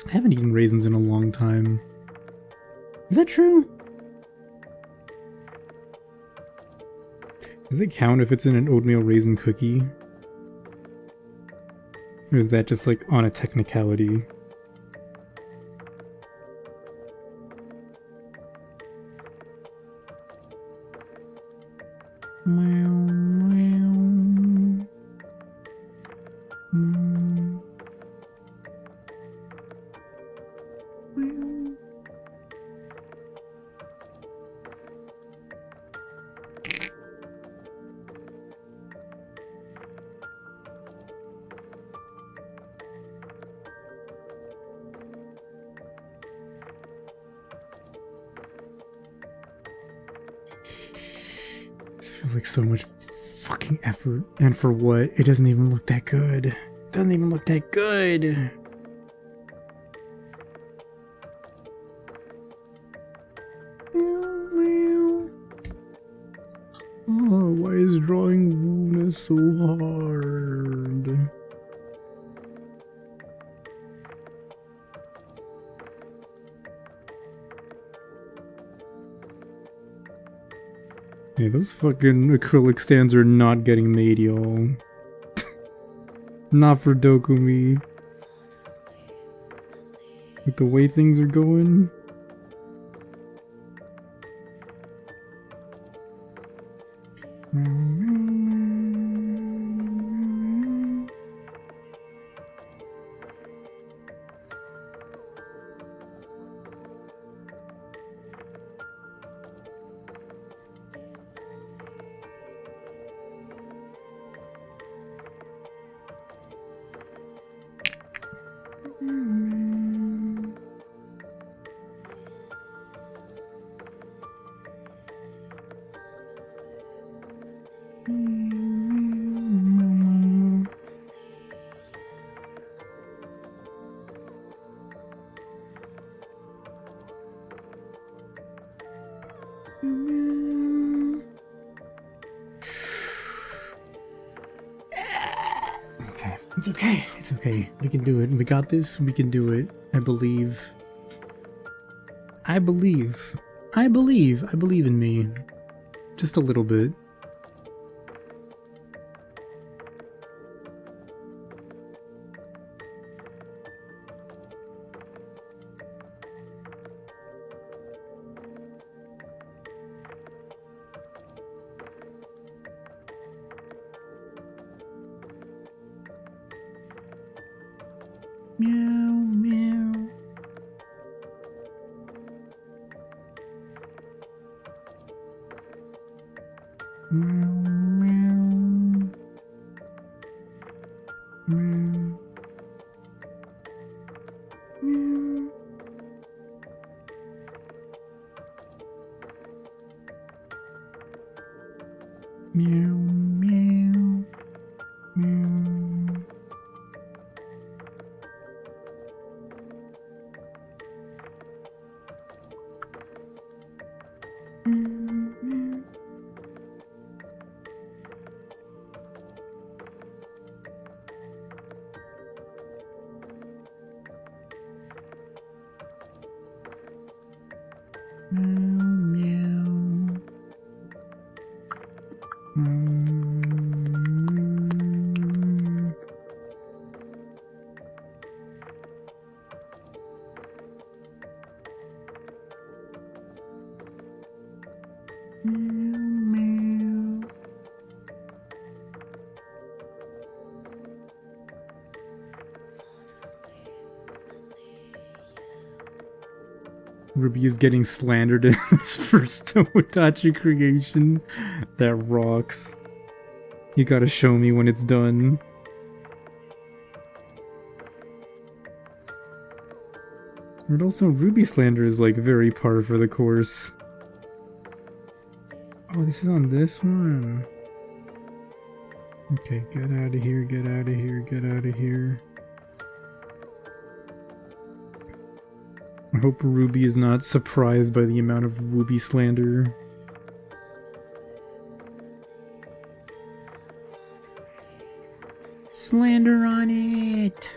I haven't eaten raisins in a long time. Is that true? Does it count if it's in an oatmeal raisin cookie? Or is that just like on a technicality? This feels like so much fucking effort. And for what? It doesn't even look that good. It doesn't even look that good. Oh, why is drawing Luna so hard? Yeah, those fucking acrylic stands are not getting made, y'all. Not for DOKOMI. With the way things are going. Okay, it's okay. It's okay. We can do it. We got this. We can do it. I believe. I believe. I believe. I believe in me. Just a little bit. Meow, meow. Meow, meow. Meow. Meow. Meow, meow. Meow. Ruby is getting slandered in this first Tomodachi creation. That rocks. You gotta show me when it's done. But also, Ruby slander is like very par for the course. Oh, this is on this one. Okay, get out of here, get out of here, get out of here. I hope Ruby is not surprised by the amount of Ruby slander. Slander on it!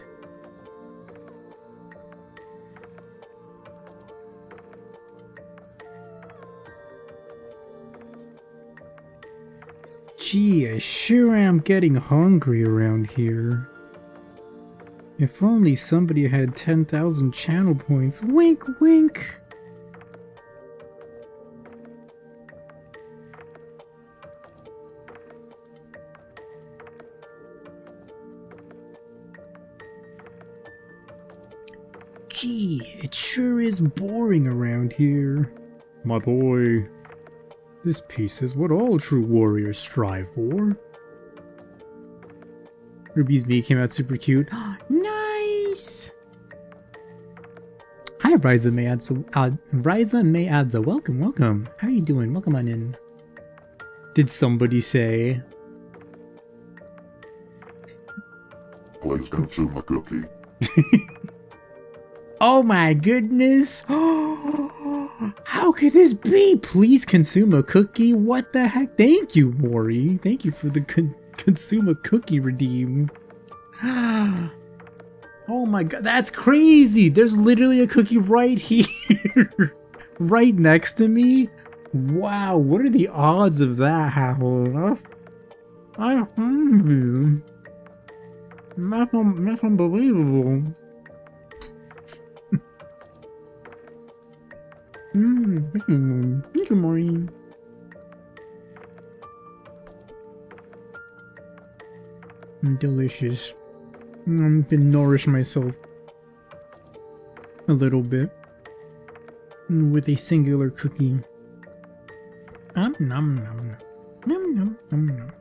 Gee, I sure am getting hungry around here. If only somebody had 10,000 channel points. Wink, wink! Gee, it sure is boring around here. My boy, this piece is what all true warriors strive for. Ruby's bee came out super cute. Nice! Hi, Ryza Mayadza. Welcome, welcome. How are you doing? Welcome on in. Did somebody say? Please consume a cookie. Oh my goodness! How could this be? Please consume a cookie? What the heck? Thank you, Mori. Thank you for the consume a cookie redeem. Oh my god, that's crazy! There's literally a cookie right here! Right next to me? Wow, what are the odds of that happening? That's unbelievable. Thank you, Maureen. Delicious. I'm gonna nourish myself a little bit with a singular cookie. Nom nom nom nom nom nom.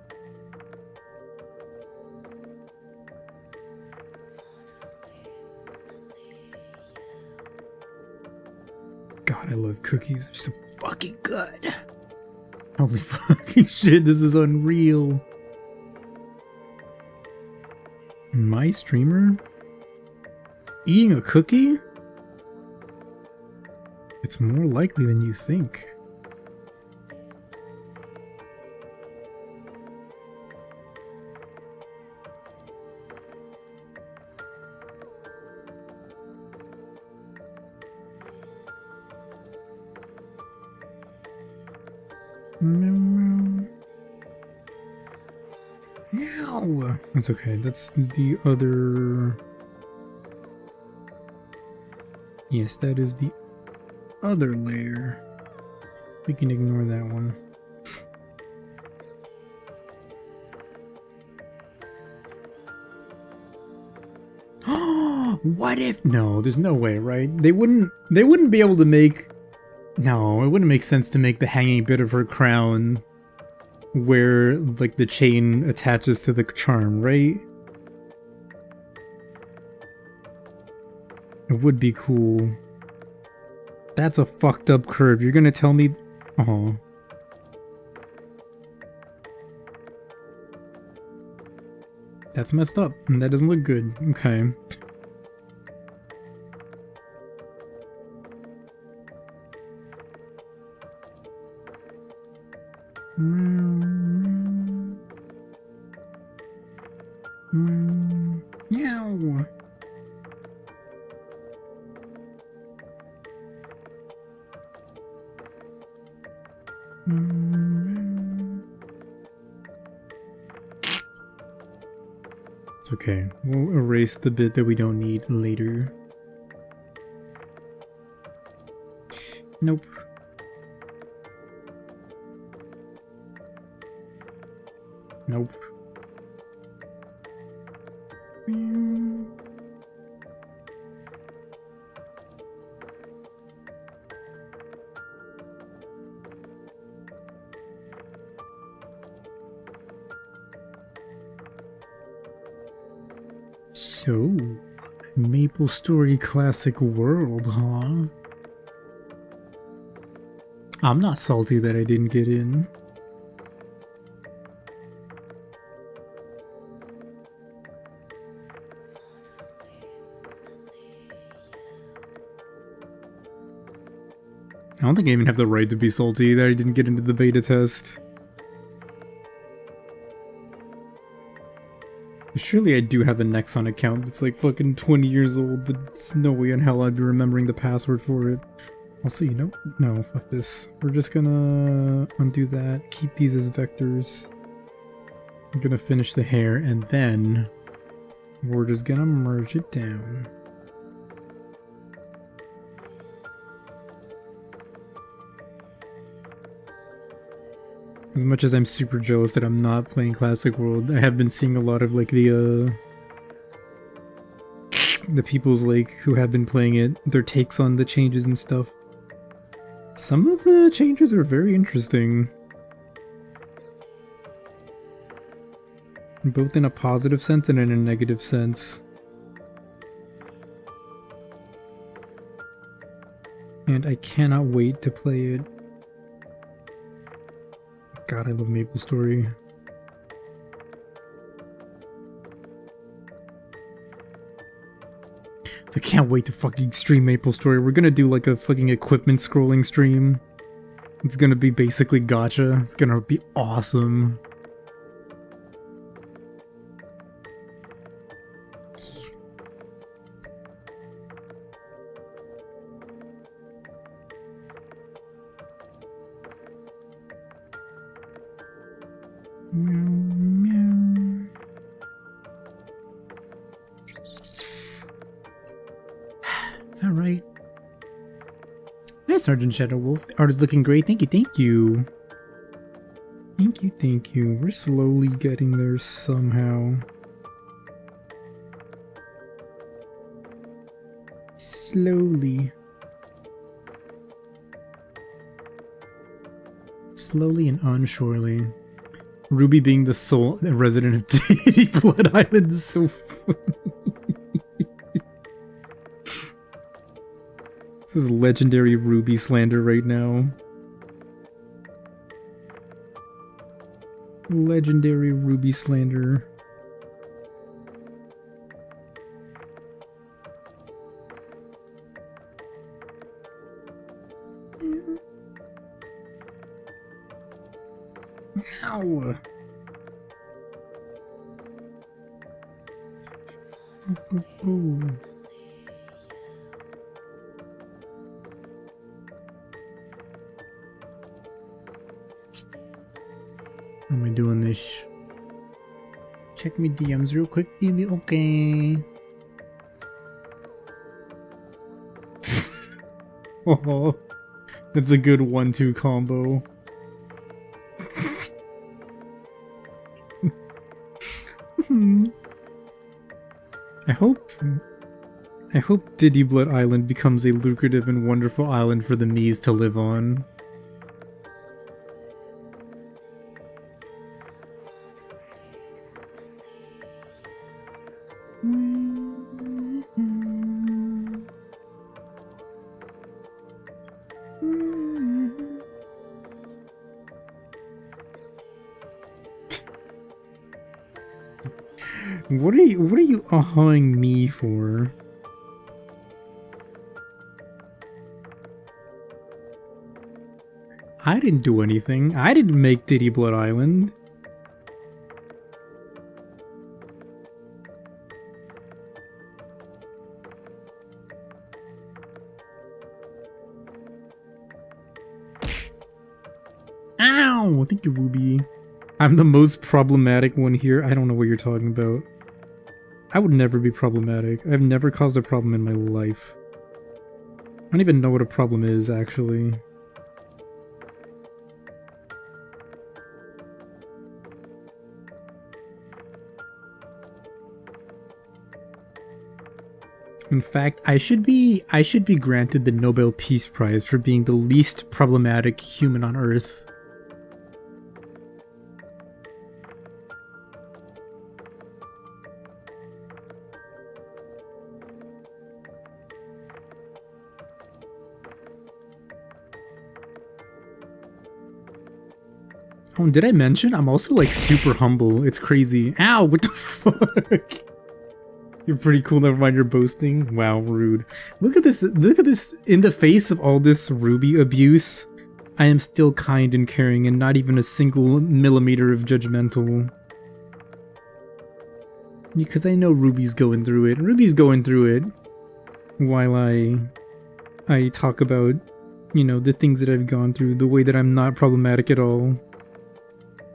God, I love cookies. They're so fucking good. Holy fucking shit, this is unreal. My streamer? Eating a cookie? It's more likely than you think. No, that's okay. That's the other. Yes, that is the other layer. We can ignore that one. What if? No, there's no way, right? They wouldn't be able to make. No, it wouldn't make sense to make the hanging bit of her crown where, like, the chain attaches to the charm, right? It would be cool. That's a fucked up curve. You're gonna tell me... Oh. That's messed up. That doesn't look good. Okay. Meow. It's okay. We'll erase the bit that we don't need later. Nope. Nope. So, Maple Story Classic World, huh? I'm not salty that I didn't get in. I don't think I even have the right to be salty that I didn't get into the beta test. Surely I do have a Nexon account that's like fucking 20 years old, but there's no way in hell I'd be remembering the password for it. Also, you know, no, fuck this. We're just gonna undo that, keep these as vectors. I'm gonna finish the hair, and then we're just gonna merge it down. As much as I'm super jealous that I'm not playing Classic World, I have been seeing a lot of like the people's like who have been playing it, their takes on the changes and stuff. Some of the changes are very interesting. Both in a positive sense and in a negative sense. And I cannot wait to play it. God, I love Maple Story. I can't wait to fucking stream Maple Story. We're gonna do like a fucking equipment scrolling stream. It's gonna be basically gacha. It's gonna be awesome. Is that right? Hi, Sergeant Shadow Wolf. The art is looking great. Thank you, thank you. Thank you, thank you. We're slowly getting there somehow. Slowly. Slowly and unsurely. Ruby being the sole resident of Deity Blood Island is so funny. This is legendary Ruby slander right now. Legendary Ruby slander. Ow! Ooh. How am I doing this? Check me DMs real quick, baby. Okay. Oh, that's a good 1-2 combo. I hope Didyblood Island becomes a lucrative and wonderful island for the Miis to live on. What are you ahhing me for? I didn't do anything. I didn't make Didyblood Island. Ow! Thank you, Ruby. I'm the most problematic one here. I don't know what you're talking about. I would never be problematic. I've never caused a problem in my life. I don't even know what a problem is, actually. In fact, I should be granted the Nobel Peace Prize for being the least problematic human on Earth. Oh, did I mention? I'm also like super humble. It's crazy. Ow, what the fuck? You're pretty cool, never mind your boasting. Wow, rude. Look at this, in the face of all this Ruby abuse, I am still kind and caring and not even a single millimeter of judgmental. Because I know Ruby's going through it. Ruby's going through it while I talk about, you know, the things that I've gone through, the way that I'm not problematic at all.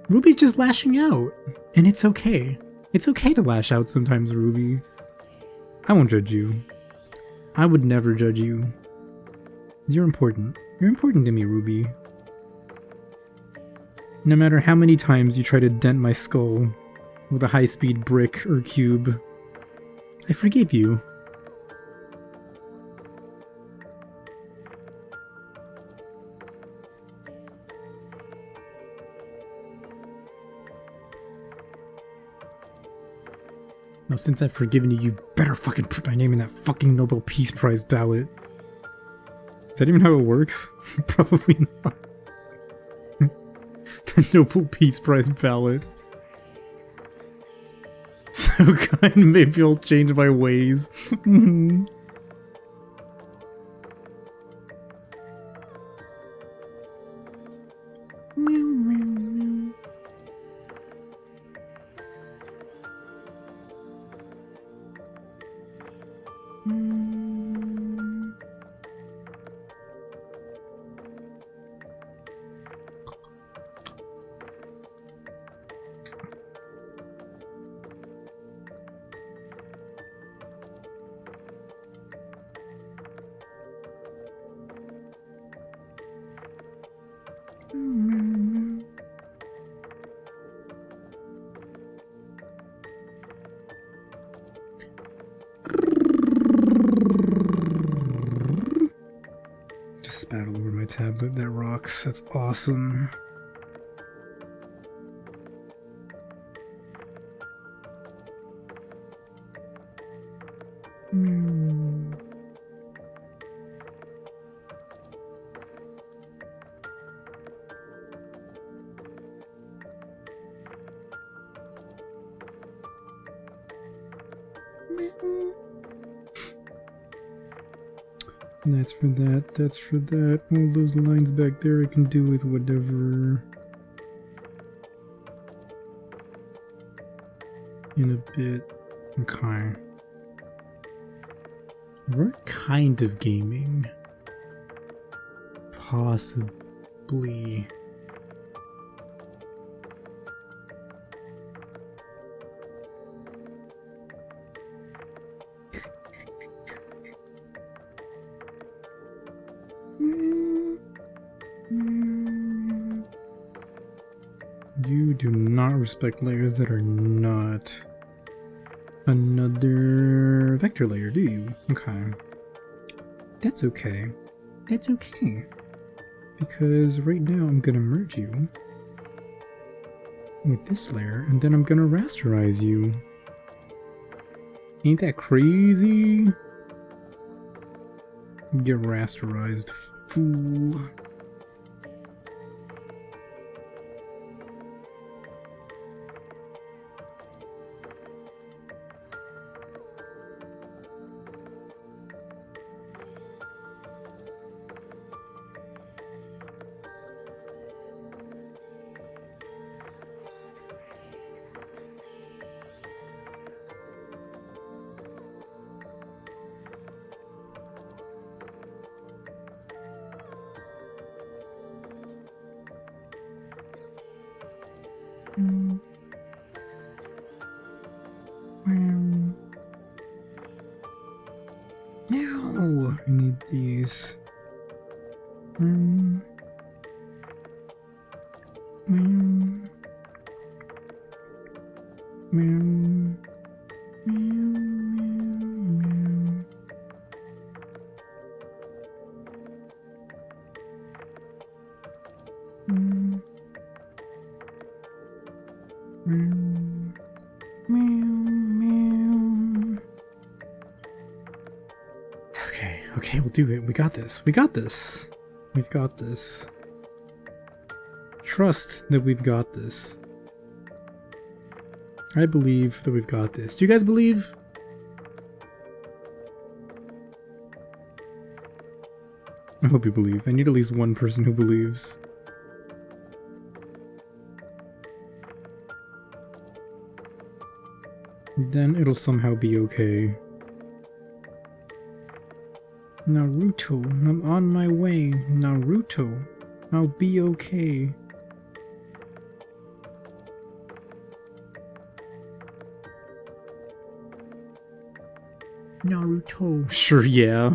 Ruby's just lashing out, and it's okay. It's okay to lash out sometimes, Ruby. I won't judge you. I would never judge you. You're important. You're important to me, Ruby. No matter how many times you try to dent my skull with a high-speed brick or cube, I forgive you. Now, since I've forgiven you, you better fucking put my name in that fucking Nobel Peace Prize ballot. Is that even how it works? Probably not. The Nobel Peace Prize ballot. So kind, maybe I'll change my ways. Just spat all over my tablet. That rocks. That's awesome. That's for that, that's for that. All those lines back there I can do with whatever. In a bit. Okay. What kind of gaming? Possibly. You do not respect layers that are not another vector layer, do you? Okay. That's okay. That's okay. Because right now I'm gonna merge you with this layer, and then I'm gonna rasterize you. Ain't that crazy? Get rasterized, fool. No, I need these. Okay, we'll do it. We got this. We got this. We've got this. Trust that we've got this. I believe that we've got this. Do you guys believe? I hope you believe. I need at least one person who believes. Then it'll somehow be okay. Naruto, I'm on my way. Naruto, I'll be okay. Naruto. Sure, yeah.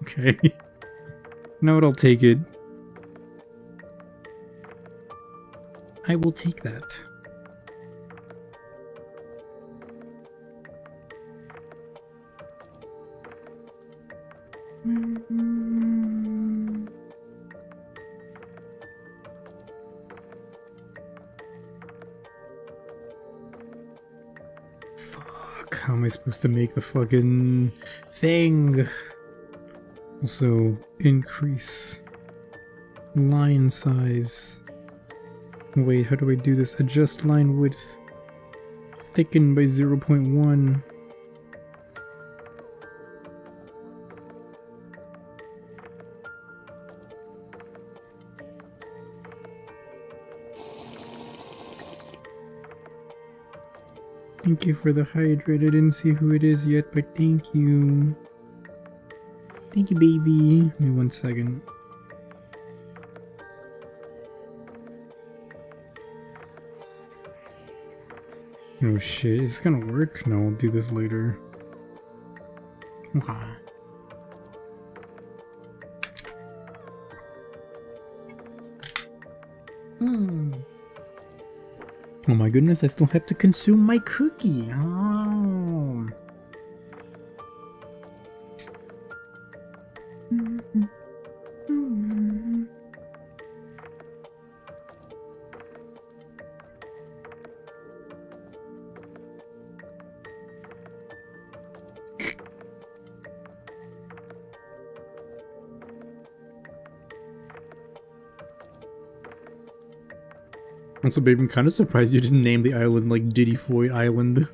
Okay. No, I'll take it. I will take that. Fuck, how am I supposed to make the fucking thing? Also, increase line size. Wait, how do I do this? Adjust line width. Thicken by 0.1. Thank you for the hydrate. I didn't see who it is yet, but thank you. Thank you, baby. Give me 1 second. Oh shit, is this gonna work? No, I'll do this later. Okay. Oh my goodness, I still have to consume my cookie. Oh. Also, babe, I'm kind of surprised you didn't name the island like Diddy Foy Island.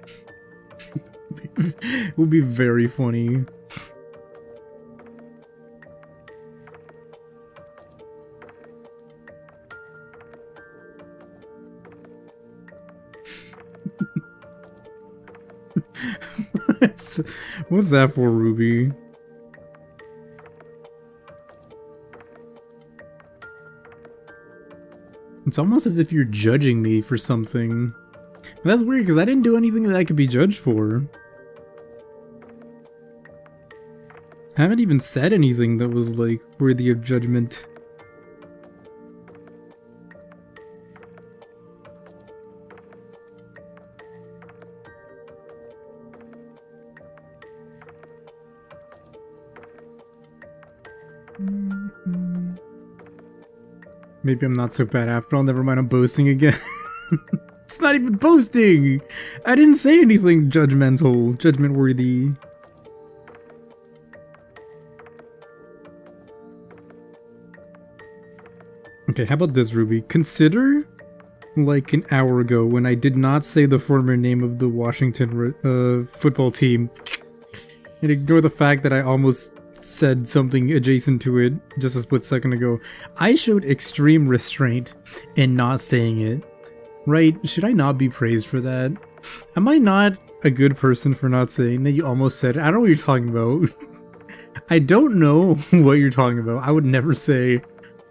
Would be very funny. What's that for, Ruby? It's almost as if you're judging me for something. And that's weird because I didn't do anything that I could be judged for. I haven't even said anything that was like worthy of judgment. Maybe I'm not so bad after all. Never mind, I'm boasting again. It's not even boasting! I didn't say anything judgmental, judgment-worthy. Okay, how about this, Ruby? Consider, like an hour ago, when I did not say the former name of the Washington football team, and ignore the fact that I almost said something adjacent to it just a split second ago. I showed extreme restraint in not saying it. Right? Should I not be praised for that? Am I not a good person for not saying that you almost said it? I don't know what you're talking about. I don't know what you're talking about. I would never say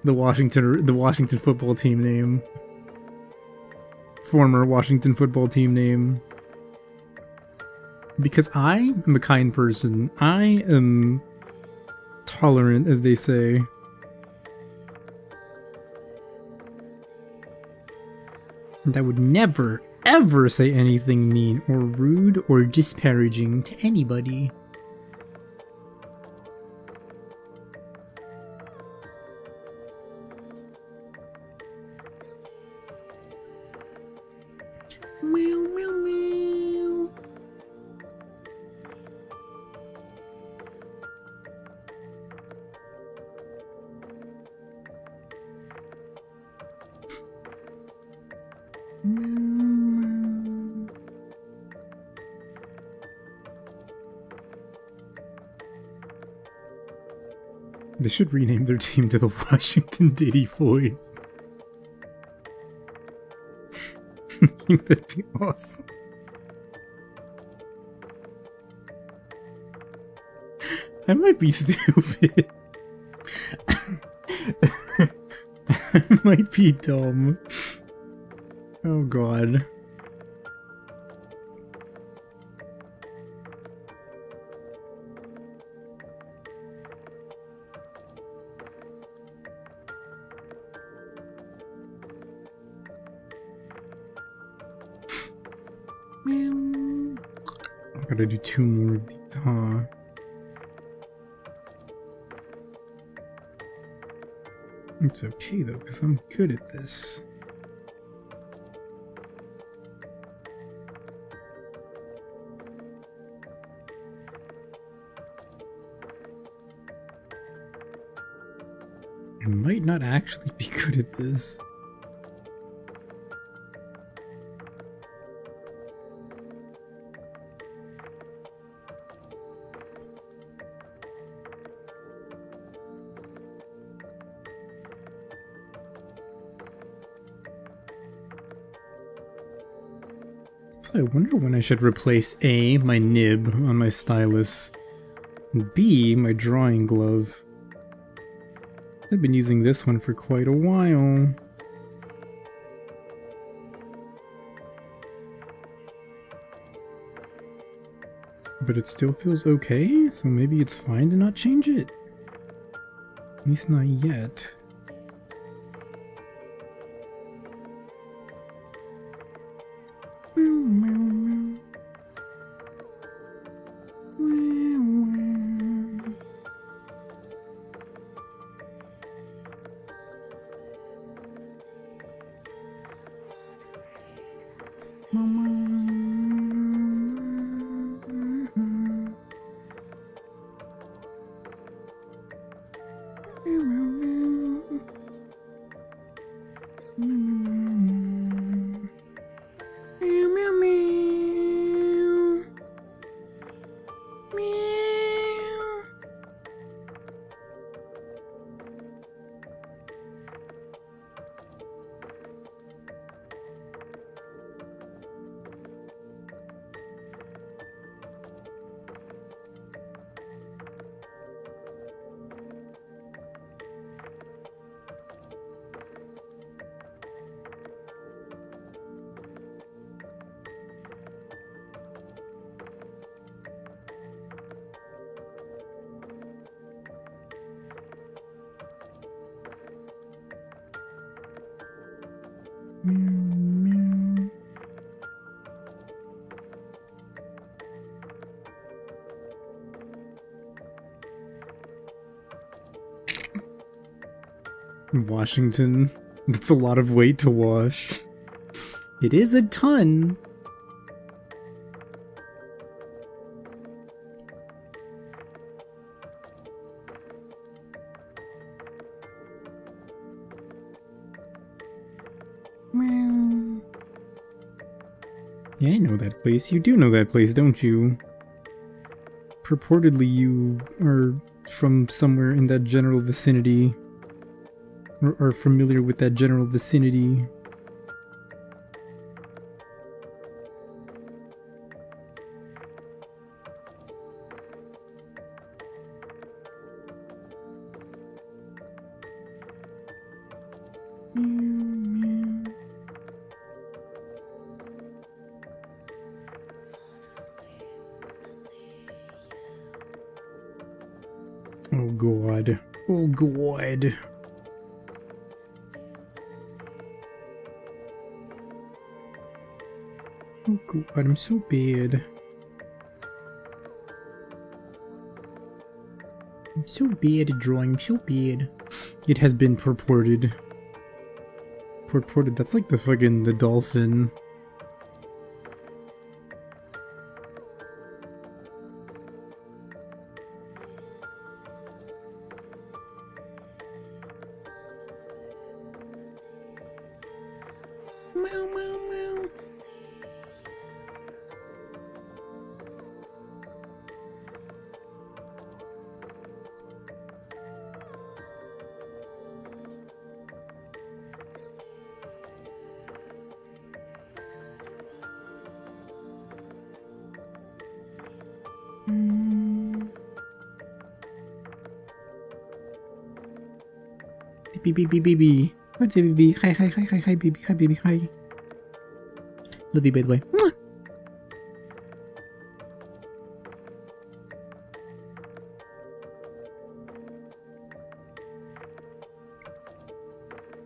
the Washington football team name. Former Washington football team name. Because I am a kind person. I am tolerant, as they say. And I would never, ever say anything mean or rude or disparaging to anybody. Meow, meow, meow. They should rename their team to the Washington Diddy Boys. I think that'd be awesome. I might be stupid. I might be dumb. Oh god. I gotta do 2 more of these, huh? It's okay though, because I'm good at this. I might not actually be good at this. I wonder when I should replace A, my nib on my stylus, and B, my drawing glove. I've been using this one for quite a while. But it still feels okay, so maybe it's fine to not change it. At least not yet. Washington. That's a lot of weight to wash. It is a ton. Yeah, I know that place. You do know that place, don't you? Purportedly you are from somewhere in that general vicinity. Or are familiar with that general vicinity. Oh god. Oh god. Oh god, I'm so bad. I'm so bad at drawing, I'm so bad. It has been purported. Purported, that's like the dolphin. Meow, meow, meow. Baby. What's it, baby? Hi, baby. Hi, baby. Hi. Love you, by the way. Mwah.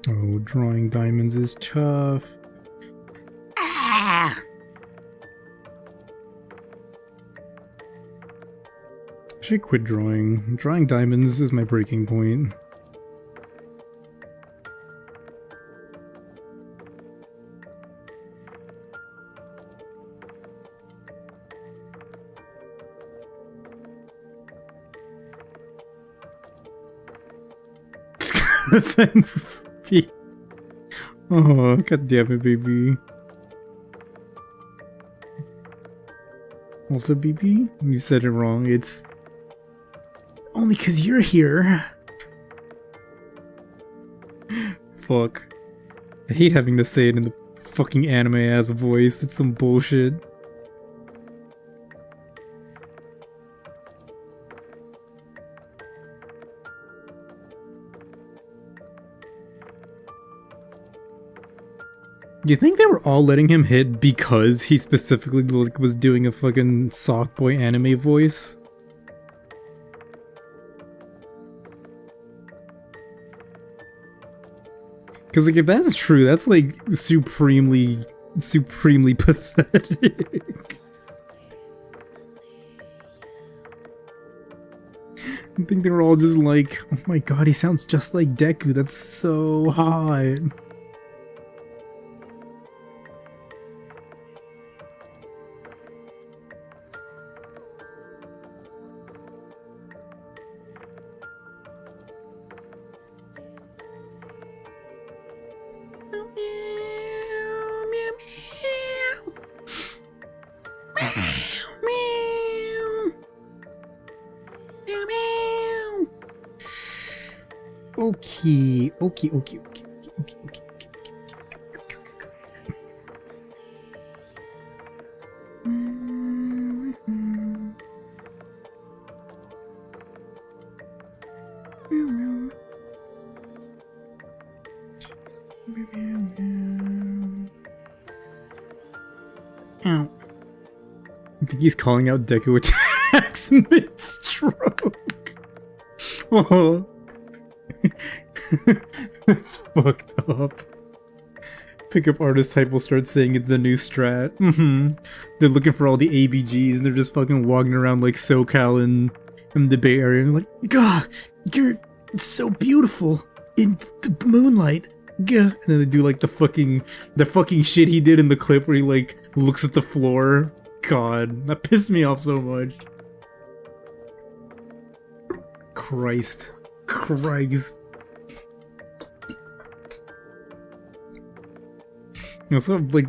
Oh, drawing diamonds is tough. Ah! I should quit drawing. Drawing diamonds is my breaking point. Oh, god damn it, baby. Also, BB, you said it wrong. It's only 'cause you're here. Fuck. I hate having to say it in the fucking anime-ass voice. It's some bullshit. Do you think they were all letting him hit because he specifically like was doing a fucking soft boy anime voice? Because like if that's true, that's like supremely pathetic. I think they were all just like, oh my god, he sounds just like Deku, that's so hot. Okay. Ow. I think he's calling out Deku attacks mid-stroke. Oh. That's fucked up. Pickup artist type will start saying it's the new strat. They're looking for all the ABGs and they're just fucking walking around like SoCal and in the Bay Area and like, God, it's so beautiful. in the moonlight. Gah. And then they do like the fucking shit he did in the clip where he like looks at the floor. God, that pissed me off so much. Christ. So like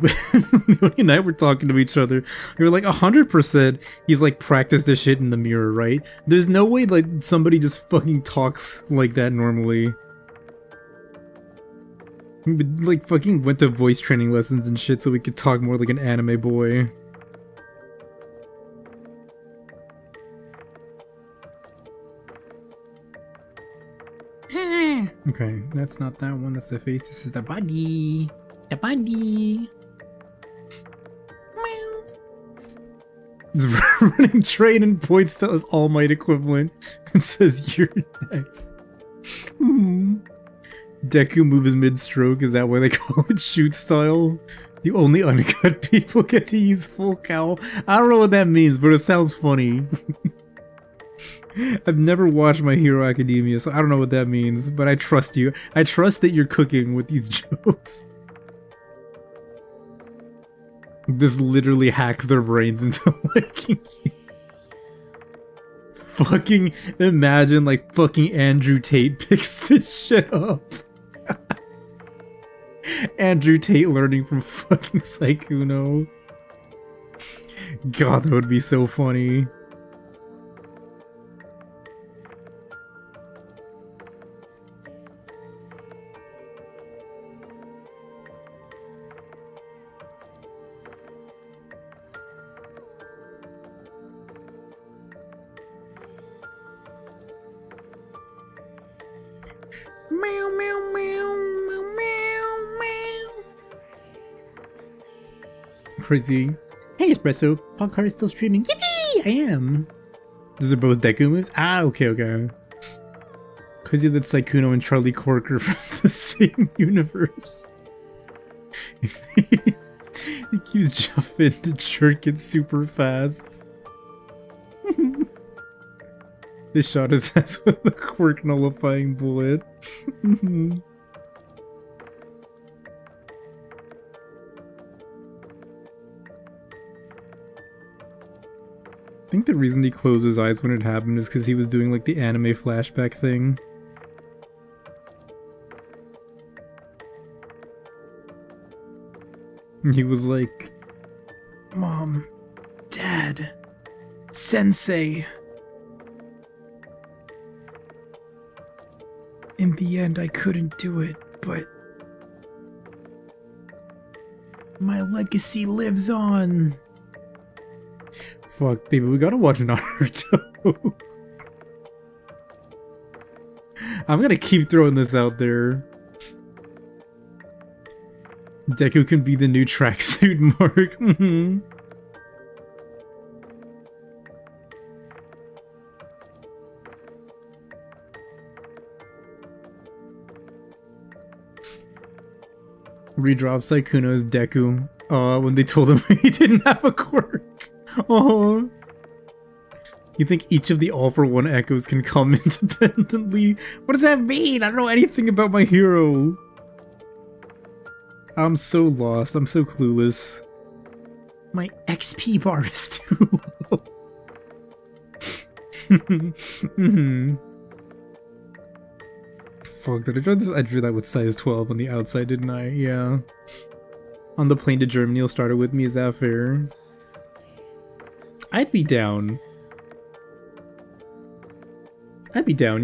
Leonie and I were talking to each other. We were like 100% he's like practiced this shit in the mirror, right? There's no way like somebody just fucking talks like that normally. Like fucking went to voice training lessons and shit so we could talk more like an anime boy. Okay, that's not that one, that's the face, this is the body. The body. It's running train and points to his All Might equivalent and says, "You're next." Deku moves mid-stroke, is that why they call it shoot style? The only uncut people get to use full cowl. I don't know what that means, but it sounds funny. I've never watched My Hero Academia, so I don't know what that means, but I trust you. I trust that you're cooking with these jokes. This literally hacks their brains into liking you. Fucking imagine like fucking Andrew Tate picks this shit up. Andrew Tate learning from fucking Saikuno. God, that would be so funny. Meow, meow, meow, meow, meow, meow. Crazy. Hey, Espresso. Podcast is still streaming. Yippee! I am. Those are both Deku moves? Ah, okay. Crazy that Saikuno and Charlie Cork are from the same universe. He keeps jumping to jerk it super fast. They shot his ass with a quirk nullifying bullet. I think the reason he closed his eyes when it happened is because he was doing like the anime flashback thing. He was like, "Mom, Dad, Sensei." In the end, I couldn't do it, but my legacy lives on. Fuck, baby, we gotta watch Naruto. I'm gonna keep throwing this out there. Deku can be the new tracksuit mark. Redraw of Saikuno as Deku. When they told him he didn't have a quirk. Oh. You think each of the All for One echoes can come independently? What does that mean? I don't know anything about my hero. I'm so lost. I'm so clueless. My XP bar is too low. Fuck, did I draw this? I drew that with size 12 on the outside, didn't I? Yeah. On the plane to Germany, you'll start it with me, is that fair? I'd be down.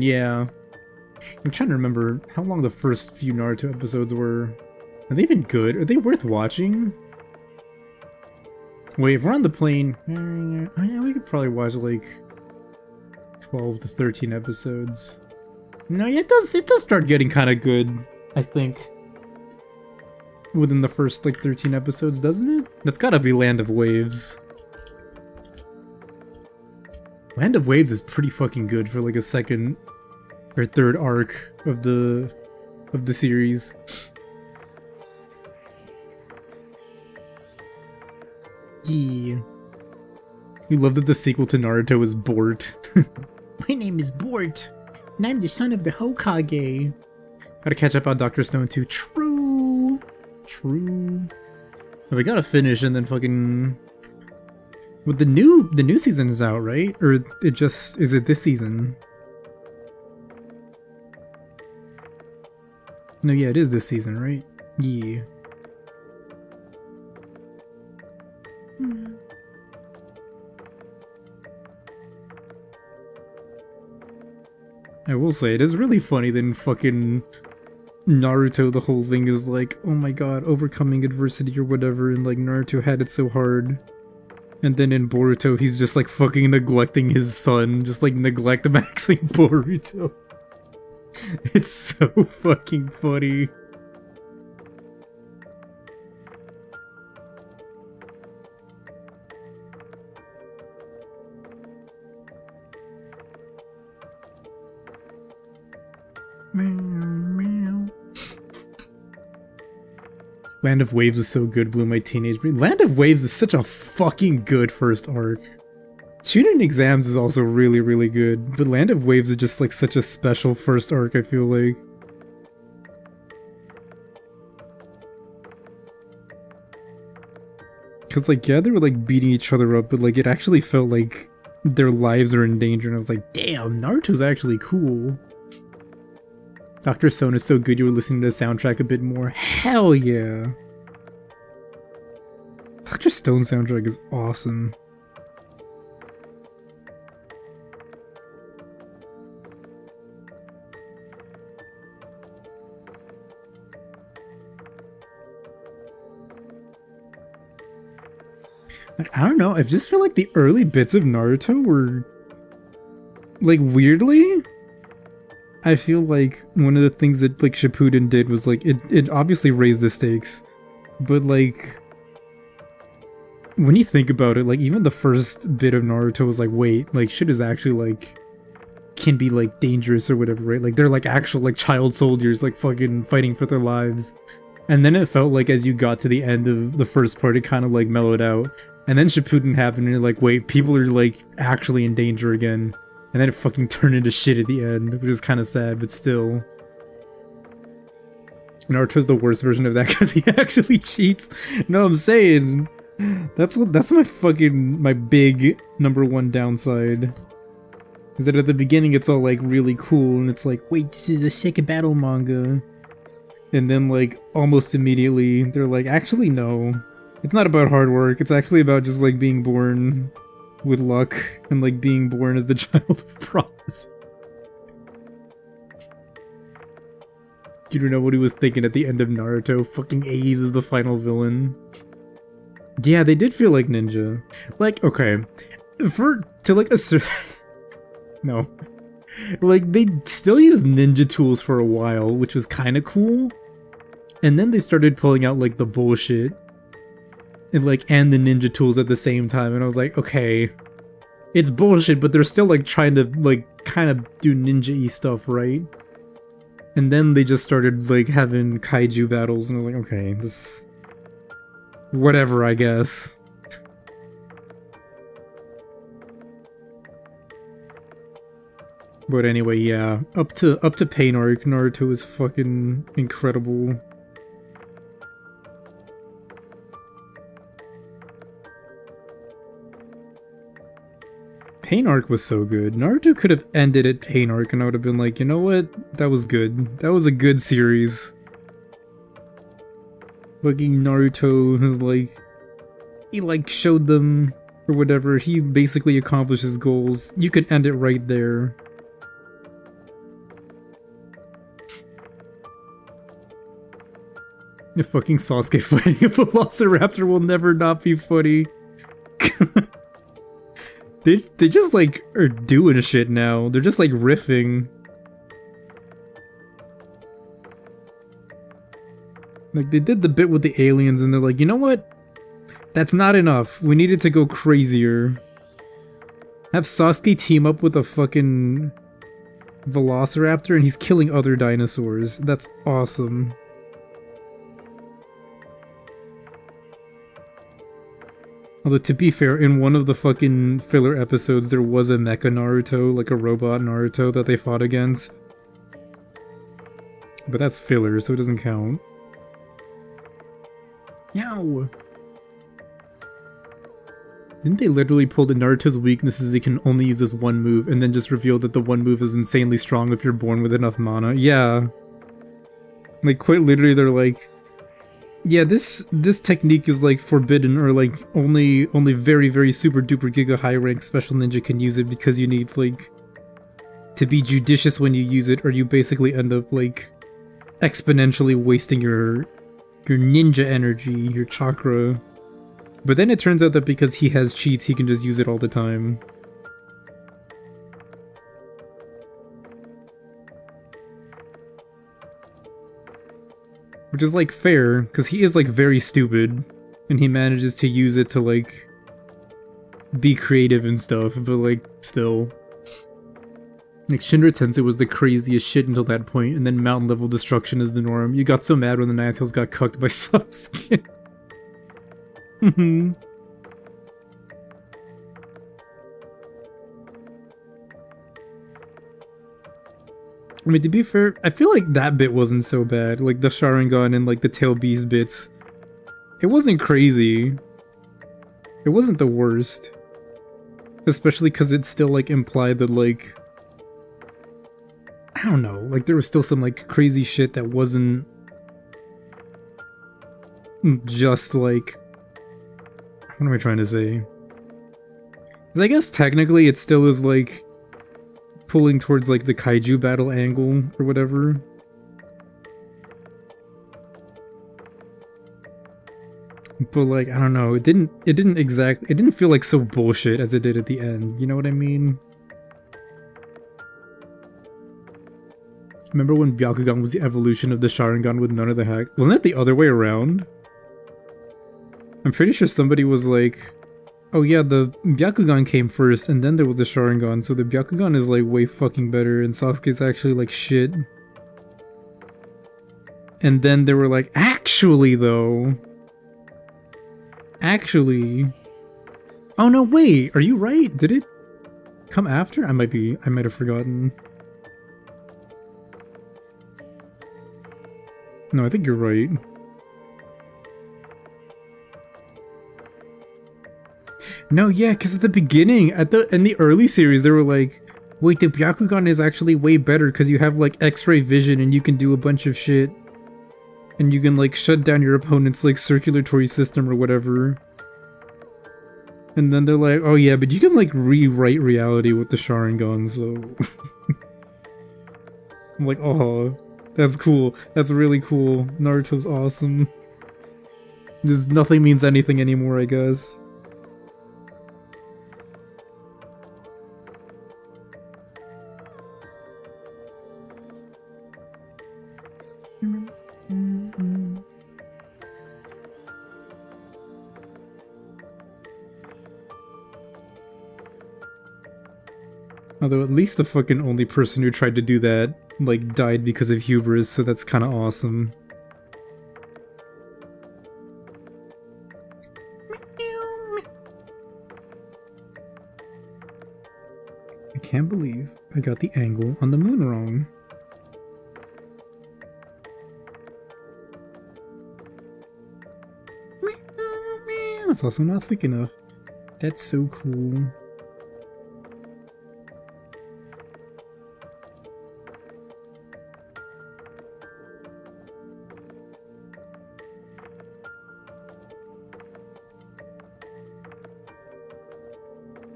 Yeah. I'm trying to remember how long the first few Naruto episodes were. Are they even good? Are they worth watching? Wait, if we're on the plane... yeah, we could probably watch like 12 to 13 episodes. No, yeah, it does start getting kind of good, I think. Within the first, like, 13 episodes, doesn't it? That's gotta be Land of Waves. Land of Waves is pretty fucking good for, like, a second or third arc of the series. Yeah. You love that the sequel to Naruto is Bort. My name is Bort. And I'm the son of the Hokage. Gotta catch up on Dr. Stone too. True. True. But we gotta finish and then fucking... But the new season is out, right? Or it just... Is it this season? No, yeah, it is this season, right? Yeah. I will say, it is really funny that in fucking Naruto the whole thing is like, oh my god, overcoming adversity or whatever, and like Naruto had it so hard. And then in Boruto, he's just like fucking neglecting his son, just like neglect maxing Boruto. It's so fucking funny. Land of Waves is so good, blew my teenage brain. Land of Waves is such a fucking good first arc. Student Exams is also really, really good, but Land of Waves is just like such a special first arc, I feel like. Cause like, yeah, they were like beating each other up, but like it actually felt like their lives are in danger, and I was like, damn, Naruto's actually cool. Dr. Stone is so good you were listening to the soundtrack a bit more. Hell yeah. Dr. Stone's soundtrack is awesome. Like, I don't know, I just feel like the early bits of Naruto were... like, weirdly... I feel like one of the things that like Shippuden did was like it obviously raised the stakes, but like when you think about it, like even the first bit of Naruto was like, wait, like shit is actually like can be like dangerous or whatever, right? Like they're like actual like child soldiers like fucking fighting for their lives. And then it felt like as you got to the end of the first part, it kind of like mellowed out. And then Shippuden happened and you're like, wait, people are like actually in danger again. And then it fucking turned into shit at the end, which is kind of sad, but still. Naruto's the worst version of that because he actually cheats. No, I'm saying that's my big #1 downside. Is that at the beginning it's all like really cool and it's like, wait, this is a sick battle manga. And then like almost immediately they're like, actually no. It's not about hard work, it's actually about just like being born with luck and like being born as the child of promise. You don't know what he was thinking at the end of Naruto. Fucking Aize is the final villain. Yeah, they did feel like ninja. Like, okay, no. Like, they still use ninja tools for a while, which was kind of cool. And then they started pulling out like the bullshit. And the ninja tools at the same time, and I was like, okay, it's bullshit, but they're still like trying to like kind of do ninja-y stuff, right? And then they just started like having kaiju battles, and I was like, okay, this... whatever, I guess. But anyway, yeah, up to Pain Arc, Naruto is fucking incredible. Pain Arc was so good. Naruto could have ended at Pain Arc and I would have been like, you know what? That was good. That was a good series. Fucking Naruto is like... he like showed them or whatever. He basically accomplished his goals. You could end it right there. The fucking Sasuke fighting a Velociraptor will never not be funny. They just like are doing shit now. They're just like riffing. Like they did the bit with the aliens and they're like, you know what? That's not enough. We needed to go crazier. Have Sasuke team up with a fucking Velociraptor and he's killing other dinosaurs. That's awesome. Although, to be fair, in one of the fucking filler episodes, there was a mecha Naruto, like a robot Naruto that they fought against. But that's filler, so it doesn't count. Yow! Didn't they literally pull the Naruto's weaknesses? He can only use this one move, and then just reveal that the one move is insanely strong if you're born with enough mana? Yeah. Like, quite literally, they're like, yeah, this technique is like forbidden, or like only very, very super duper giga high rank special ninja can use it, because you need like to be judicious when you use it, or you basically end up like exponentially wasting your ninja energy, your chakra. But then it turns out that because he has cheats, he can just use it all the time. Which is like fair, because he is like very stupid, and he manages to use it to like be creative and stuff, but like still. Like Shinra Tensei was the craziest shit until that point, and then mountain level destruction is the norm. You got so mad when the Ninetales got cucked by Sasuke. I mean, to be fair, I feel like that bit wasn't so bad. Like the Sharingan and like the Tail Beast bits. It wasn't crazy. It wasn't the worst. Especially because it still like implied that like, I don't know, like there was still some like crazy shit that wasn't just like, what am I trying to say? 'Cause I guess technically it still is like pulling towards like the kaiju battle angle or whatever. But like, I don't know, it didn't feel like so bullshit as it did at the end, you know what I mean? Remember when Byakugan was the evolution of the Sharingan with none of the hacks? Wasn't it the other way around? I'm pretty sure somebody was like, oh yeah, the Byakugan came first, and then there was the Sharingan, so the Byakugan is like way fucking better, and Sasuke's actually like shit. And then they were like, actually though... Actually... Oh no, wait, are you right? Did it come after? I might have forgotten. No, I think you're right. No, yeah, because at the beginning, in the early series, they were like, wait, the Byakugan is actually way better because you have like X-ray vision and you can do a bunch of shit. And you can like shut down your opponent's like circulatory system or whatever. And then they're like, oh yeah, but you can like rewrite reality with the Sharingan, so... I'm like, oh, that's cool. That's really cool. Naruto's awesome. Just nothing means anything anymore, I guess. Although at least the fucking only person who tried to do that, like, died because of hubris, so that's kinda awesome. I can't believe I got the angle on the moon wrong. It's also not thick enough. That's so cool.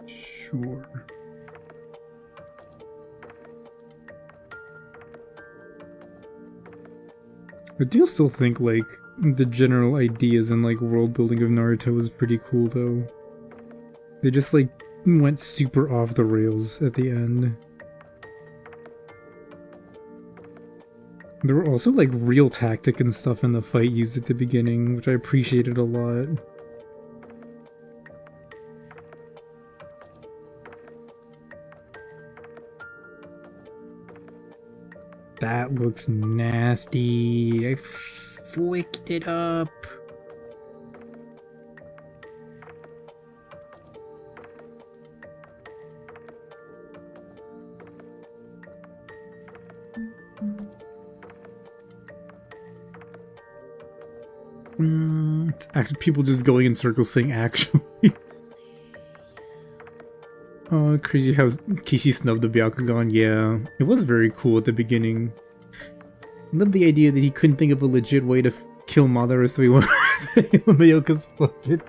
Sure. I do still think, like, the general ideas and, like, world building of Naruto is pretty cool, though. They just, like, went super off the rails at the end. There were also, like, real tactic and stuff in the fight used at the beginning, which I appreciated a lot. That looks nasty. I flicked it up. Actually, people just going in circles saying actually. Oh, crazy how Kishi snubbed the Byakugan. Yeah, it was very cool at the beginning. I love the idea that he couldn't think of a legit way to kill Madara, so he went with Mayoka's fucking.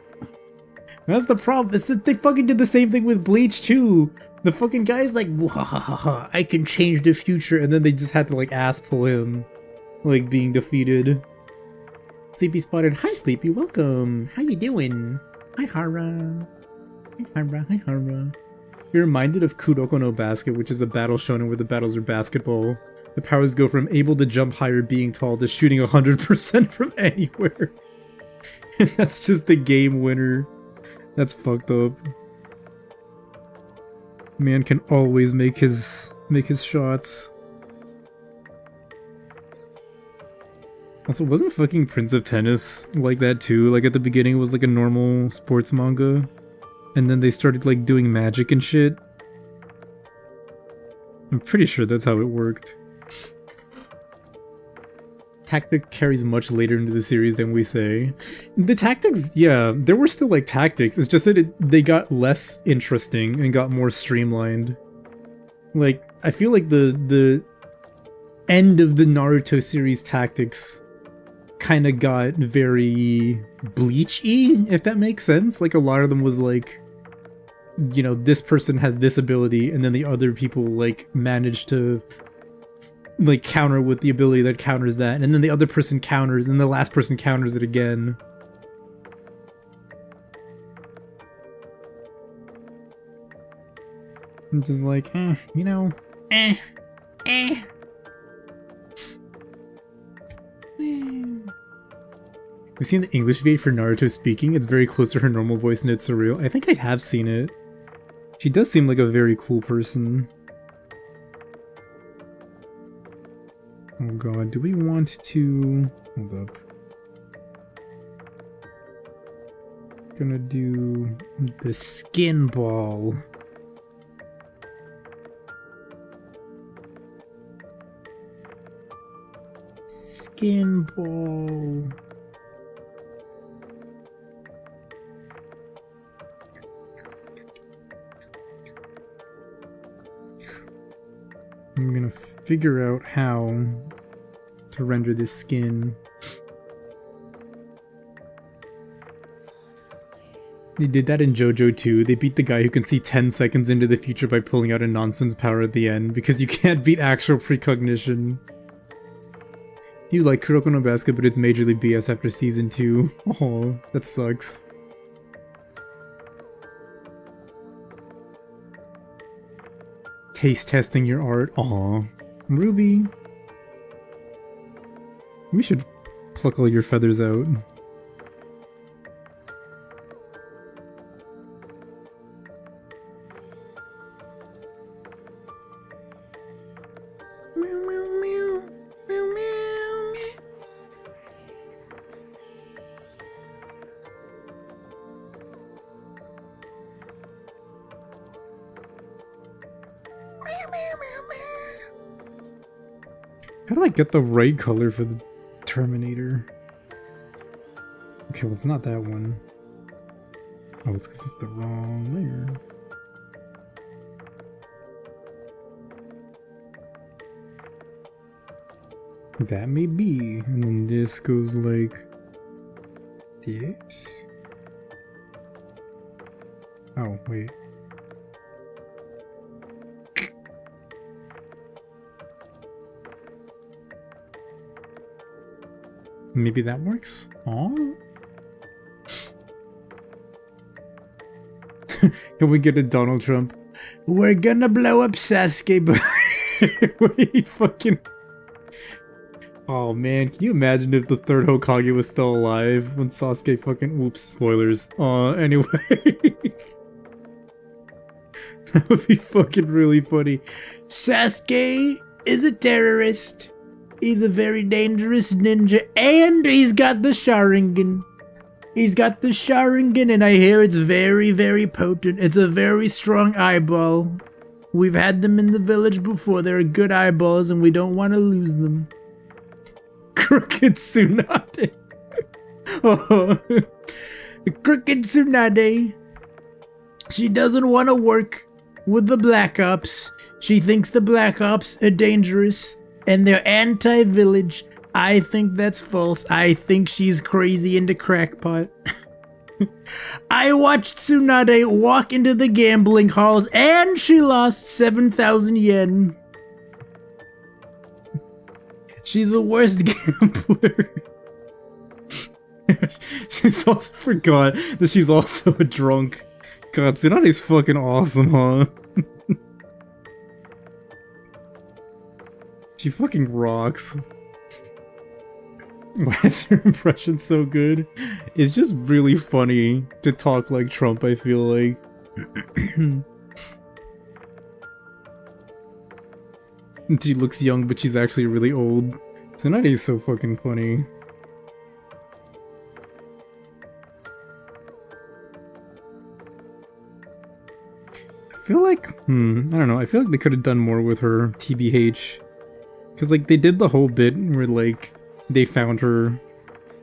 That's the problem. They fucking did the same thing with Bleach too. The fucking guy's like, wahahaha, I can change the future, and then they just had to like ass pull him, like being defeated. Sleepy spotted. Hi Sleepy, welcome. How you doing? Hi Hara. Hi Hara. Hi Hara. You're reminded of Kuroko no Basket, which is a battle shonen where the battles are basketball. The powers go from able to jump higher being tall to shooting 100% from anywhere. And that's just the game winner. That's fucked up. Man can always make his shots. Also, wasn't fucking Prince of Tennis like that too? Like at the beginning it was like a normal sports manga. And then they started like doing magic and shit. I'm pretty sure that's how it worked. Tactic carries much later into the series than we say. The tactics, yeah, there were still like tactics. It's just that they got less interesting and got more streamlined. Like, I feel like the end of the Naruto series tactics kind of got very Bleach-y, if that makes sense. Like, a lot of them was like, you know, this person has this ability, and then the other people, like, managed to, like, counter with the ability that counters that, and then the other person counters, and the last person counters it again. I'm just like, you know, We've seen the English VA for Naruto speaking. It's very close to her normal voice and it's surreal. I think I have seen it. She does seem like a very cool person. Oh god, do we want to... Hold up. Gonna do the skin ball. Skin ball. I'm gonna figure out how to render this skin. They did that in JoJo too. They beat the guy who can see 10 seconds into the future by pulling out a nonsense power at the end, because you can't beat actual precognition. You like Kuroko no Basket, but it's majorly BS after season 2. Oh, that sucks. Taste testing your art. Aw. Ruby. We should pluck all your feathers out. How do I get the right color for the Terminator? Okay, well it's not that one. Oh, it's because it's the wrong layer. That may be. And then this goes like this. Oh, wait. Maybe that works? Aww. Can we get a Donald Trump? We're gonna blow up Sasuke, but wait, fucking... Oh man, can you imagine if the third Hokage was still alive when Sasuke fucking... Oops, spoilers. Anyway. That would be fucking really funny. Sasuke is a terrorist. He's a very dangerous ninja, and he's got the Sharingan. He's got the Sharingan, and I hear it's very, very potent. It's a very strong eyeball. We've had them in the village before. They're good eyeballs, and we don't want to lose them. Crooked Tsunade. Crooked Tsunade. She doesn't want to work with the Black Ops. She thinks the Black Ops are dangerous and they're anti-village. I think that's false. I think she's crazy into crackpot. I watched Tsunade walk into the gambling halls and she lost 7,000 yen. She's the worst gambler. She's also forgot that she's also a drunk. God, Tsunade's fucking awesome, huh? She fucking rocks. Why is her impression so good? It's just really funny to talk like Trump, I feel like. She looks young, but she's actually really old. Tsunade is so fucking funny. I feel like, I don't know, I feel like they could have done more with her, TBH. Because, like, they did the whole bit where, like, they found her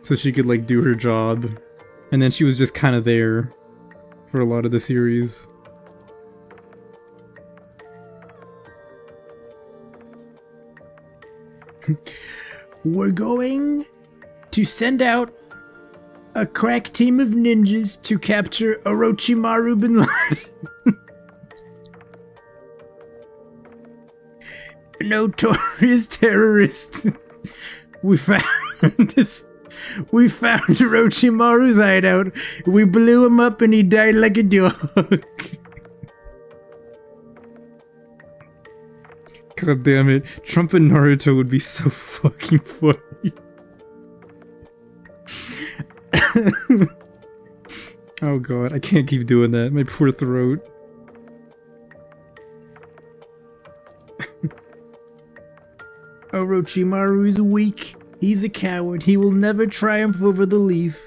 so she could, like, do her job. And then she was just kind of there for a lot of the series. We're going to send out a crack team of ninjas to capture Orochimaru bin Laden. Notorious terrorist. We found Orochimaru's hideout. We blew him up and he died like a dog. God damn it. Trump and Naruto would be so fucking funny. Oh god, I can't keep doing that. My poor throat. Orochimaru is weak. He's a coward. He will never triumph over the leaf.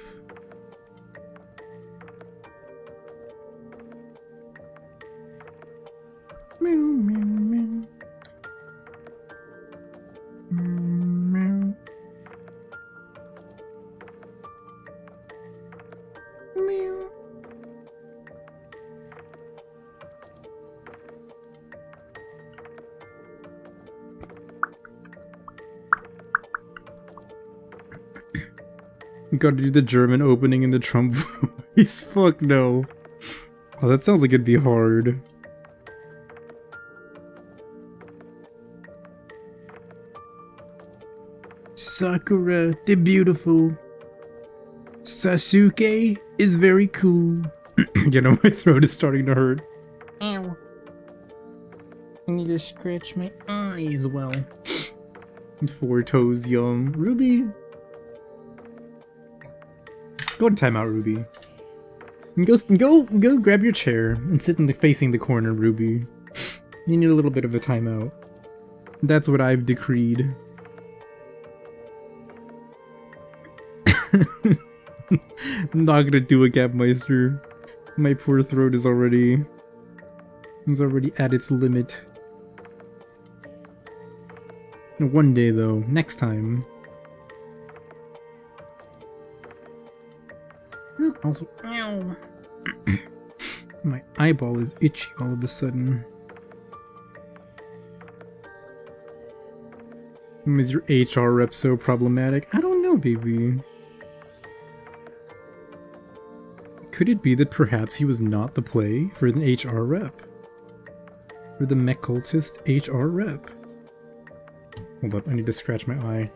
Meow, meow, meow. Meow. Meow. Gotta do the German opening in the Trump voice. Fuck no. Oh, that sounds like it'd be hard. Sakura the beautiful. Sasuke is very cool. You know, my throat is starting to hurt. Ow. I need to scratch my eye as well. 4 toes, yum. Ruby. Go to timeout, Ruby. Go grab your chair and sit facing the corner, Ruby. You need a little bit of a timeout. That's what I've decreed. I'm not gonna do a Gapmeister. My poor throat is already at its limit. One day though, next time. Also, ow. My eyeball is itchy all of a sudden. Is your HR rep so problematic? I don't know, baby. Could it be that perhaps he was not the play for an HR rep? For the mech cultist HR rep? Hold up, I need to scratch my eye.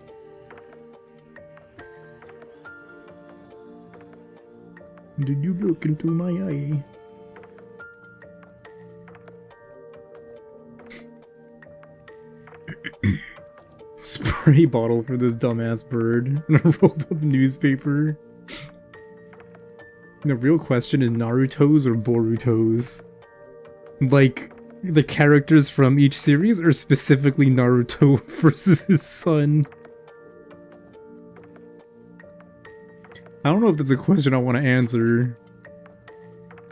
Did you look into my eye? Spray bottle for this dumbass bird and a rolled up newspaper. The real question is Naruto's or Boruto's? Like, the characters from each series, or specifically Naruto versus his son? I don't know if that's a question I want to answer.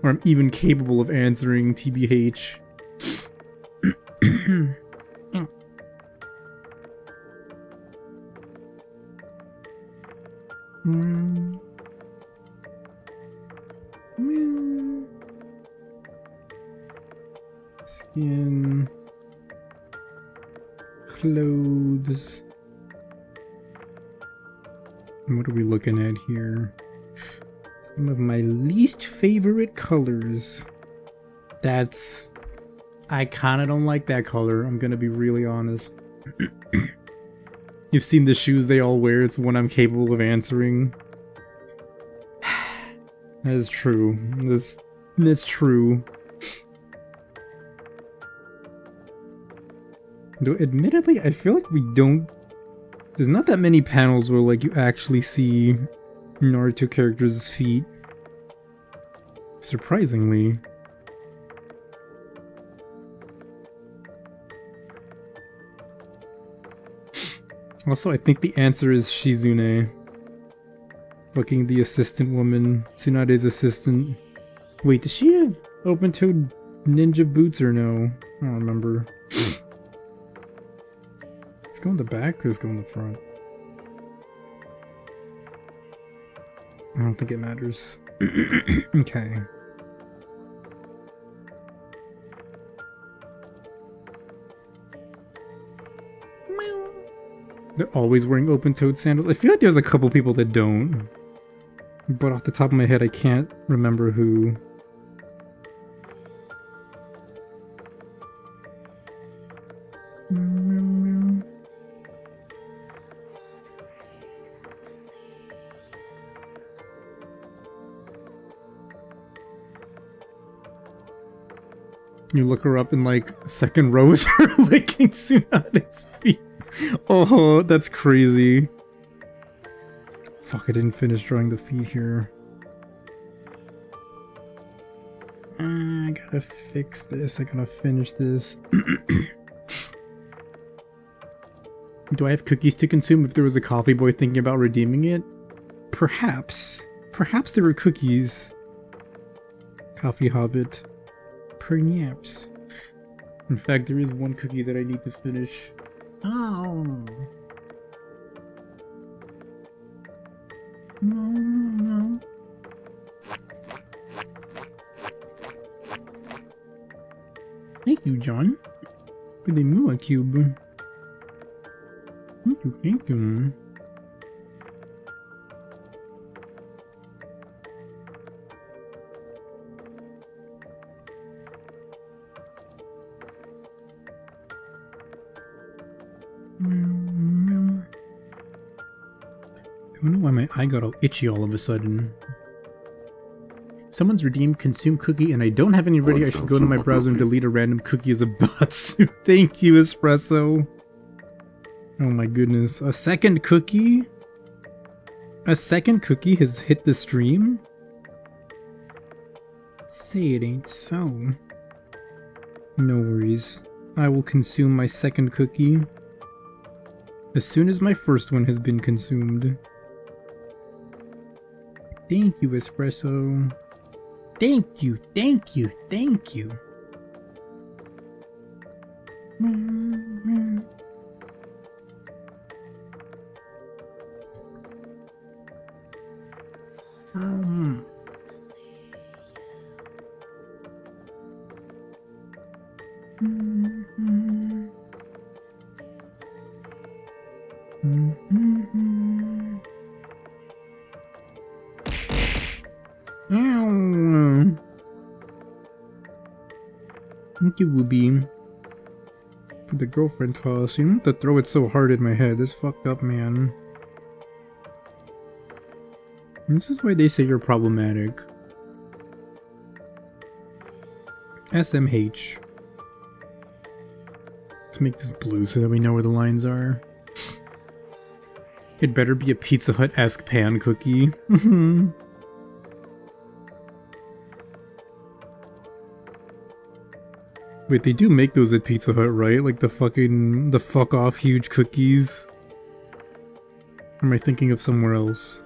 Or I'm even capable of answering, TBH. Skin. Clothes. And what are we looking at here? Some of my least favorite colors. That's... I kinda don't like that color, I'm gonna be really honest. You've seen the shoes they all wear, it's one I'm capable of answering. That is true. That's true. Though admittedly, I feel like we don't... There's not that many panels where like you actually see Naruto characters' feet. Surprisingly. Also, I think the answer is Shizune. Fucking the assistant woman. Tsunade's assistant. Wait, does she have open-toed ninja boots or no? I don't remember. Let's go in the back or let's go in the front? I don't think it matters. Okay. They're always wearing open-toed sandals. I feel like there's a couple people that don't. But off the top of my head, I can't remember who. You look her up in like second row is her licking Tsunade's feet. Oh, that's crazy. Fuck, I didn't finish drawing the feet here. I gotta fix this. I gotta finish this. Do I have cookies to consume if there was a coffee boy thinking about redeeming it? Perhaps. Perhaps there were cookies. Coffee Hobbit. Perhaps. In fact, there is one cookie that I need to finish. Oh. No. Thank you, John. For the Mua Cube. Thank you. I don't know why my eye got all itchy all of a sudden. Someone's redeemed consume cookie and I don't have any ready. I should go to my browser and delete a random cookie as a bot. Thank you, Espresso. Oh my goodness. A second cookie? A second cookie has hit the stream? Say it ain't so. No worries. I will consume my second cookie as soon as my first one has been consumed. Thank you, Espresso. Thank you, thank you, thank you. Thank you, Wooby. For the girlfriend toss. You don't have to throw it so hard at my head. That's fucked up, man. And this is why they say you're problematic. SMH. Let's make this blue so that we know where the lines are. It better be a Pizza Hut-esque pan cookie. Wait, they do make those at Pizza Hut, right? Like the fuck off huge cookies? Or am I thinking of somewhere else?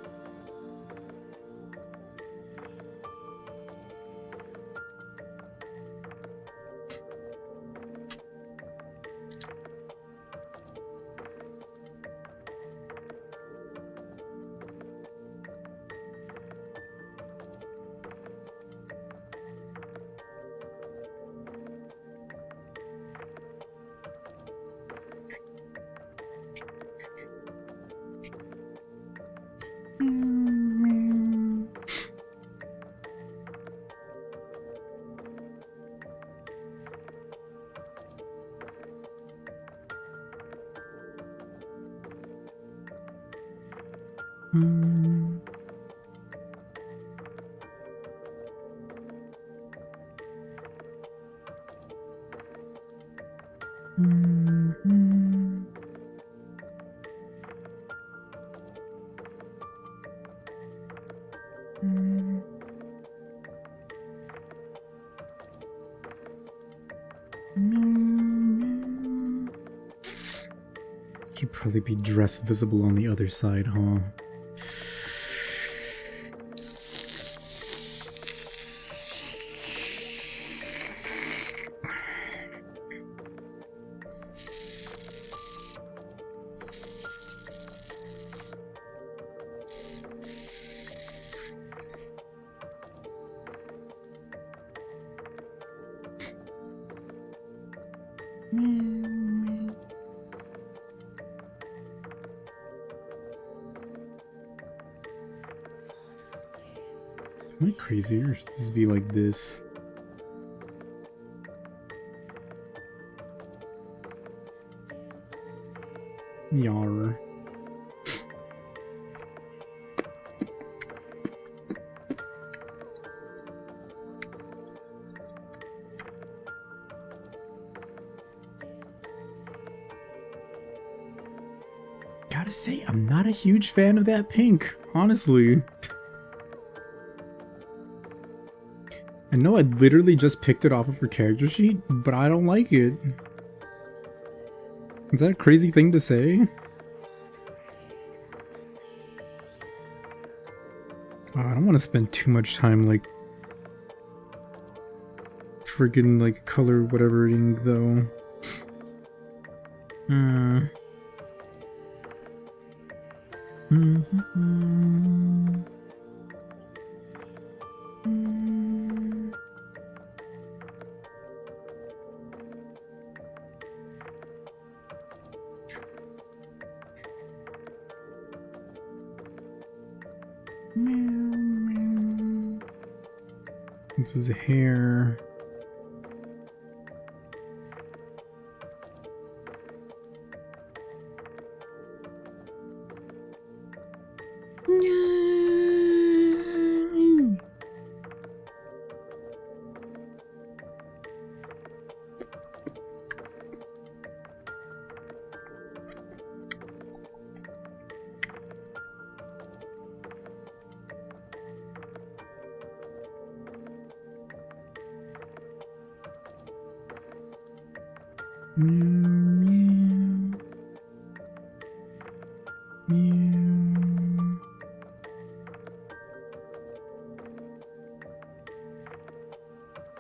She'd probably be dress visible on the other side, huh? Am I crazy or should this be like this? Yar. Gotta say, I'm not a huge fan of that pink, honestly. I know I literally just picked it off of her character sheet, but I don't like it. Is that a crazy thing to say? I don't want to spend too much time, like, friggin' like color whatevering though. This is hair.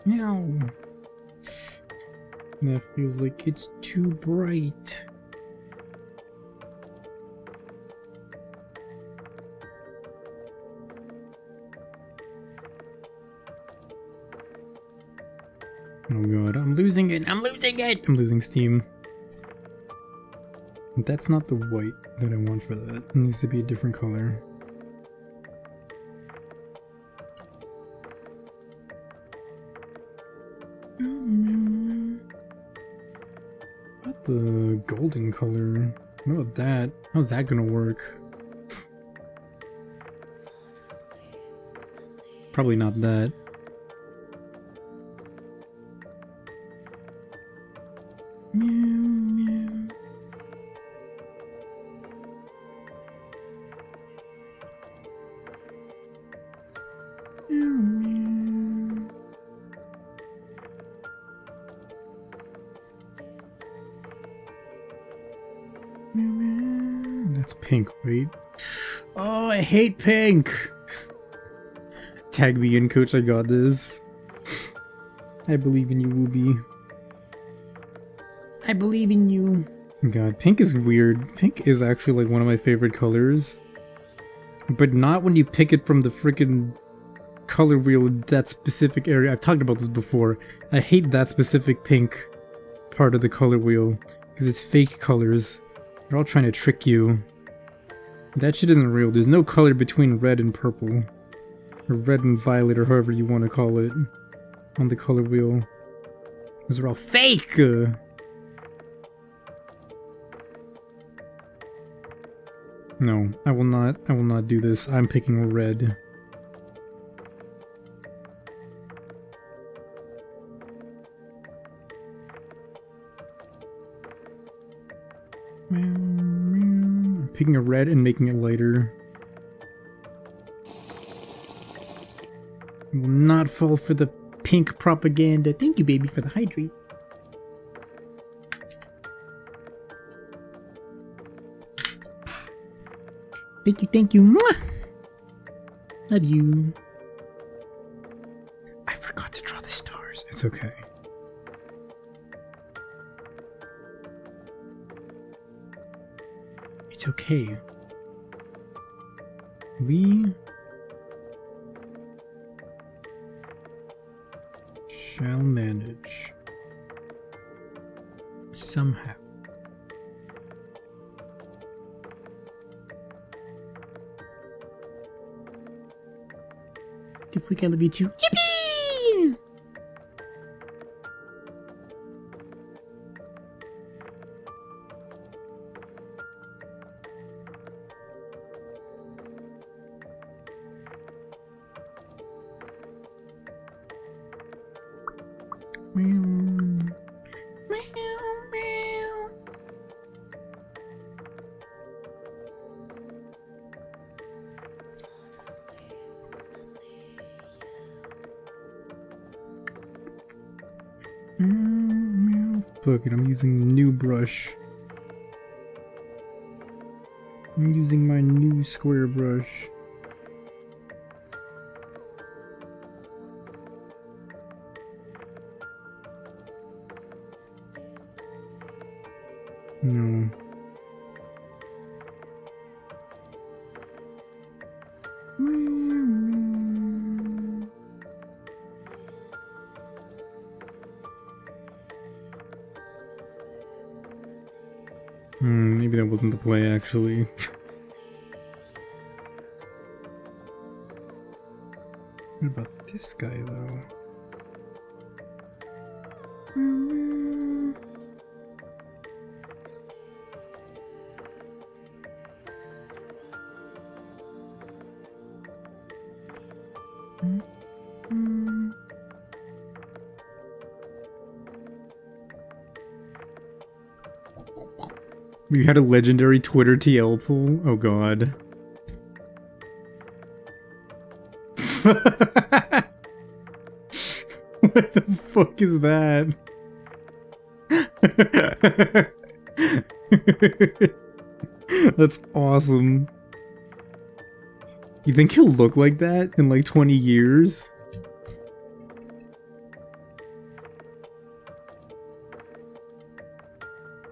Meow. That feels like it's too bright. Oh god, I'm losing it! I'm losing it! I'm losing steam. That's not the white that I want for that. It needs to be a different color. What the golden color? What about that? How's that gonna work? Probably not that. That's pink, right? Oh, I hate pink! Tag me in, coach, I got this. I believe in you, Wooby. I believe in you. God, pink is weird. Pink is actually like one of my favorite colors. But not when you pick it from the freaking color wheel in that specific area. I've talked about this before. I hate that specific pink part of the color wheel. Because it's fake colors. They're all trying to trick you. That shit isn't real. There's no color between red and purple. Or red and violet, or however you want to call it. On the color wheel. Those are all fake! No, I will not do this. I'm picking red. I'm picking a red and making it lighter. I will not fall for the pink propaganda. Thank you, baby, for the hydrate. Thank you. Mwah! Love you. I forgot to draw the stars. It's okay. It's okay. We shall manage somehow. If we can love you too. Yippee! Fuck it, I'm using a new brush. I'm using my new square brush. No. Maybe that wasn't the play, actually. What about this guy, though? We had a legendary Twitter TL pool? Oh god. What the fuck is that? That's awesome. You think he'll look like that in like 20 years?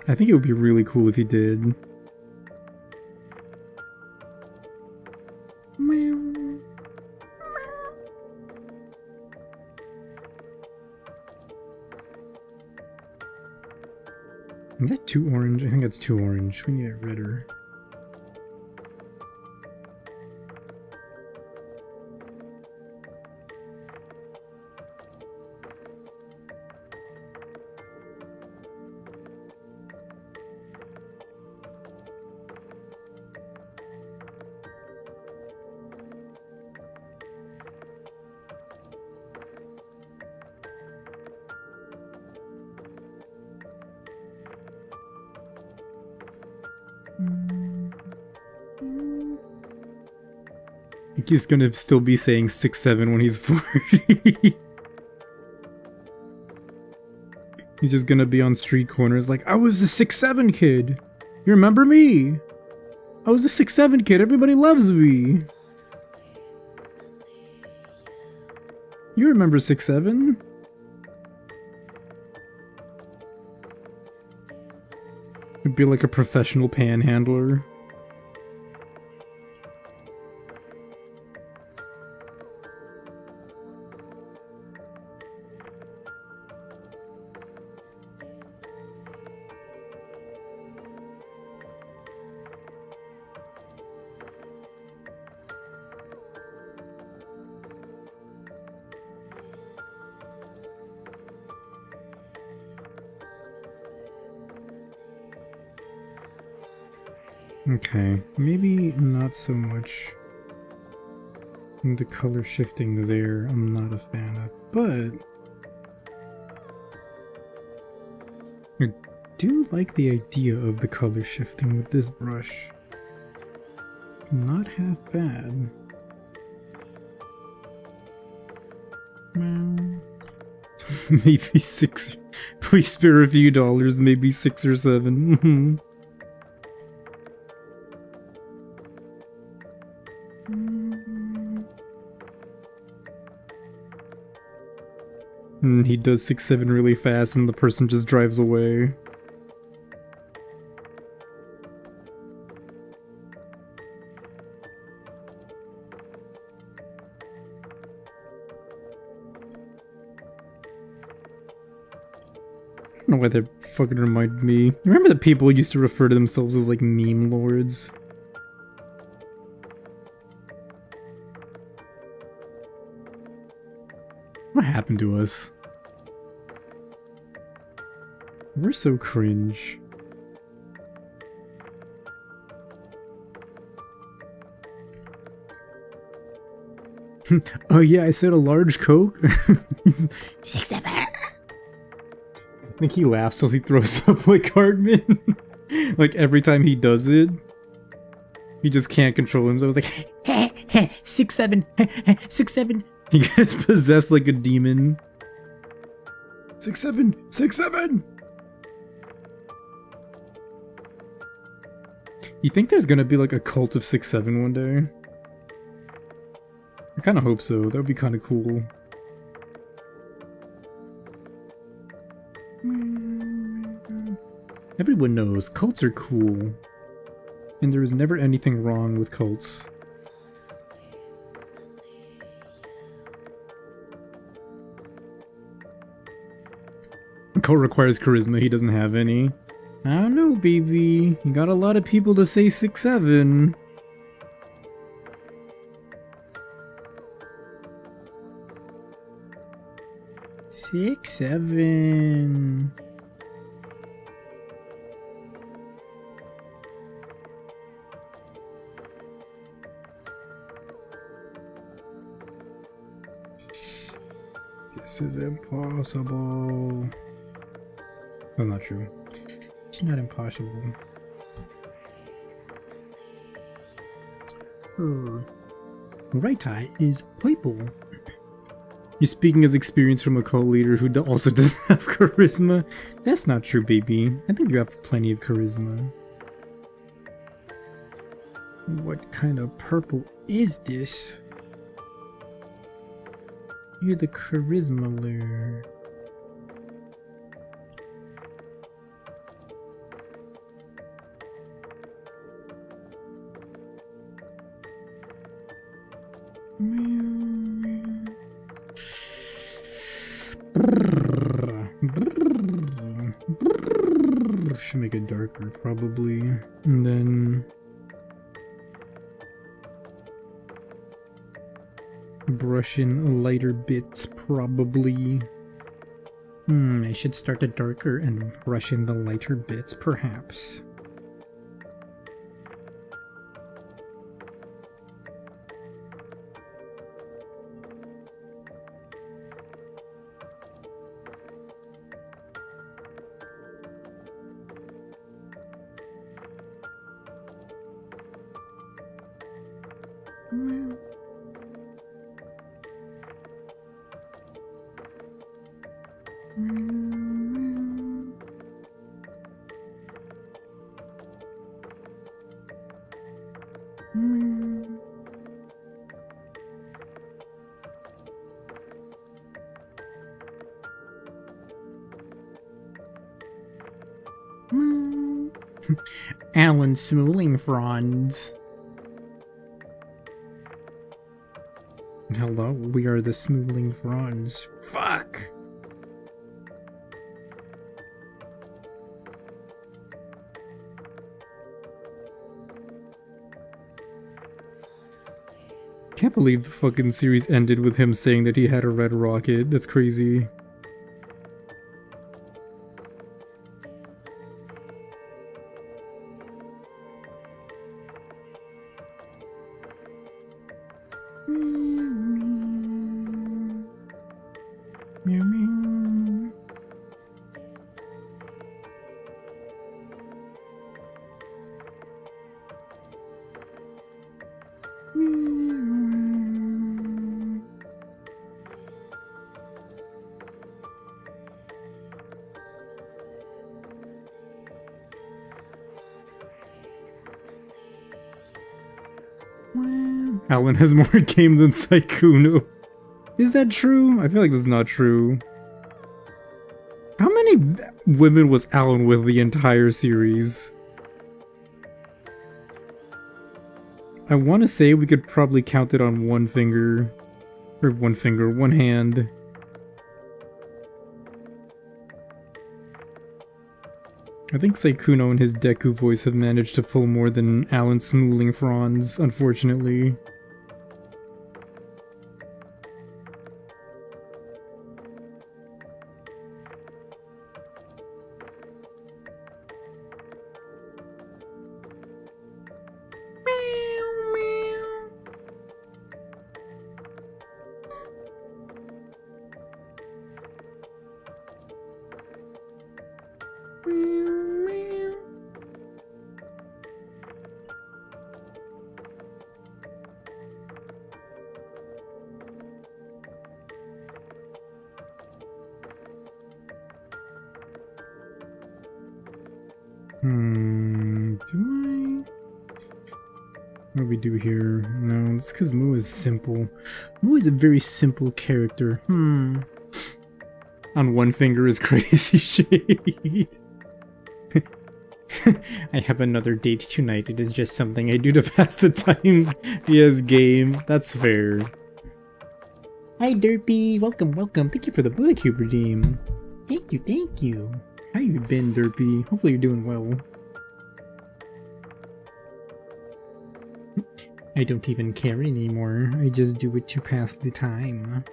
I think it would be really cool if he did. Is that too orange? I think that's too orange. We need it redder. I think he's gonna still be saying 6'7" when he's 40. He's just gonna be on street corners like, I was a 6'7" kid! You remember me? I was a 6'7" kid, everybody loves me! You remember 6'7"? He'd be like a professional panhandler. Okay, maybe not so much the color shifting there, I'm not a fan of, but I do like the idea of the color shifting with this brush. Not half bad. Well, maybe 6. Please spare a few dollars, maybe 6 or 7. He does 6-7 really fast and the person just drives away. I don't know why that fucking reminded me. Remember that people used to refer to themselves as like meme lords? What happened to us? We're so cringe. Oh yeah, I said a large Coke? 6-7. I think he laughs till he throws up like Cartman. Like every time he does it, he just can't control himself. It's like 6-7, 6-7. He gets possessed like a demon. 6-7, 6-7. You think there's gonna be like a cult of 6-7 one day? I kind of hope so. That would be kind of cool. Everyone knows cults are cool, and there is never anything wrong with cults. A cult requires charisma. He doesn't have any. I don't know, baby. You got a lot of people to say 6-7. Six, 7. This is impossible. That's not true. It's not impossible. Her right eye is purple. You're speaking as experience from a cult leader who also doesn't have charisma. That's not true, baby. I think you have plenty of charisma. What kind of purple is this? You're the charisma lure. Should make it darker, probably. And then brush in lighter bits, probably. I should start it darker and brush in the lighter bits, perhaps. Alan Smooling Franz. Hello, we are the Smooling Franz. Fuck! Can't believe the fucking series ended with him saying that he had a red rocket. That's crazy. Alan has more game than Saikuno. Is that true? I feel like that's not true. How many women was Alan with the entire series? I want to say we could probably count it on one finger. Or one hand. I think Saikuno and his Deku voice have managed to pull more than Alan Snooling Franz, unfortunately. Do I? What do we do here? No, it's because Mu is simple. Mu is a very simple character. On one finger is Crazy Shade. I have another date tonight. It is just something I do to pass the time. Yes, game. That's fair. Hi, Derpy. Welcome, welcome. Thank you for the Bullet Cube redeem. Thank you, thank you. How you been, Derpy? Hopefully you're doing well. I don't even care anymore. I just do it to pass the time.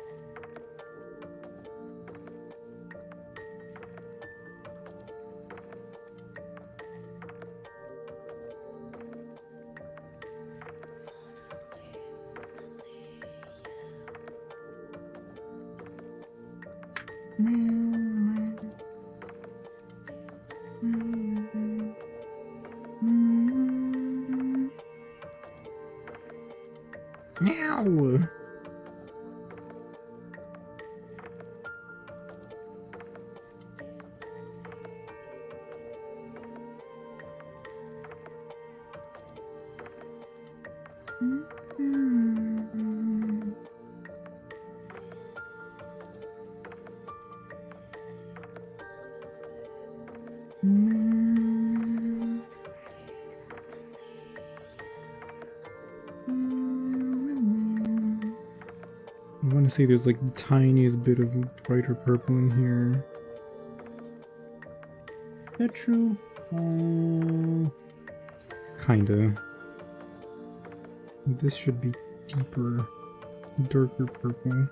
Now. I want to say there's like the tiniest bit of brighter purple in here. Is that true? Kinda. This should be deeper, darker purple.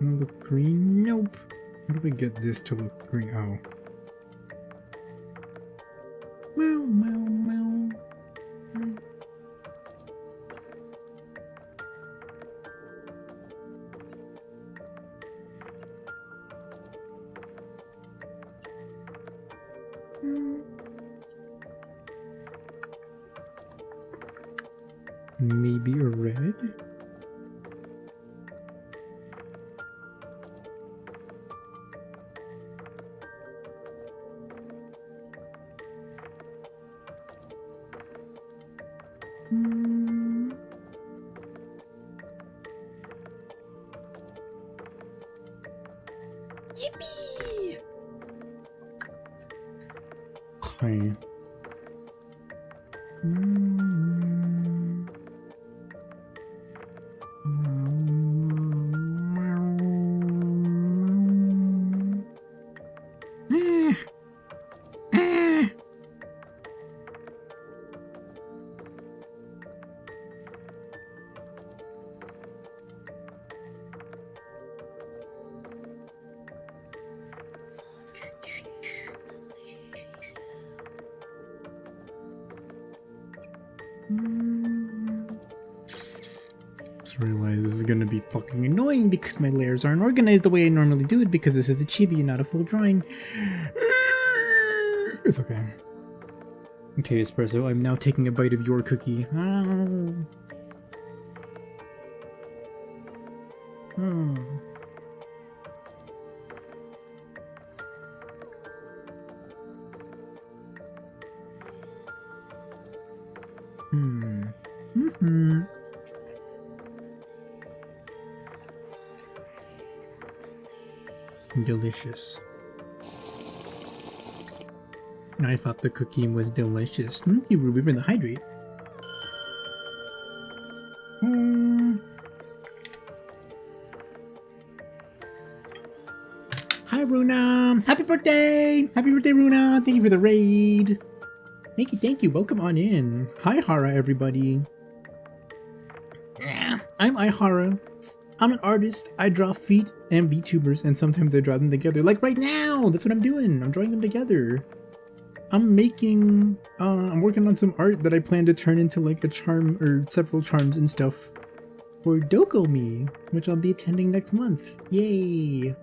Look green? Nope. How do we get this to look green? Oh. Meow, meow, meow. Maybe a red? Yippee! Okay. Just realized this is gonna be fucking annoying because my layers aren't organized the way I normally do it because this is a chibi and not a full drawing. It's okay. Okay, Espresso, I'm now taking a bite of your cookie. Delicious. I thought the cookie was delicious. Thank you, Ruby, for the hydrate. Hi, Runa! Happy birthday! Happy birthday, Runa! Thank you for the raid! Thank you, welcome on in. Hi, Hara, everybody. I'm Aihara. I'm an artist. I draw feet and VTubers, and sometimes I draw them together. Like right now! That's what I'm doing! I'm drawing them together. I'm working on some art that I plan to turn into like a charm, or several charms and stuff, for DOKOMI, which I'll be attending next month. Yay!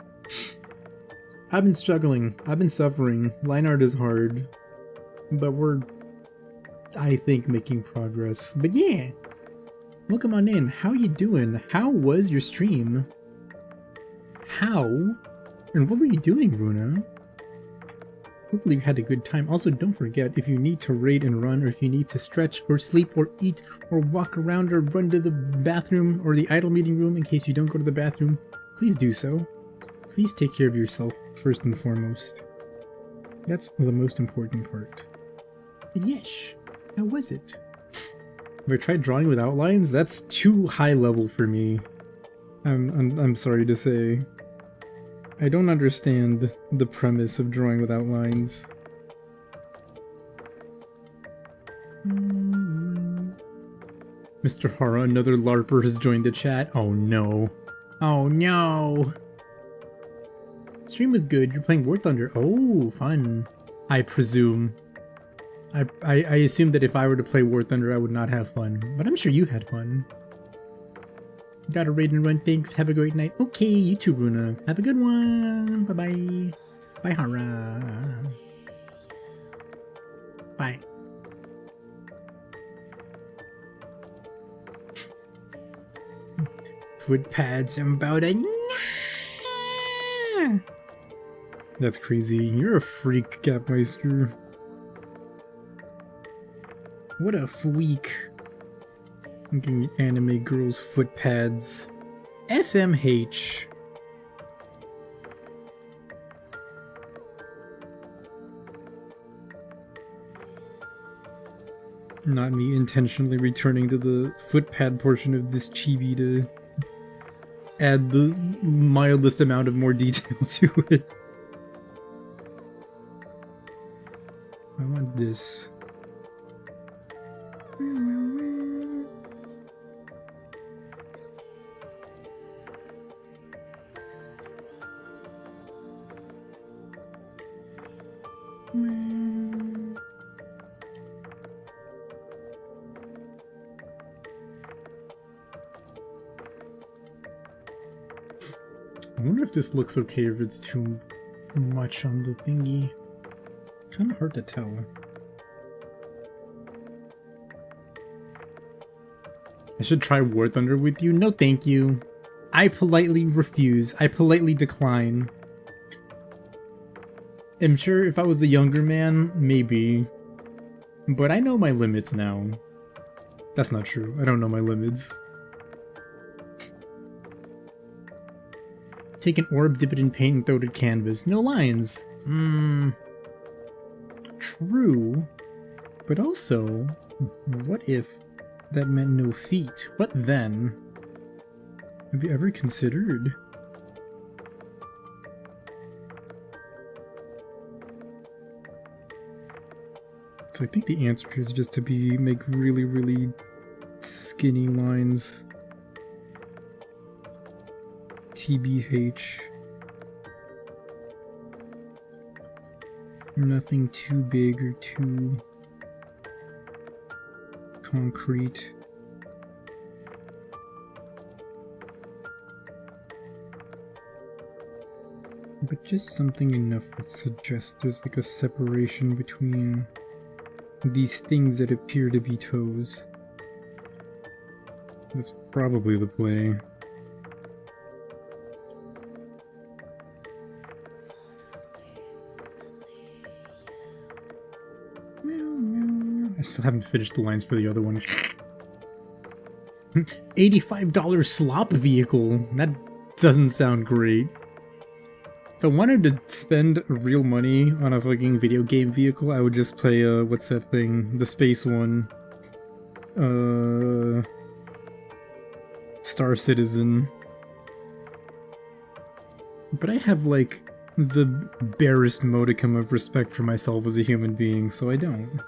I've been struggling. I've been suffering. Line art is hard. But we're, I think, making progress. But yeah! Welcome on in. How you doing? How was your stream? How? And what were you doing, Runa? Hopefully you had a good time. Also, don't forget, if you need to raid and run, or if you need to stretch, or sleep, or eat, or walk around, or run to the bathroom, or the idle meeting room in case you don't go to the bathroom, please do so. Please take care of yourself, first and foremost. That's the most important part. And yes, how was it? Have I tried drawing with outlines? That's too high level for me. I'm sorry to say. I don't understand the premise of drawing with outlines. Mr. Hara, another LARPer has joined the chat. Oh no. Oh no! Stream was good. You're playing War Thunder. Oh, fun. I presume. I assume that if I were to play War Thunder, I would not have fun. But I'm sure you had fun. Got a raid and run, thanks. Have a great night. Okay, you too, Runa. Have a good one. Bye-bye. Bye, Hara. Bye. Foot pads about a... That's crazy. You're a freak, Capmeister. What a freak. Looking at anime girls' foot pads. SMH. Not me intentionally returning to the foot pad portion of this chibi to add the mildest amount of more detail to it. I want this. I wonder if this looks okay or if it's too much on the thingy. Kind of hard to tell. I should try War Thunder with you? No thank you. I politely refuse. I politely decline. I'm sure if I was a younger man, maybe. But I know my limits now. That's not true. I don't know my limits. Take an orb, dip it in paint, and throw it at canvas. No lines. True. But also, what if that meant no feet? What then? Have you ever considered? So I think the answer is just to make really, really skinny lines. TBH. Nothing too big or too concrete. But just something enough that suggests there's like a separation between these things that appear to be toes. That's probably the play. I still haven't finished the lines for the other one. $85 slop vehicle. That doesn't sound great. If I wanted to spend real money on a fucking video game vehicle, I would just play, what's that thing? The space one. Star Citizen. But I have, like, the barest modicum of respect for myself as a human being, so I don't.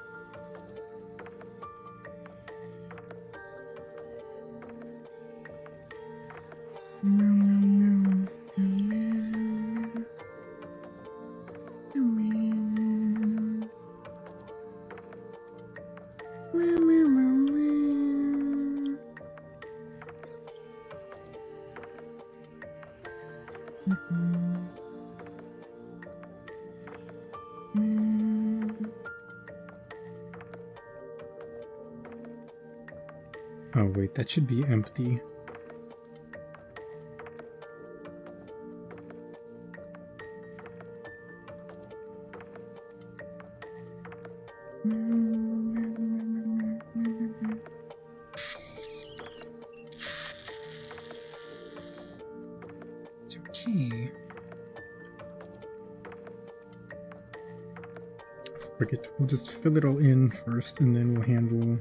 Oh wait, that should be empty. It's okay. Forget. We'll just fill it all in first, and then we'll handle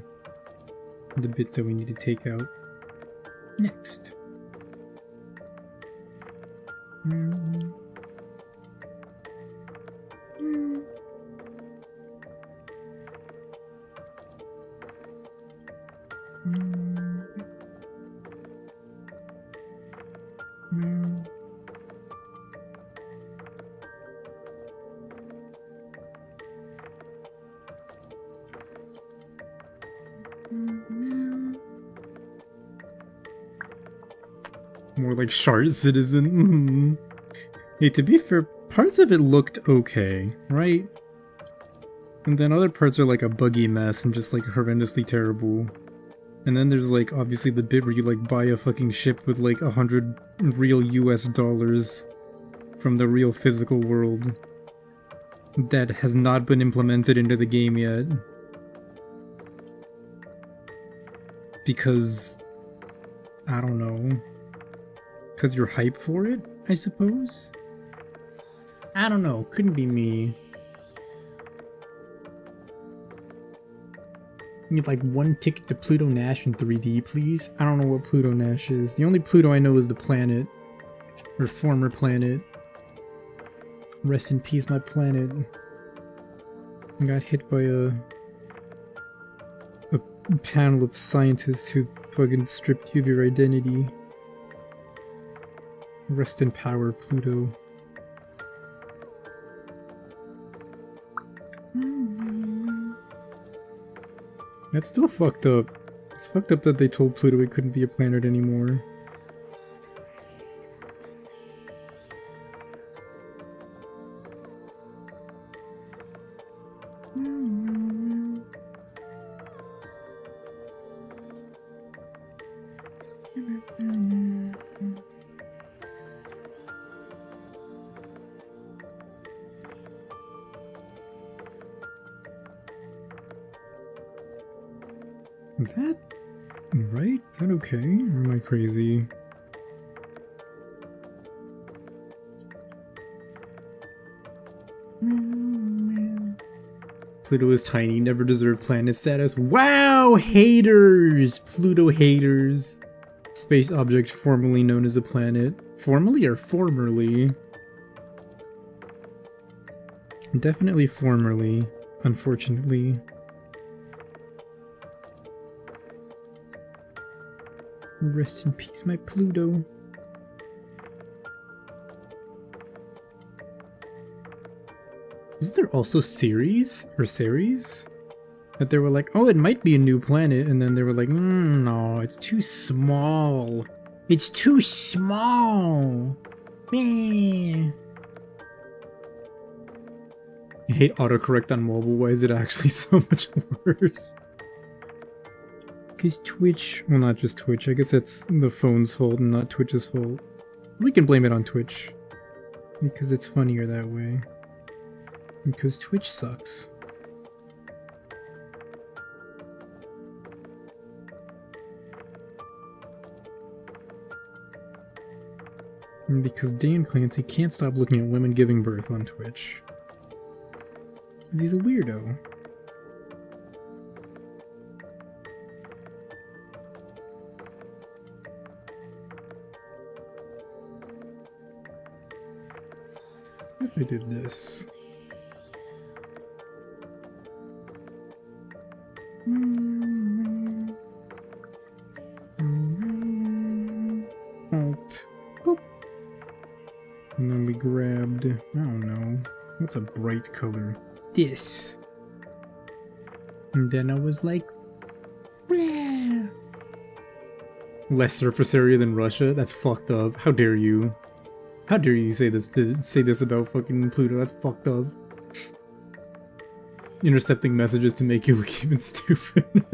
the bits that we need to take out next. More like Shard Citizen. Hey, to be fair, parts of it looked okay, right? And then other parts are like a buggy mess and just like horrendously terrible. And then there's like obviously the bit where you like buy a fucking ship with like 100 real US dollars from the real physical world that has not been implemented into the game yet. Because I don't know. Because you're hyped for it, I suppose? I don't know, couldn't be me. Need like one ticket to Pluto Nash in 3D, please? I don't know what Pluto Nash is. The only Pluto I know is the planet. Or former planet. Rest in peace, my planet. I got hit by a panel of scientists who fucking stripped you of your identity. Rest in power, Pluto. That's still fucked up. It's fucked up that they told Pluto it couldn't be a planet anymore. Is that right? Is that okay? Or am I crazy? Pluto is tiny, never deserved planet status. Wow! Haters! Pluto haters. Space object formerly known as a planet. Formerly or formerly? Definitely formerly, unfortunately. Rest in peace, my Pluto. Isn't there also series? Or series? That they were like, oh, it might be a new planet, and then they were like, no, it's too small. It's too small. Meh. I hate autocorrect on mobile. Why is it actually so much worse? Because Twitch, well, not just Twitch, I guess that's the phone's fault and not Twitch's fault. We can blame it on Twitch. Because it's funnier that way. Because Twitch sucks. And because Dan Clancy can't stop looking at women giving birth on Twitch. Because he's a weirdo. What if I did this? Alt. Boop. And then we grabbed, I don't know, what's a bright color? This. And then I was like, blah. Less surface area than Russia? That's fucked up. How dare you? How dare you say this about fucking Pluto? That's fucked up. Intercepting messages to make you look even stupider.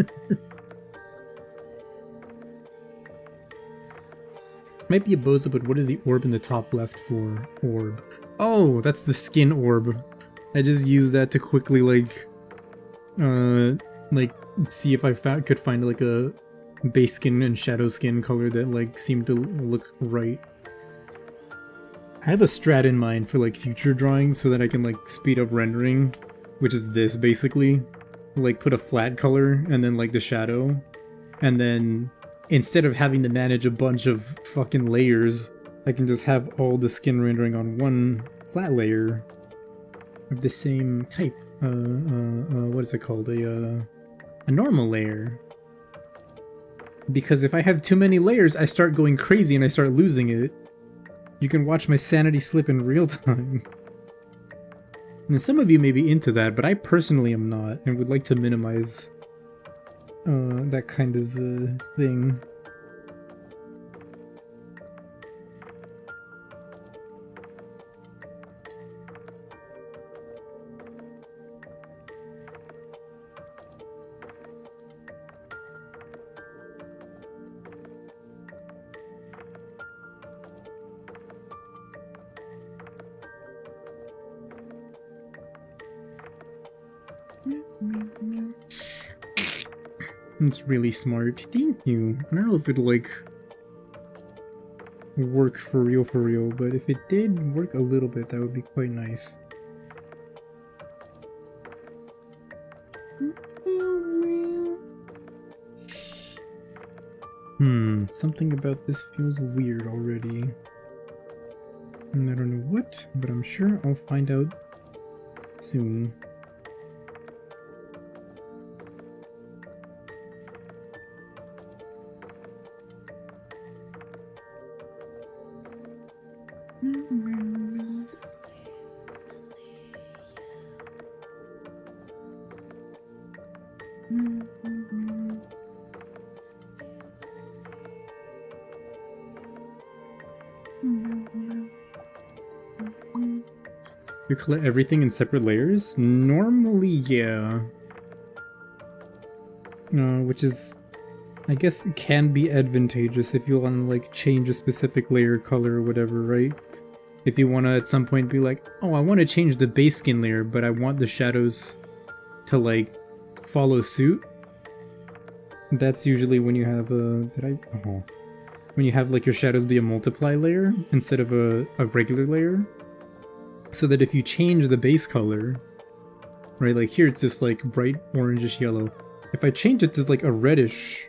Might be a bozo, but what is the orb in the top left for? Orb. Oh, that's the skin orb. I just used that to quickly like see if I could find like a base skin and shadow skin color that like seemed to look right. I have a strat in mind for like future drawings so that I can like speed up rendering, which is this basically. Like put a flat color and then like the shadow, and then instead of having to manage a bunch of fucking layers, I can just have all the skin rendering on one flat layer of the same type. What is it called? A normal layer. Because if I have too many layers, I start going crazy and I start losing it. You can watch my sanity slip in real time. And some of you may be into that, but I personally am not, and would like to minimize that kind of thing. It's really smart. Thank you. I don't know if it'll like work for real, but if it did work a little bit, that would be quite nice. Something about this feels weird already. And I don't know what, but I'm sure I'll find out soon. You collect everything in separate layers? Normally, yeah. Which is, I guess, it can be advantageous if you want to like change a specific layer color or whatever, right? If you want to at some point be like, oh, I want to change the base skin layer, but I want the shadows to like follow suit. That's usually when you have a, when you have like your shadows be a multiply layer instead of a regular layer. So that if you change the base color, right, like here it's just like bright orangish yellow. If I change it to like a reddish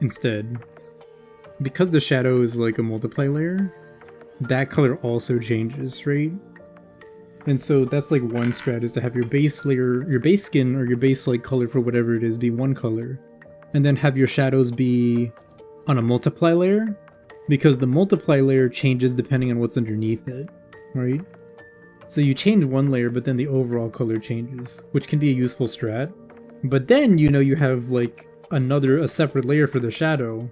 instead, because the shadow is like a multiply layer, that color also changes, right? And so that's like one strat, is to have your base layer, your base skin or your base like color for whatever it is be one color, and then have your shadows be on a multiply layer, because the multiply layer changes depending on what's underneath it, right? So you change one layer, but then the overall color changes, which can be a useful strat. But then, you know, you have like a separate layer for the shadow,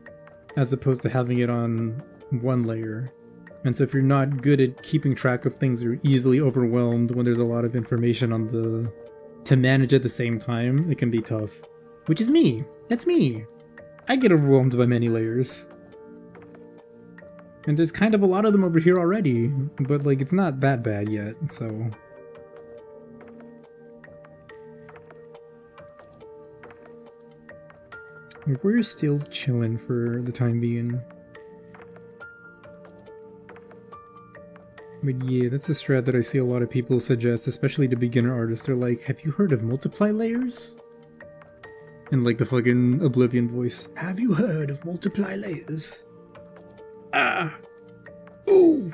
as opposed to having it on one layer. And so if you're not good at keeping track of things, you're easily overwhelmed when there's a lot of information on to manage at the same time. It can be tough. Which is me. That's me. I get overwhelmed by many layers. And there's kind of a lot of them over here already, but like it's not that bad yet, so... We're still chilling for the time being. But yeah, that's a strat that I see a lot of people suggest, especially to beginner artists. They're like, have you heard of multiply layers? In like the fucking Oblivion voice. Have you heard of multiply layers? Ah! Ooh!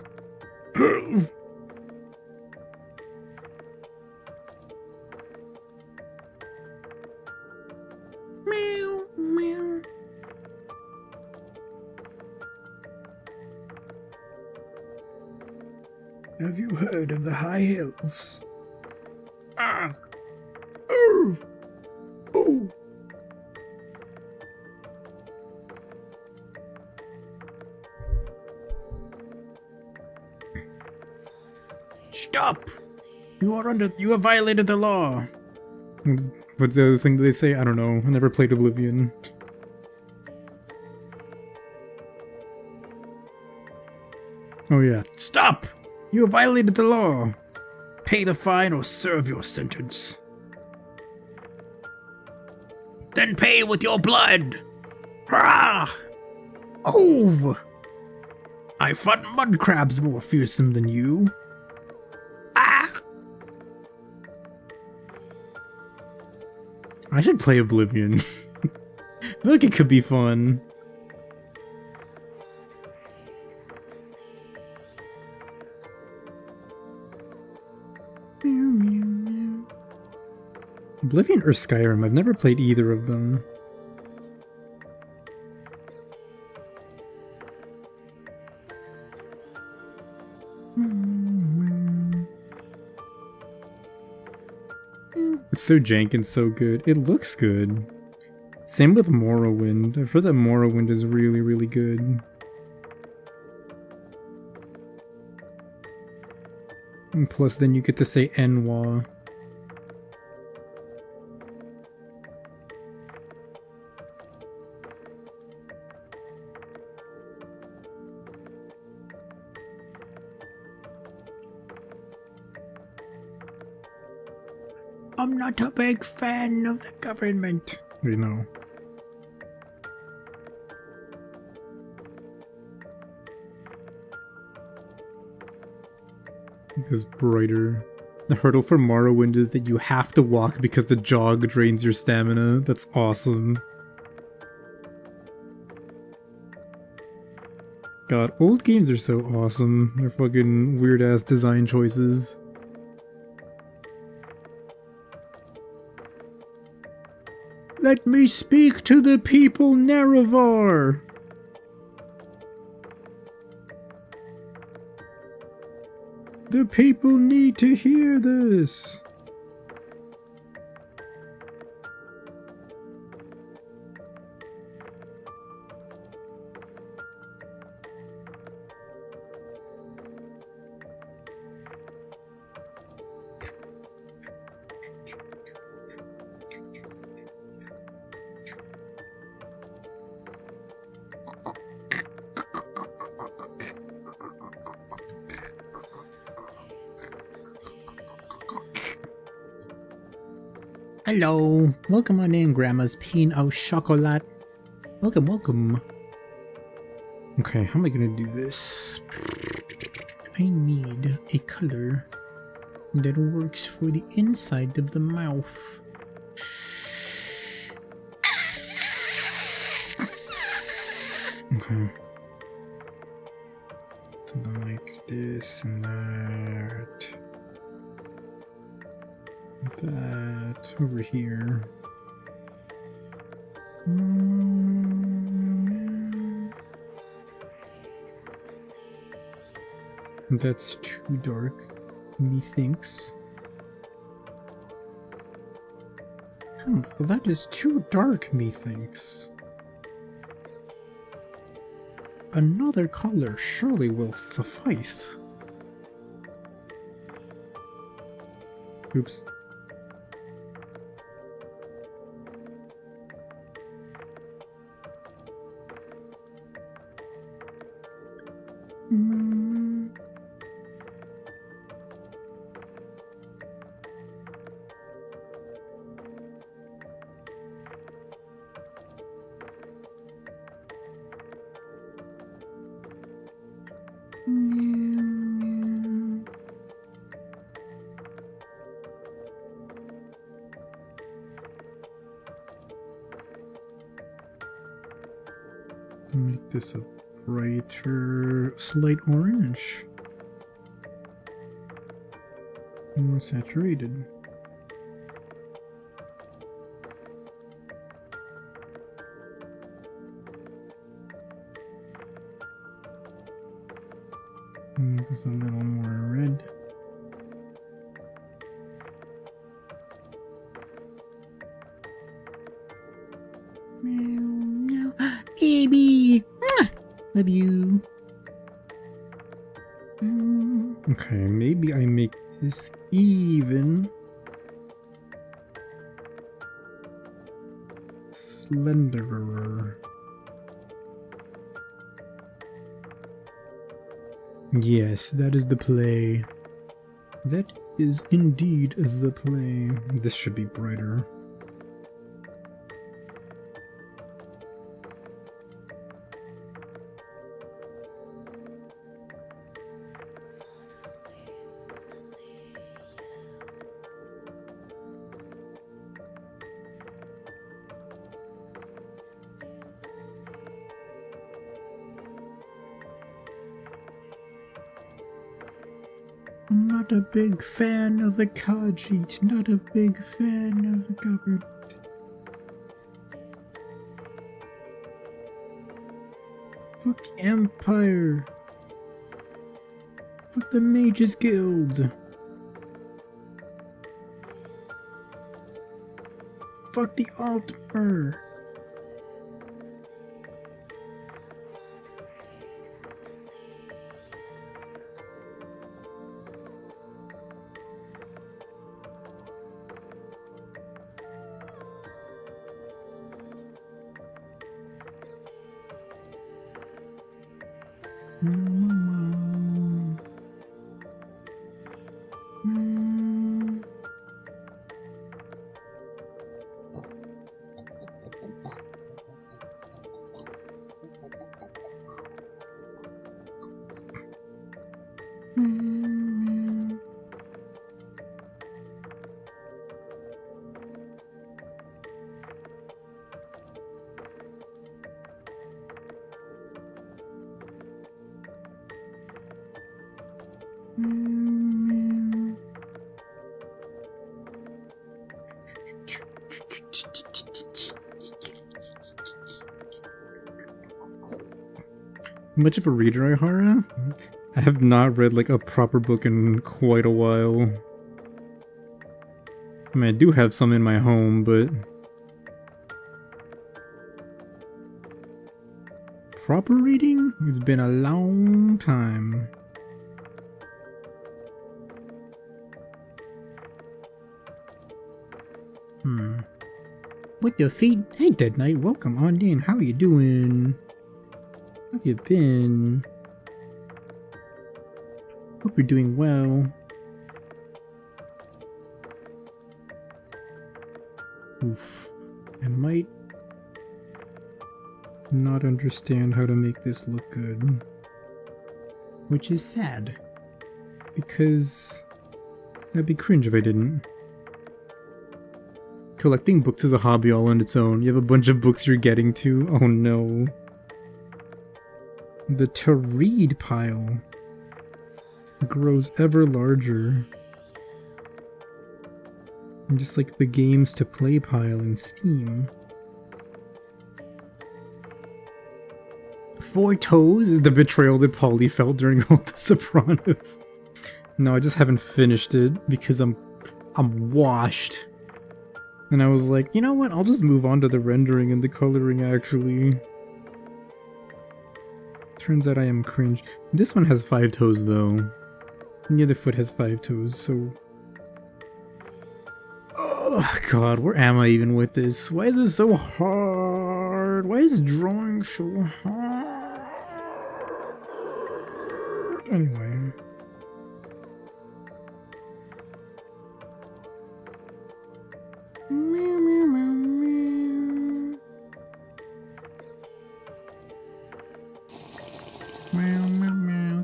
Meow, meow. Have you heard of the High Elves? Ah! Ooh! Ooh! Stop! You have violated the law. What's the other thing that they say? I don't know. I never played Oblivion. Oh yeah. Stop! You have violated the law. Pay the fine or serve your sentence. Then pay with your blood. Hurrah! Ove! I fought mud crabs more fearsome than you. Ah! I should play Oblivion. I feel like it could be fun. Oblivion or Skyrim? I've never played either of them. It's so jank and so good. It looks good. Same with Morrowind. I've heard that Morrowind is really, really good. And plus then you get to say Enwa. I'm not a big fan of the government. We know. This brighter. The hurdle for Morrowind is that you have to walk because the jog drains your stamina. That's awesome. God, old games are so awesome. They're fucking weird-ass design choices. Let me speak to the people, Nerevar! The people need to hear this! Hello, welcome on in, Grandma's Pain au Chocolat. Welcome, welcome. Okay, how am I gonna do this? I need a color that works for the inside of the mouth. Okay. Something like this and that. That over here. That's too dark, methinks. That is too dark, methinks. Another color surely will suffice. Oops. Make this a brighter, slight orange. More saturated. Make this a little more red. Meow, meow. Baby! Love you. Okay, maybe I make this even. Slenderer. Yes, that is the play. That is indeed the play. This should be brighter. Not a big fan of the Khajiit, not a big fan of the government. Fuck the Empire. Fuck the Mages Guild. Fuck the Altmer. Much of a reader, Aihara? I have not read like a proper book in quite a while. I mean, I do have some in my home, but proper reading? It's been a long time. What the feet? Hey, Dead Knight, welcome on in. How are you doing? How have you been? Hope you're doing well. Oof. I might not understand how to make this look good. Which is sad. Because that'd be cringe if I didn't. Collecting books is a hobby all on its own. You have a bunch of books you're getting to. Oh no. The to-read pile grows ever larger. Just like the games to play pile in Steam. 4 toes is the betrayal that Polly felt during all the Sopranos. No, I just haven't finished it because I'm washed. And I was like, you know what? I'll just move on to the rendering and the coloring actually. Turns out I am cringe. This one has 5 toes though. And the other foot has 5 toes, so... Oh god, where am I even with this? Why is this so hard? Why is drawing so hard? Anyway.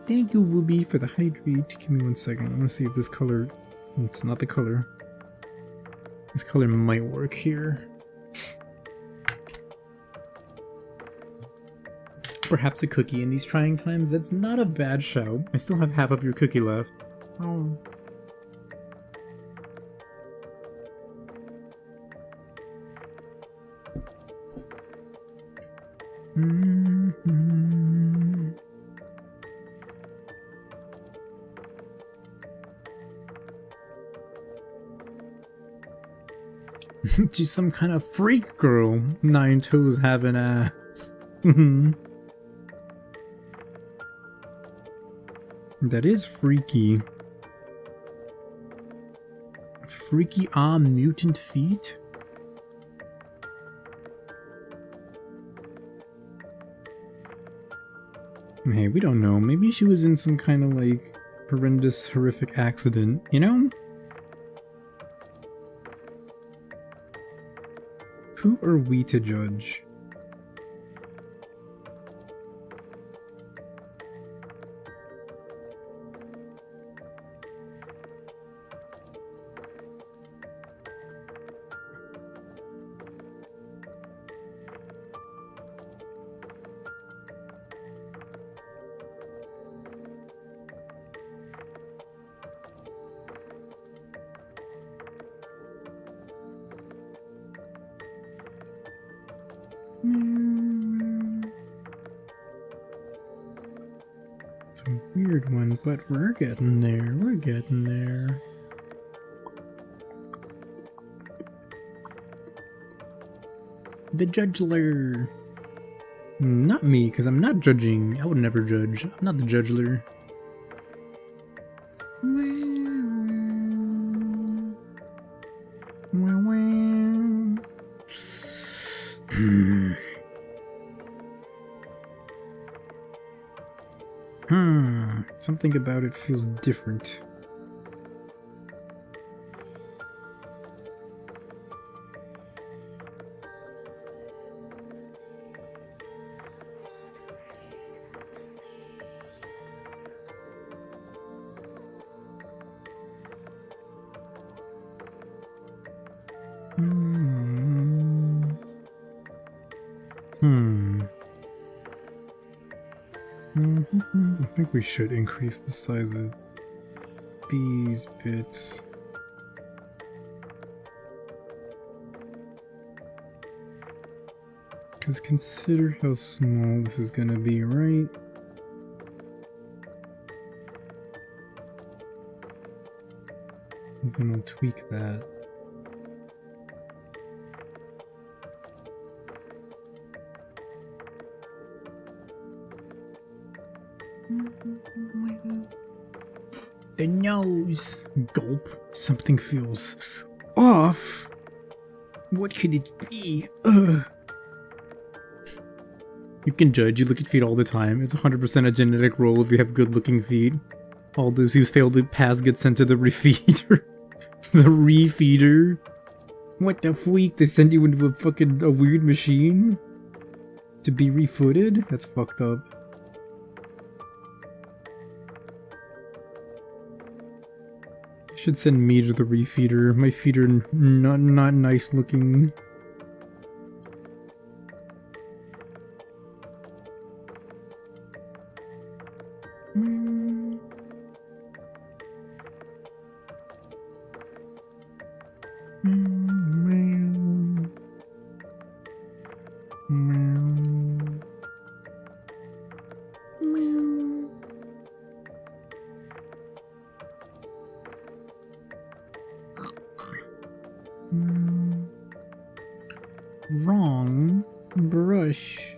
Thank you, Wooby, for the hydrate. Give me 1 second. I want to see if this color... It's not the color. This color might work here. Perhaps a cookie in these trying times? That's not a bad shout. I still have half of your cookie left. Oh. She's some kind of freak girl. 9 toes have an ass. That is freaky. Freaky mutant feet? Hey, we don't know. Maybe she was in some kind of like horrendous, horrific accident, you know? Who are we to judge? It's a weird one, but we're getting there. We're getting there. The judgler. Not me, because I'm not judging. I would never judge. I'm not the judgler. Something about it feels different. I think we should increase the size of these bits. Because consider how small this is going to be, right? And then we'll tweak that. The nose. Gulp. Something feels off. What could it be? Ugh. You can judge. You look at feet all the time. It's 100% a genetic role if you have good-looking feet. All those who's failed to pass get sent to the refeeder. The refeeder. What the freak? They send you into a weird machine to be refooted? That's fucked up. Should send me to the refeeder. My feet are not nice looking. Wrong brush.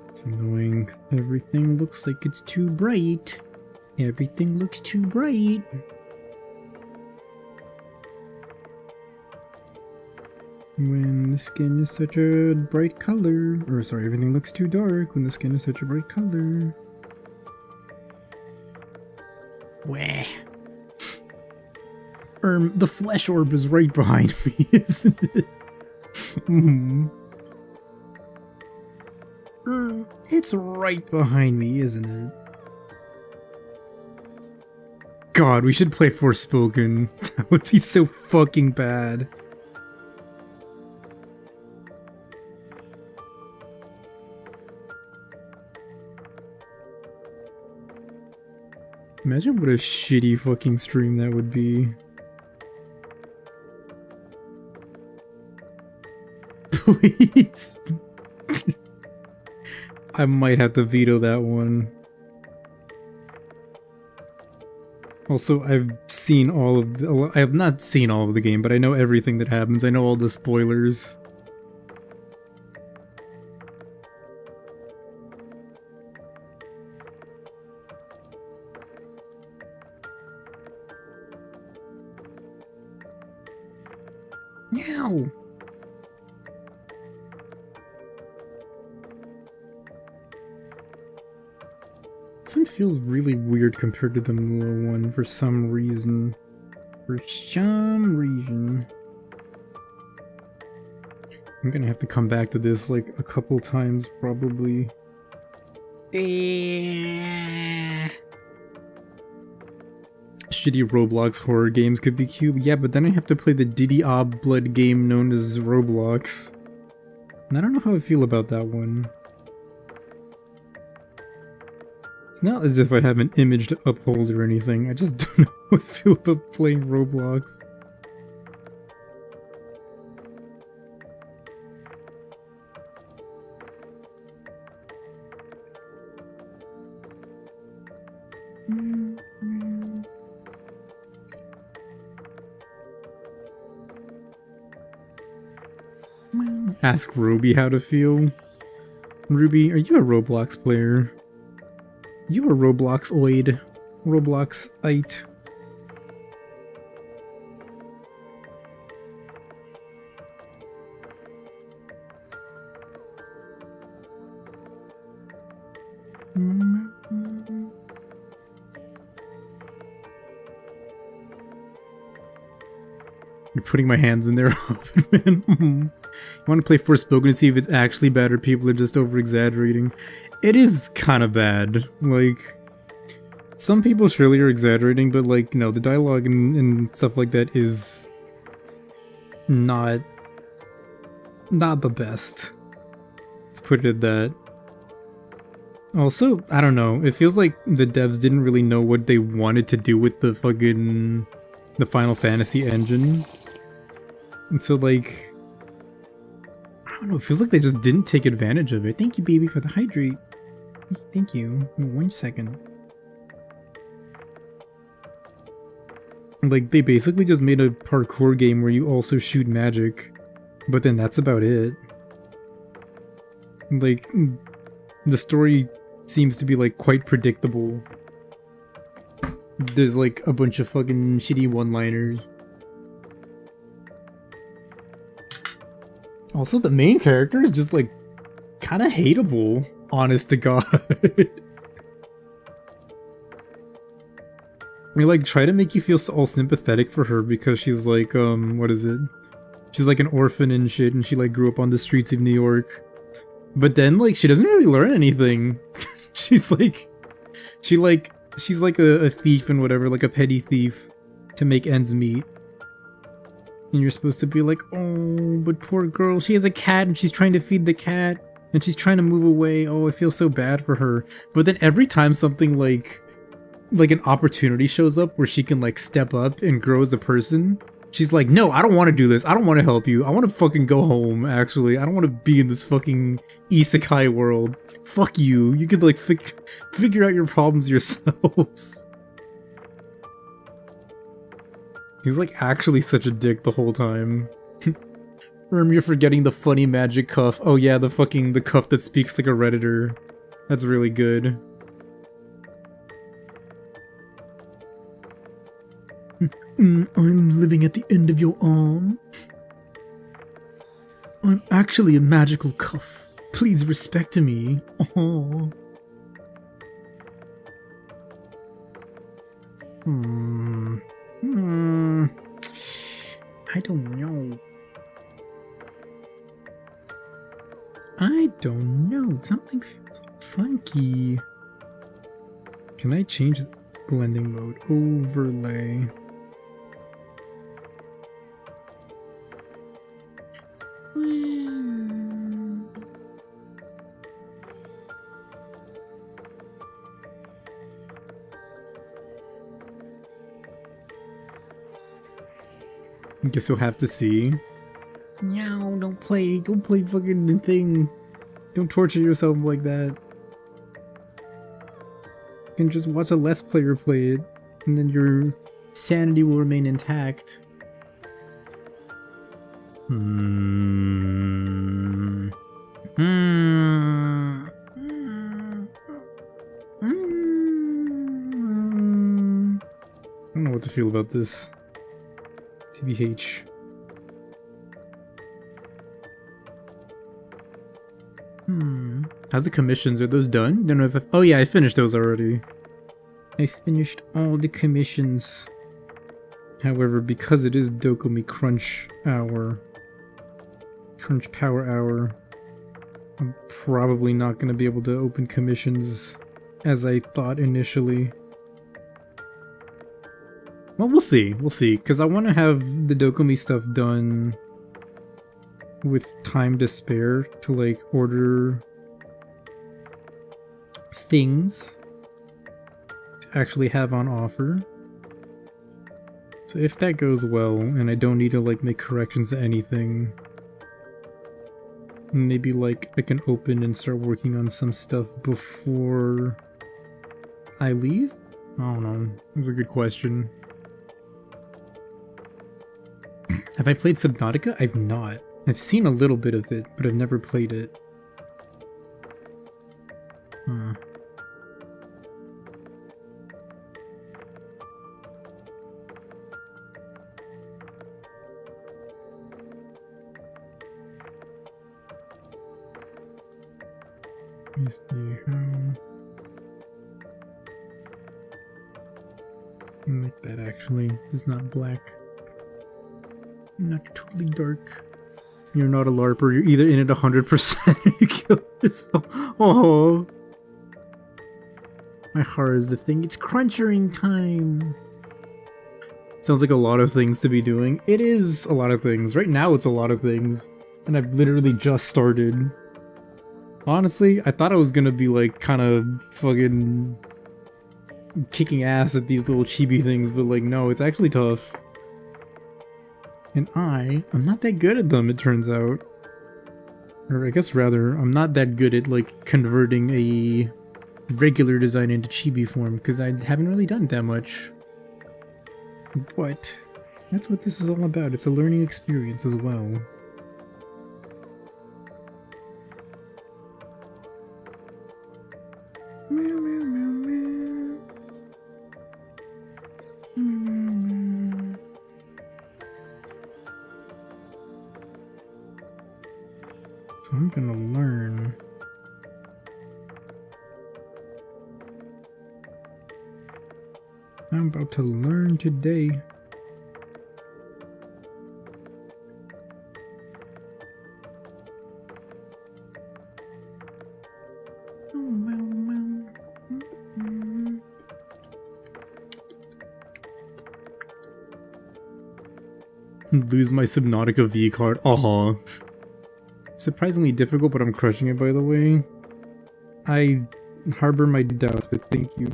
It's annoying. Everything looks like it's too bright. Everything looks too bright. When the skin is such a bright color. Or sorry, everything looks too dark when the skin is such a bright color. Wah. The flesh orb is right behind me, isn't it? It's right behind me, isn't it? God, we should play Forspoken. That would be so fucking bad. Imagine what a shitty fucking stream that would be. Please. I might have to veto that one. Also, I've seen all of the, I have not seen all of the game, but I know everything that happens. I know all the spoilers. Meow. This one feels really weird compared to the Mua one for some reason. For some reason. I'm gonna have to come back to this like a couple times probably. Shitty Roblox horror games could be cute. Yeah, but then I have to play the Diddy Ob Blood game known as Roblox. And I don't know how I feel about that one. It's not as if I have an image to uphold or anything, I just don't know how I feel about playing Roblox. Ask Ruby how to feel. Ruby, are you a Roblox player? You a Roblox-oid. Roblox-ite. You're putting my hands in there, man. You want to play Forspoken to see if it's actually bad or people are just over-exaggerating. It is kind of bad. Like, some people surely are exaggerating, but like, no, the dialogue and stuff like that is not the best. Let's put it at that. Also, I don't know, it feels like the devs didn't really know what they wanted to do with the fucking the Final Fantasy engine. And so like, I don't know, it feels like they just didn't take advantage of it. Thank you, baby, for the hydrate. Thank you. 1 second. Like, they basically just made a parkour game where you also shoot magic, but then that's about it. Like, the story seems to be, like, quite predictable. There's, like, a bunch of fucking shitty one-liners. Also, the main character is just, like, kind of hateable, honest to God. They, like, try to make you feel all sympathetic for her because she's, like, what is it? She's, like, an orphan and shit, and she, like, grew up on the streets of New York. But then, like, she doesn't really learn anything. She's, like... she's, like, a thief and whatever, like, a petty thief to make ends meet. And you're supposed to be like, oh, but poor girl, she has a cat and she's trying to feed the cat and she's trying to move away. Oh, I feel so bad for her. But then every time something like like an opportunity shows up where she can like step up and grow as a person, she's like, no, I don't want to do this. I don't want to help you. I want to fucking go home, actually. I don't want to be in this fucking isekai world. Fuck you. You could like figure out your problems yourselves. He's like actually such a dick the whole time. You're forgetting the funny magic cuff. Oh yeah, the cuff that speaks like a redditor. That's really good. I'm living at the end of your arm. I'm actually a magical cuff. Please respect me. Oh. I don't know. I don't know. Something feels funky. Can I change the blending mode? Overlay. I guess you'll have to see. No, don't play fucking thing. Don't torture yourself like that. You can just watch a Let's Player play it, and then your sanity will remain intact. I don't know what to feel about this. TBH. How's the commissions? Are those done? Don't know if oh yeah, I finished those already. I finished all the commissions. However, because it is DOKOMI crunch power hour, I'm probably not going to be able to open commissions as I thought initially. Well, we'll see, because I want to have the DOKOMI stuff done with time to spare to like order things to actually have on offer. So if that goes well and I don't need to like make corrections to anything, maybe like I can open and start working on some stuff before I leave? I don't know. That's a good question. Have I played Subnautica? I've not. I've seen a little bit of it, but I've never played it. Let me see how... I like that actually. It's not black. Not totally dark. You're not a LARPer, you're either in it 100% or you kill yourself. Oh. My heart is the thing. It's crunchering time. Sounds like a lot of things to be doing. It is a lot of things. Right now it's a lot of things. And I've literally just started. Honestly, I thought I was gonna be like kind of fucking kicking ass at these little chibi things, but like no, it's actually tough. And I'm not that good at them, it turns out. Or I guess rather, I'm not that good at like converting a regular design into chibi form, because I haven't really done that much. But that's what this is all about. It's a learning experience as well. So I'm gonna learn. I'm about to learn today. Lose my Subnautica V card. Surprisingly difficult, but I'm crushing it, by the way. I harbor my doubts, but thank you.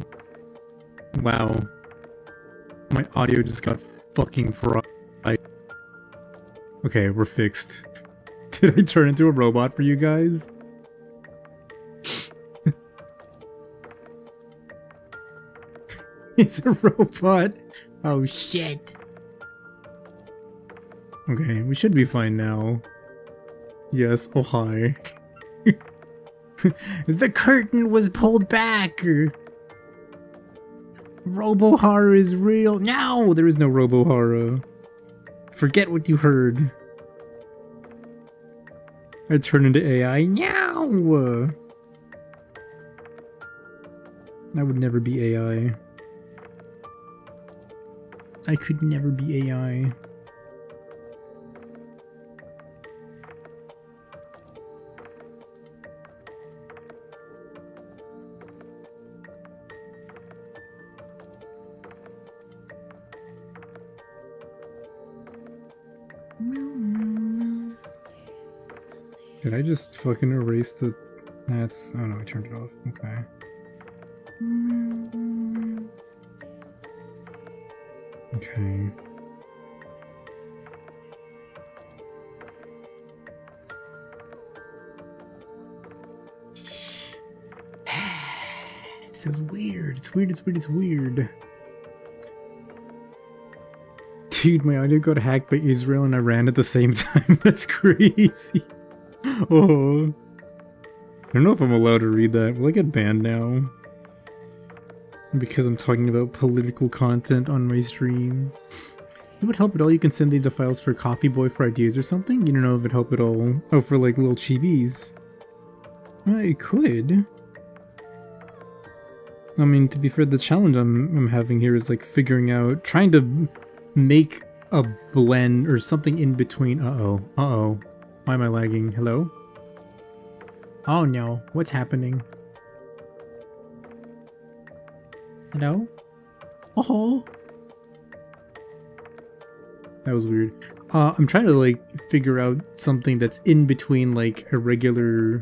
Wow. My audio just got fucking fried. Okay, we're fixed. Did I turn into a robot for you guys? It's a robot. Oh shit. Okay, we should be fine now. Yes, oh hi. The curtain was pulled back! Robo-Hara is real! No! There is no Robo-Hara. Forget what you heard. I turned into AI. No! I would never be AI. I could never be AI. Did I just fucking erase the... That's... Oh no, I turned it off. Okay. Okay. This is weird. It's weird, it's weird, it's weird. Dude, my audio got hacked by Israel and Iran at the same time. That's crazy. Oh. I don't know if I'm allowed to read that. Will I get banned now? Because I'm talking about political content on my stream. It would help at all. You can send the files for Coffee Boy for ideas or something. You don't know if it'd help at all. Oh, for like little chibis. It could. I mean, to be fair, the challenge I'm having here is like figuring out, trying to make a blend or something in between. Uh-oh. Uh-oh. Why am I lagging? Hello? Oh no. What's happening? Hello? Oh. That was weird. I'm trying to like figure out something that's in between like a regular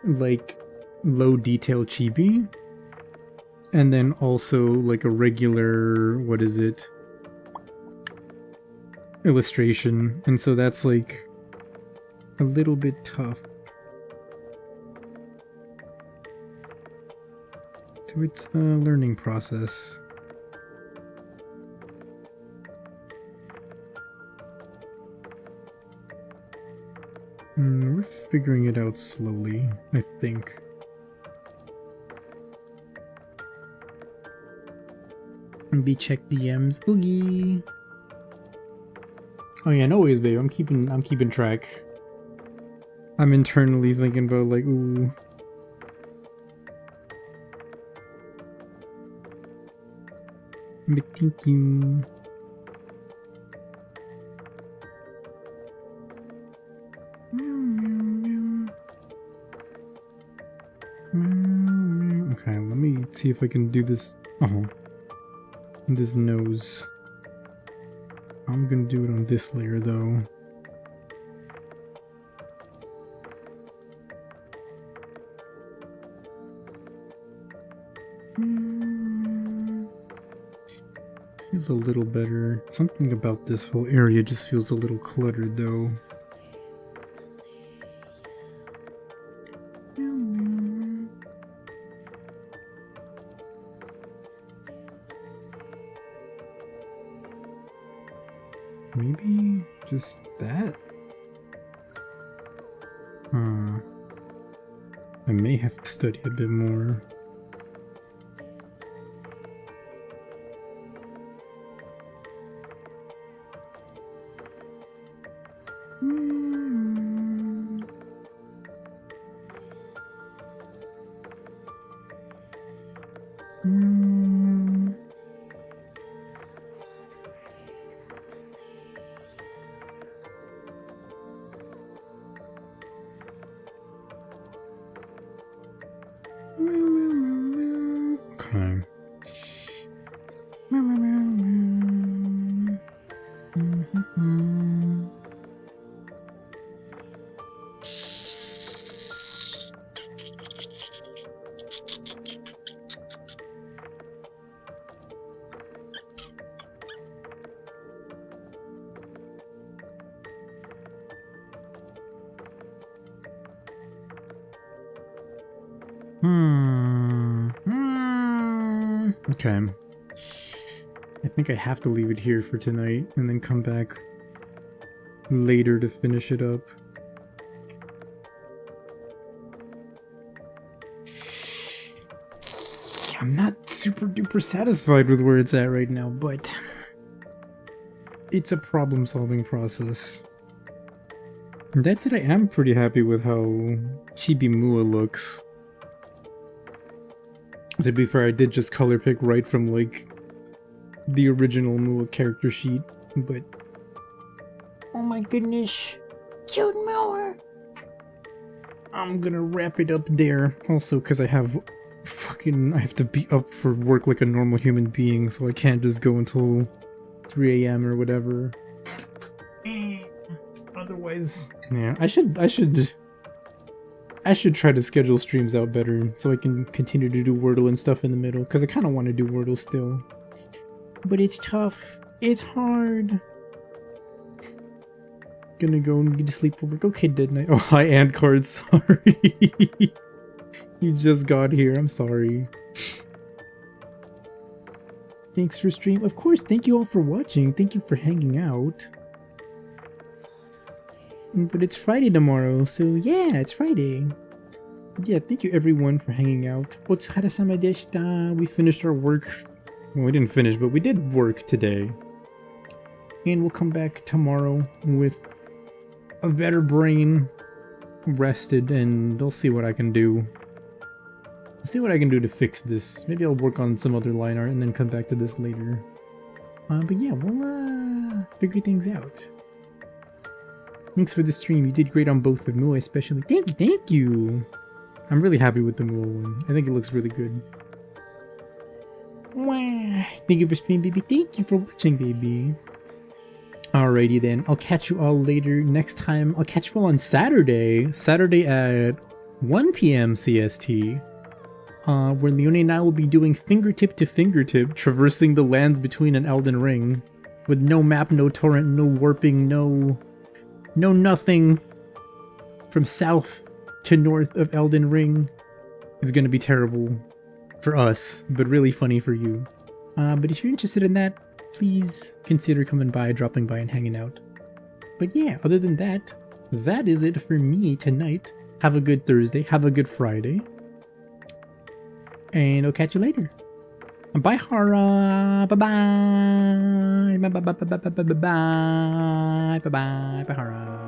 like low detail chibi and then also like a regular, what is it? Illustration. And so that's like a little bit tough. So it's a learning process. We're figuring it out slowly, I think. Maybe check DMs. Oogie. Oh yeah, no worries, babe. I'm keeping track. I'm internally thinking about like, ooh. Thank you. Okay, let me see if I can do this. Oh, this nose. I'm gonna do it on this layer though. Feels a little better. Something about this whole area just feels a little cluttered though. Maybe just that? I may have to study a bit more. Okay. Okay. I think I have to leave it here for tonight and then come back later to finish it up. I'm not super duper satisfied with where it's at right now, but it's a problem solving process. That said, I am pretty happy with how Chibi Mua looks. To be fair, I did just color pick right from like the original Mua character sheet, but oh my goodness, cute Mua! I'm gonna wrap it up there. Also, because I have to be up for work like a normal human being, so I can't just go until 3 AM or whatever. Otherwise, yeah, I should try to schedule streams out better so I can continue to do Wordle and stuff in the middle, because I kind of want to do Wordle still. But it's tough. It's hard. Gonna go and get to sleep for work. Okay, Dead Knight. Oh, hi, Ant Card. Sorry. You just got here. I'm sorry. Thanks for stream. Of course, thank you all for watching. Thank you for hanging out. But it's Friday tomorrow, so yeah, it's Friday. Yeah, thank you everyone for hanging out. Otsuhara-sama deshita. We finished our work. Well, we didn't finish, but we did work today. And we'll come back tomorrow with a better brain, rested, and I'll see what I can do. I'll see what I can do to fix this. Maybe I'll work on some other line art and then come back to this later. But yeah, we'll figure things out. Thanks for the stream. You did great on both with Mua especially. Thank you! I'm really happy with the Mua one. I think it looks really good. Thank you for streaming, baby. Thank you for watching, baby. Alrighty then. I'll catch you all later next time. I'll catch you all on Saturday. Saturday at 1 PM CST. Where Leone and I will be doing fingertip to fingertip, traversing the lands between an Elden Ring. With no map, no torrent, no warping, no nothing. From south to north of Elden Ring. It's gonna be terrible for us, but really funny for you. But if you're interested in that, please consider coming by, dropping by, and hanging out. But yeah, other than that, that is it for me tonight. Have a good Thursday, have a good Friday. And I'll catch you later. Bye, Hara. Bye-bye. Bye-bye. Bye-bye. Bye-bye. Bye-bye. Bye, Hara.